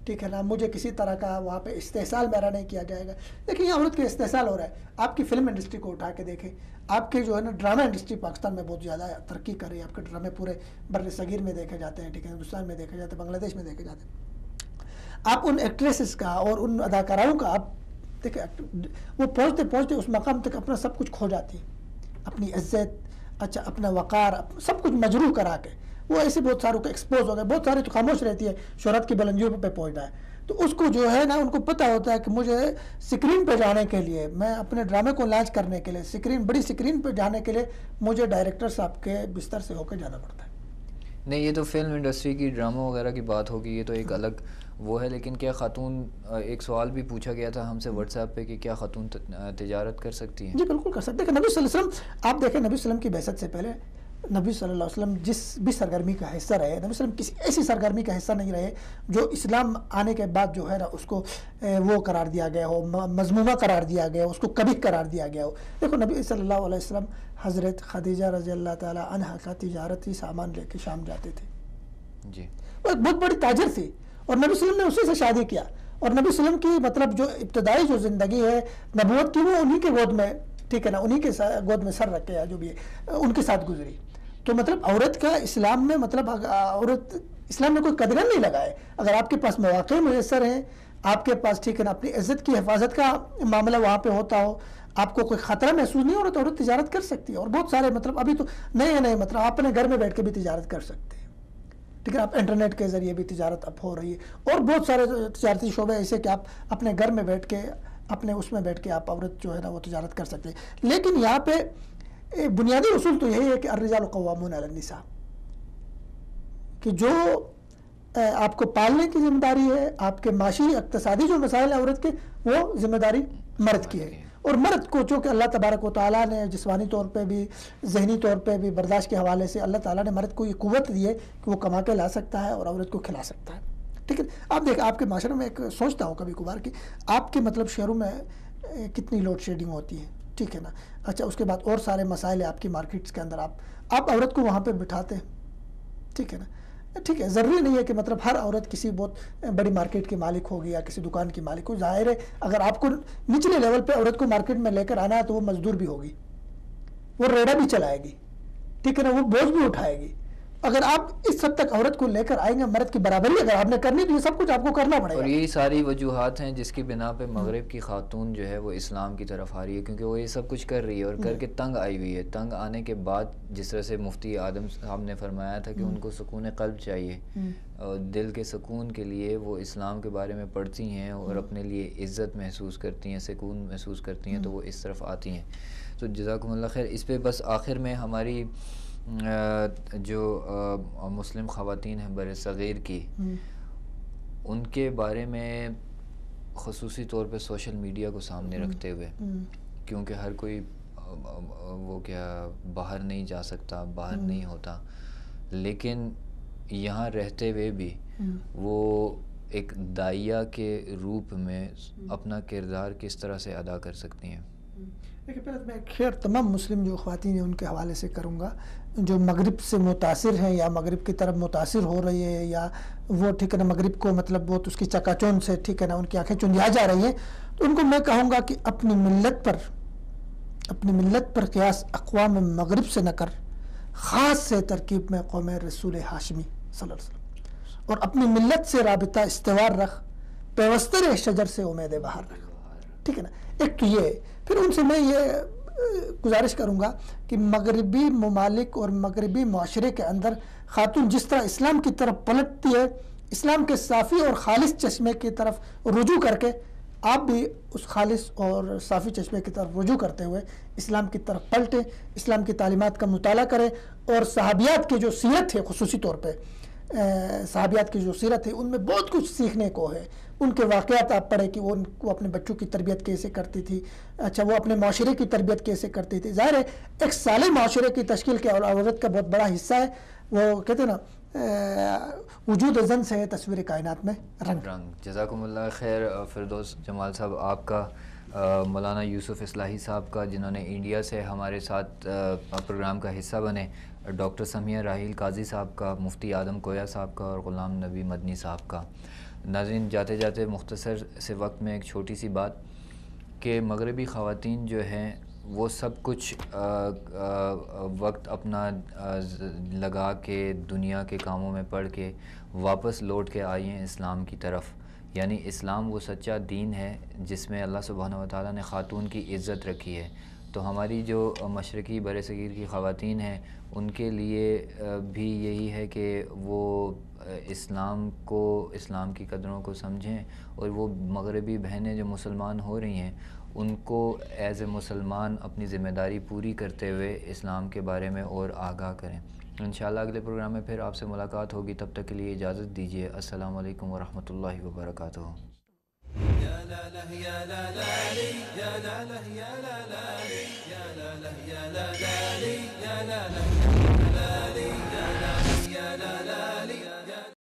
[SPEAKER 3] ٹھیک ہے نا, مجھے کسی طرح کا وہاں پہ استحصال میرا نہیں کیا جائے گا. دیکھیں یہ عورت کے استحصال ہو رہا ہے. آپ کی فلم انڈسٹری کو اٹھا کے دیکھیں, آپ کے جو ہے نا ڈرامہ انڈسٹری پاکستان میں بہت زیادہ ترقی کر رہی ہے. آپ کے ڈرامے پورے بر صغیر میں دیکھے جاتے ہیں, ٹھیک ہے, ہندوستان میں دیکھے جاتے ہیں, بنگلہ دیش میں دیکھے جاتے ہیں. آپ ان ایکٹریسز کا اور ان اداکاراؤں کا آپ دیکھیں, وہ پہنچتے پہنچتے اس مقام تک اپنا سب کچھ کھو جاتی ہے, اپنی عزت, اچھا اپنا وقار, سب کچھ مجروح کرا کے وہ ایسے بہت ساروں کو ایکسپوز ہو گئے. بہت سارے تو خاموش رہتی ہے, شہرت کی بلندیوں پہ پہنچنا ہے. تو اس کو جو ہے نا ان کو پتہ ہوتا ہے کہ مجھے سکرین پہ جانے کے لیے, میں اپنے ڈرامے کو لانچ کرنے کے لیے بڑی سکرین پہ جانے کے لیے مجھے ڈائریکٹر صاحب کے بستر سے ہو کے جانا پڑتا ہے.
[SPEAKER 1] نہیں, یہ تو فلم انڈسٹری کی ڈراموں وغیرہ کی بات ہوگی, یہ تو ایک الگ وہ ہے. لیکن کیا خاتون, ایک سوال بھی پوچھا گیا تھا ہم سے واٹس ایپ پہ کہ کیا خاتون تجارت کر سکتی ہیں؟
[SPEAKER 3] جی بالکل کر سکتے ہیں. نبی صلی اللہ علیہ وسلم, آپ دیکھیں نبی صلی اللہ علیہ وسلم کی بعثت سے پہلے نبی صلی اللہ علیہ وسلم جس بھی سرگرمی کا حصہ رہے, نبی صلی اللہ علیہ وسلم کسی ایسی سرگرمی کا حصہ نہیں رہے جو اسلام آنے کے بعد جو ہے نا اس کو وہ قرار دیا گیا ہو, مذمومہ قرار دیا گیا ہو, اس کو کبھی قرار دیا گیا ہو. دیکھو نبی صلی اللہ علیہ وسلم حضرت خدیجہ رضی اللہ تعالی عنہا کا تجارتی سامان لے کے شام جاتے تھے.
[SPEAKER 1] جی,
[SPEAKER 3] وہ ایک بہت بڑی تاجر تھی اور نبی صلی اللہ علیہ وسلم نے اسی سے شادی کیا. اور نبی صلی اللہ علیہ وسلم کی مطلب جو ابتدائی جو زندگی ہے نبوت کی, وہ انہی کے گود میں, ٹھیک ہے نا, انہی کے گود میں سر رکھ کے جو بھی ہے ان کے ساتھ گزری. تو مطلب عورت کا اسلام میں مطلب عورت اسلام میں کوئی قدرہ نہیں لگا ہے. اگر آپ کے پاس مواقع میسر ہیں, آپ کے پاس ٹھیک ہے نا اپنی عزت کی حفاظت کا معاملہ وہاں پہ ہوتا ہو, آپ کو کوئی خطرہ محسوس نہیں ہو رہا, تو عورت تجارت کر سکتی ہے. اور بہت سارے مطلب ابھی تو نئے مطلب آپ اپنے گھر میں بیٹھ کے بھی تجارت کر سکتے ہیں, ٹھیک ہے, آپ انٹرنیٹ کے ذریعے بھی تجارت اب ہو رہی ہے. اور بہت سارے تجارتی شعبے ایسے کہ آپ اپنے گھر میں بیٹھ کے اپنے اس میں بیٹھ کے آپ عورت جو ہے نا وہ تجارت کر سکتے ہیں. لیکن یہاں پہ بنیادی اصول تو یہی ہے کہ الرجال قوامون علی النساء, کہ جو آپ کو پالنے کی ذمہ داری ہے, آپ کے معاشی اقتصادی جو مسائل ہیں عورت کے, وہ ذمہ داری مرد کی ہے. اور مرد کو چونکہ اللہ تبارک و تعالیٰ نے جسمانی طور پہ بھی ذہنی طور پہ بھی برداشت کے حوالے سے اللہ تعالیٰ نے مرد کو یہ قوت دی ہے کہ وہ کما کے لا سکتا ہے اور عورت کو کھلا سکتا ہے. ٹھیک ہے, آپ دیکھیں آپ کے معاشرے میں ایک سوچتا ہوں کبھی کبھار کہ آپ کے مطلب شہروں میں کتنی لوڈ شیڈنگ ہوتی ہے, ٹھیک ہے نا. اچھا, اس کے بعد اور سارے مسائل ہیں آپ کی مارکیٹس کے اندر, آپ عورت کو وہاں پہ بٹھاتے ہیں, ٹھیک ہے نا. ٹھیک ہے, ضروری نہیں ہے کہ مطلب ہر عورت کسی بہت بڑی مارکیٹ کی مالک ہوگی یا کسی دکان کی مالک ہو. ظاہر ہے اگر آپ کو نچلے لیول پہ عورت کو مارکیٹ میں لے کر آنا ہے تو وہ مزدور بھی ہوگی, وہ ریڑھا بھی چلائے گی, ٹھیک ہے نا, وہ بوجھ بھی اٹھائے گی. اگر آپ اس حد تک عورت کو لے کر آئیں گے, مرد کی برابری اگر آپ نے کرنی تو یہ سب کچھ آپ کو کرنا پڑے گا.
[SPEAKER 1] اور یہی ساری وجوہات ہیں جس کی بنا پہ مغرب کی خاتون جو ہے وہ اسلام کی طرف آ رہی ہے, کیونکہ وہ یہ سب کچھ کر رہی ہے اور کر کے تنگ آئی ہوئی ہے. تنگ آنے کے بعد جس طرح سے مفتی آدم صاحب نے فرمایا تھا کہ ان کو سکون قلب چاہیے, اور دل کے سکون کے لیے وہ اسلام کے بارے میں پڑھتی ہیں اور اپنے لیے عزت محسوس کرتی ہیں, سکون محسوس کرتی ہیں, تو وہ اس طرف آتی ہیں. تو جزاکم اللہ خیر. اس پہ بس آخر میں ہماری جو مسلم خواتین ہیں بر صغیر کی, ان کے بارے میں خصوصی طور پہ سوشل میڈیا کو سامنے رکھتے ہوئے, کیونکہ ہر کوئی وہ کیا باہر نہیں جا سکتا, باہر نہیں ہوتا, لیکن یہاں رہتے ہوئے بھی وہ ایک داعیہ کے روپ میں اپنا کردار کس طرح سے ادا کر سکتی ہیں.
[SPEAKER 3] دیکھیں, پہلے میں خیر تمام مسلم جو خواتین ہیں ان کے حوالے سے کروں گا جو مغرب سے متاثر ہیں یا مغرب کی طرف متاثر ہو رہی ہے, یا وہ ٹھیک ہے نا مغرب کو مطلب بہت اس کی چکا چون سے ٹھیک ہے نا ان کی آنکھیں چندیا جا رہی ہیں, تو ان کو میں کہوں گا کہ اپنی ملت پر قیاس اقوام مغرب سے نہ کر, خاص سے ترکیب میں قوم رسول ہاشمی صلی اللہ علیہ وسلم, اور اپنی ملت سے رابطہ استوار رکھ, پیوستر شجر سے امید باہر رکھ. ٹھیک ہے نا, ایک تو یہ. پھر ان سے میں یہ گزارش کروں گا کہ مغربی ممالک اور مغربی معاشرے کے اندر خاتون جس طرح اسلام کی طرف پلٹتی ہے, اسلام کے صافی اور خالص چشمے کی طرف رجوع کر کے آپ بھی اس خالص اور صافی چشمے کی طرف رجوع کرتے ہوئے اسلام کی طرف پلٹیں, اسلام کی تعلیمات کا مطالعہ کریں, اور صحابیات کی جو سیرت ہے خصوصی طور پہ صحابیات کی جو سیرت ہے ان میں بہت کچھ سیکھنے کو ہے. ان کے واقعات آپ پڑھیں کہ وہ اپنے بچوں کی تربیت کیسے کرتی تھی, اچھا وہ اپنے معاشرے کی تربیت کیسے کرتی تھی. ظاہر ہے ایک صالح معاشرے کی تشکیل کے عورت کا بہت بڑا حصہ ہے. وہ کہتے ہیں نا وجود زن سے تصویر کائنات میں رنگ.
[SPEAKER 1] جزاکم اللہ خیر فردوس جمال صاحب. آپ کا مولانا یوسف اصلاحی صاحب کا جنہوں نے انڈیا سے ہمارے ساتھ پروگرام کا حصہ بنے, ڈاکٹر سمیہ راحیل قاضی صاحب کا, مفتی آدم کویا صاحب کا اور غلام نبی مدنی صاحب کا. ناظرین جاتے جاتے مختصر سے وقت میں ایک چھوٹی سی بات کہ مغربی خواتین جو ہیں وہ سب کچھ وقت اپنا لگا کے دنیا کے کاموں میں پڑھ کے واپس لوٹ کے آئی ہیں اسلام کی طرف. یعنی اسلام وہ سچا دین ہے جس میں اللہ سبحانہ و تعالیٰ نے خاتون کی عزت رکھی ہے. تو ہماری جو مشرقی بر صغیر کی خواتین ہیں ان کے لیے بھی یہی ہے کہ وہ اسلام کو, اسلام کی قدروں کو سمجھیں, اور وہ مغربی بہنیں جو مسلمان ہو رہی ہیں ان کو ایز اے مسلمان اپنی ذمہ داری پوری کرتے ہوئے اسلام کے بارے میں اور آگاہ کریں. انشاءاللہ اگلے پروگرام میں پھر آپ سے ملاقات ہوگی. تب تک کے لیے اجازت دیجیے. السلام علیکم ورحمۃ اللہ وبرکاتہ.
[SPEAKER 7] يا لا لا يا لا لا يا لا لا يا لا لا يا لا لا يا لا لا يا لا لا